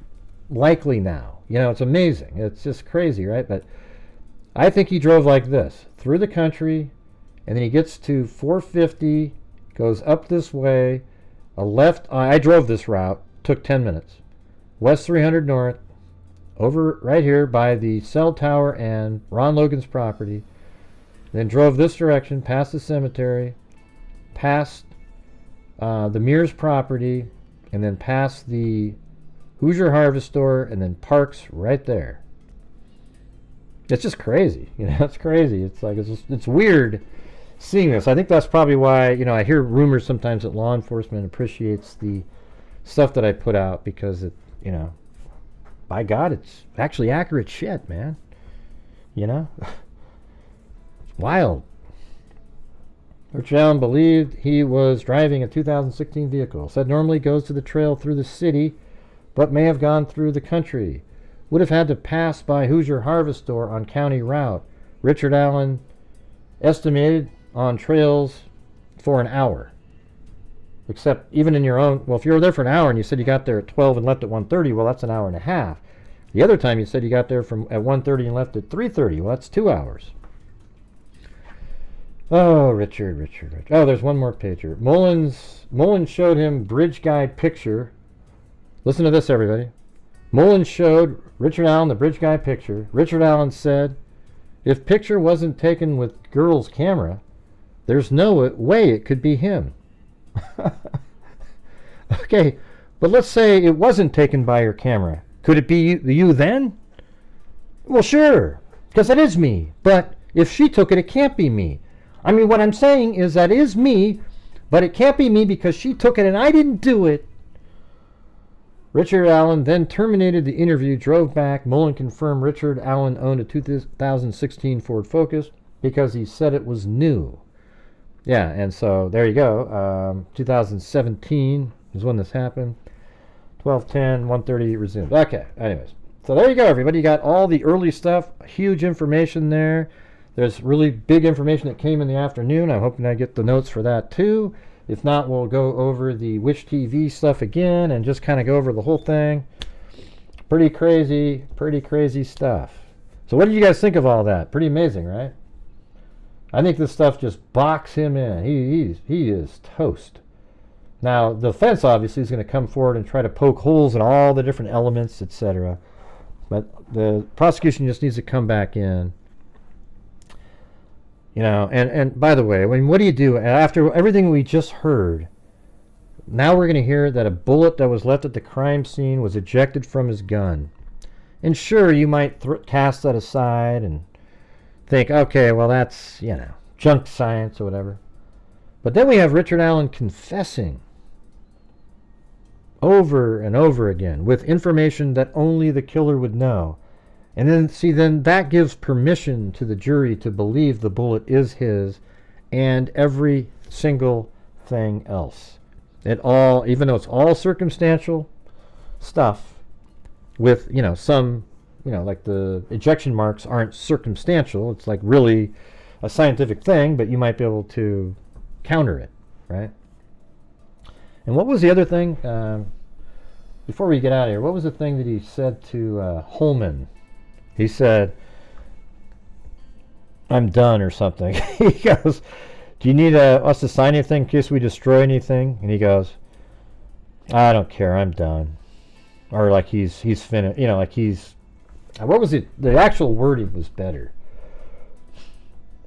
S5: likely now. It's amazing. It's just crazy, right? But I think he drove like this, through the country, and then he gets to 450, goes up this way, a left. I drove this route, took 10 minutes. West 300 North, over right here by the cell tower and Ron Logan's property. Then drove this direction, past the cemetery, past the Mears property, and then past the Hoosier Harvest Store, and then parks right there. It's just crazy. It's crazy. It's like it's weird seeing this. I think that's probably why I hear rumors sometimes that law enforcement appreciates the stuff that I put out, because it by God, it's actually accurate shit, man. It's wild. Richard Allen believed he was driving a 2016 vehicle. Said normally goes to the trail through the city, but may have gone through the country. Would have had to pass by Hoosier Harvest Store on county route. Richard Allen estimated on trails for an hour. Except even in your own, well, if you were there for an hour and you said you got there at 12 and left at 1:30, well, that's an hour and a half. The other time you said you got there at 1:30 and left at 3:30, well, that's 2 hours. Oh, Richard. Oh, there's one more pager. Mullin showed him bridge guy picture. Listen to this, everybody. Mullin showed Richard Allen the bridge guy picture. Richard Allen said, if picture wasn't taken with girl's camera, there's no way it could be him. Okay, but let's say it wasn't taken by your camera. Could it be you then? Well, sure, because it is me. But if she took it, it can't be me. I mean, what I'm saying is that is me, but it can't be me because she took it and I didn't do it. Richard Allen then terminated the interview, drove back. Mullin confirmed Richard Allen owned a 2016 Ford Focus because he said it was new. Yeah, and so there you go. 2017 is when this happened. 12:10, 1:30 resumed. Okay, anyways. So there you go, everybody. You got all the early stuff. Huge information there. There's really big information that came in the afternoon. I'm hoping I get the notes for that too. If not, we'll go over the Wish TV stuff again and just kind of go over the whole thing. Pretty crazy stuff. So what did you guys think of all that? Pretty amazing, right? I think this stuff just boxed him in. He is toast. Now, the defense obviously is going to come forward and try to poke holes in all the different elements, etc. But the prosecution just needs to come back in. And by the way, I mean, what do you do after everything we just heard? Now we're going to hear that a bullet that was left at the crime scene was ejected from his gun. And sure, you might cast that aside and think, okay, well, that's, junk science or whatever. But then we have Richard Allen confessing over and over again with information that only the killer would know. And then that gives permission to the jury to believe the bullet is his and every single thing else. Even though it's all circumstantial stuff with, some, like the ejection marks aren't circumstantial. It's like really a scientific thing, but you might be able to counter it, right? And what was the other thing? before we get out of here, what was the thing that he said to Holman? He said, I'm done or something. He goes, do you need us to sign anything in case we destroy anything? And he goes, I don't care, I'm done. Or like he's finished, you know, like he's, what was it? The actual wording was better.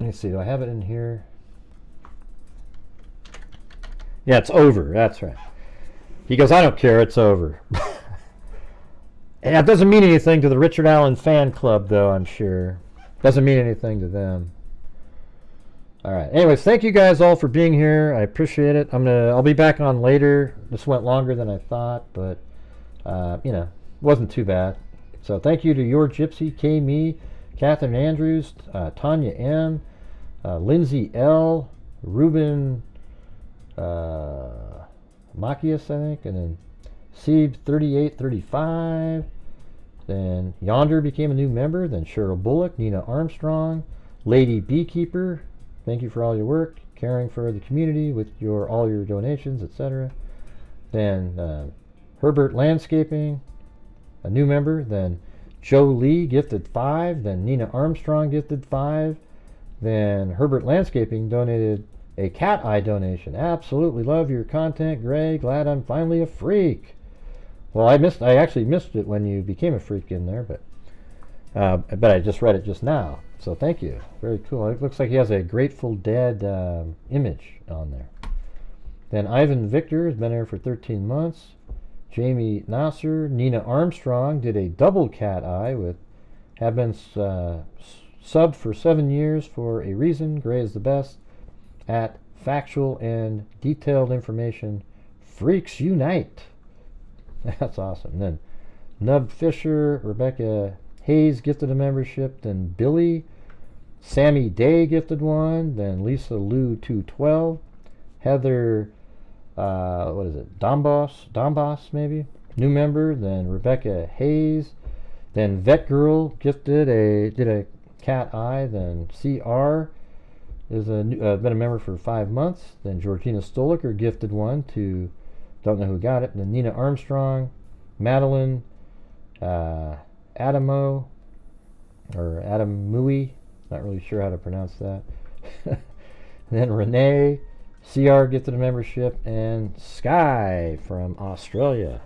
S5: Let me see, do I have it in here? Yeah, it's over, that's right. He goes, I don't care, it's over. And that doesn't mean anything to the Richard Allen fan club, though, I'm sure. Doesn't mean anything to them. All right. Anyways, thank you guys all for being here. I appreciate it. I'll be back on later. This went longer than I thought, but you know, wasn't too bad. So thank you to Your Gypsy, K Me, Catherine Andrews, Tanya M, Lindsay L, Ruben Macias, I think, and then Sieb 3835. Then Yonder became a new member. Then Cheryl Bullock, Nina Armstrong, Lady Beekeeper. Thank you for all your work, caring for the community with all your donations, etc. Then Herbert Landscaping, a new member. Then Joe Lee gifted 5. Then Nina Armstrong gifted 5. Then Herbert Landscaping donated a cat eye donation. Absolutely love your content, Gray. Glad I'm finally a freak. Well, I actually missed it when you became a freak in there, but I just read it just now. So thank you. Very cool. It looks like he has a Grateful Dead image on there. Then Ivan Victor has been here for 13 months. Jamie Nasser, Nina Armstrong did a double cat eye have been subbed for 7 years for a reason. Gray is the best at factual and detailed information. Freaks unite. That's awesome. Then Nub Fisher, Rebecca Hayes gifted a membership. Then Billy, Sammy Day gifted 1. Then Lisa Lou 212. Heather, what is it? Dombos maybe, new member. Then Rebecca Hayes. Then Vet Girl did a cat eye. Then CR is been a member for 5 months. Then Georgina Stoliker gifted 1 to, don't know who got it. And then Nina Armstrong, Madeline, Adamo, or Adam Mui, not really sure how to pronounce that. Then Renee, CR gifted a membership, and Sky from Australia.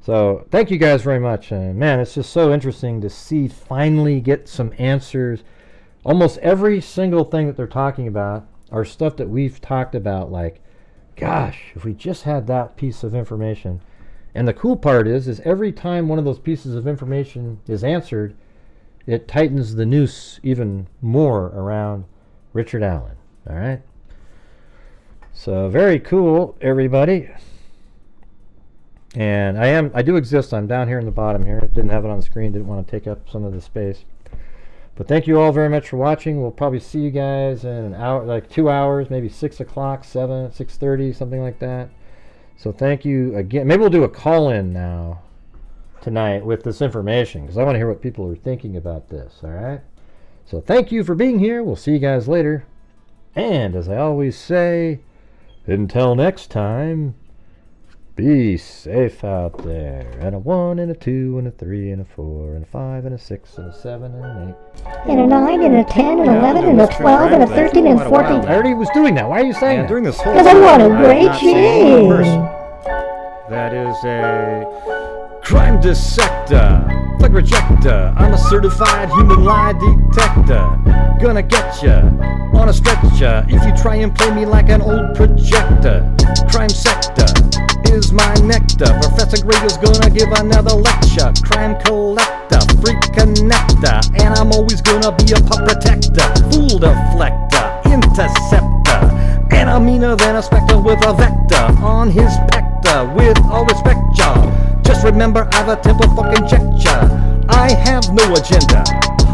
S5: So thank you guys very much. And man, it's just so interesting to finally get some answers. Almost every single thing that they're talking about are stuff that we've talked about, like, gosh, if we just had that piece of information. And the cool part is every time one of those pieces of information is answered, it tightens the noose even more around Richard Allen. All right? So very cool, everybody. And I do exist. I'm down here in the bottom here. I didn't have it on the screen. Didn't want to take up some of the space. But thank you all very much for watching. We'll probably see you guys in an hour, like 2 hours, maybe 6 o'clock, 7, 6:30, something like that. So thank you again. Maybe we'll do a call-in now tonight with this information, because I want to hear what people are thinking about this, all right? So thank you for being here. We'll see you guys later. And as I always say, until next time, be safe out there. And a 1 and a 2 and a 3 and a 4 and a 5 and a 6 and a 7 and an 8.
S7: And a 9 and a 10 and 11 and a 12 and a 13 and 14.
S5: I already was doing that. Why are you saying that?
S8: During this whole
S7: Because I want a great change.
S8: That is a crime dissector, flag rejector. I'm a certified human lie detector. Gonna get ya on a stretcher if you try and play me like an old projector. Crime sector is my nectar. Professor Gray is gonna give another lecture. Crime collector, freak connector, and I'm always gonna be a pup protector. Fool deflector, interceptor, and I'm meaner than a spectre with a vector on his pector. With all respect, y'all, just remember I've a temple fucking check ya. I have no agenda,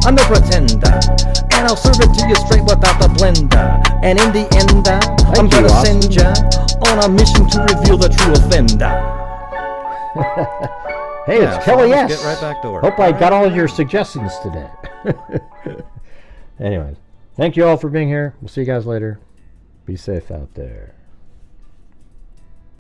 S8: I'm no pretender, and I'll serve it to you straight without the blender. And in the end, I'm gonna send ya on a mission to reveal the true offender.
S5: Hey, it's Kelly S.
S8: Get right back to work.
S5: Hope I got all your suggestions today. Anyways, thank you all for being here. We'll see you guys later. Be safe out there.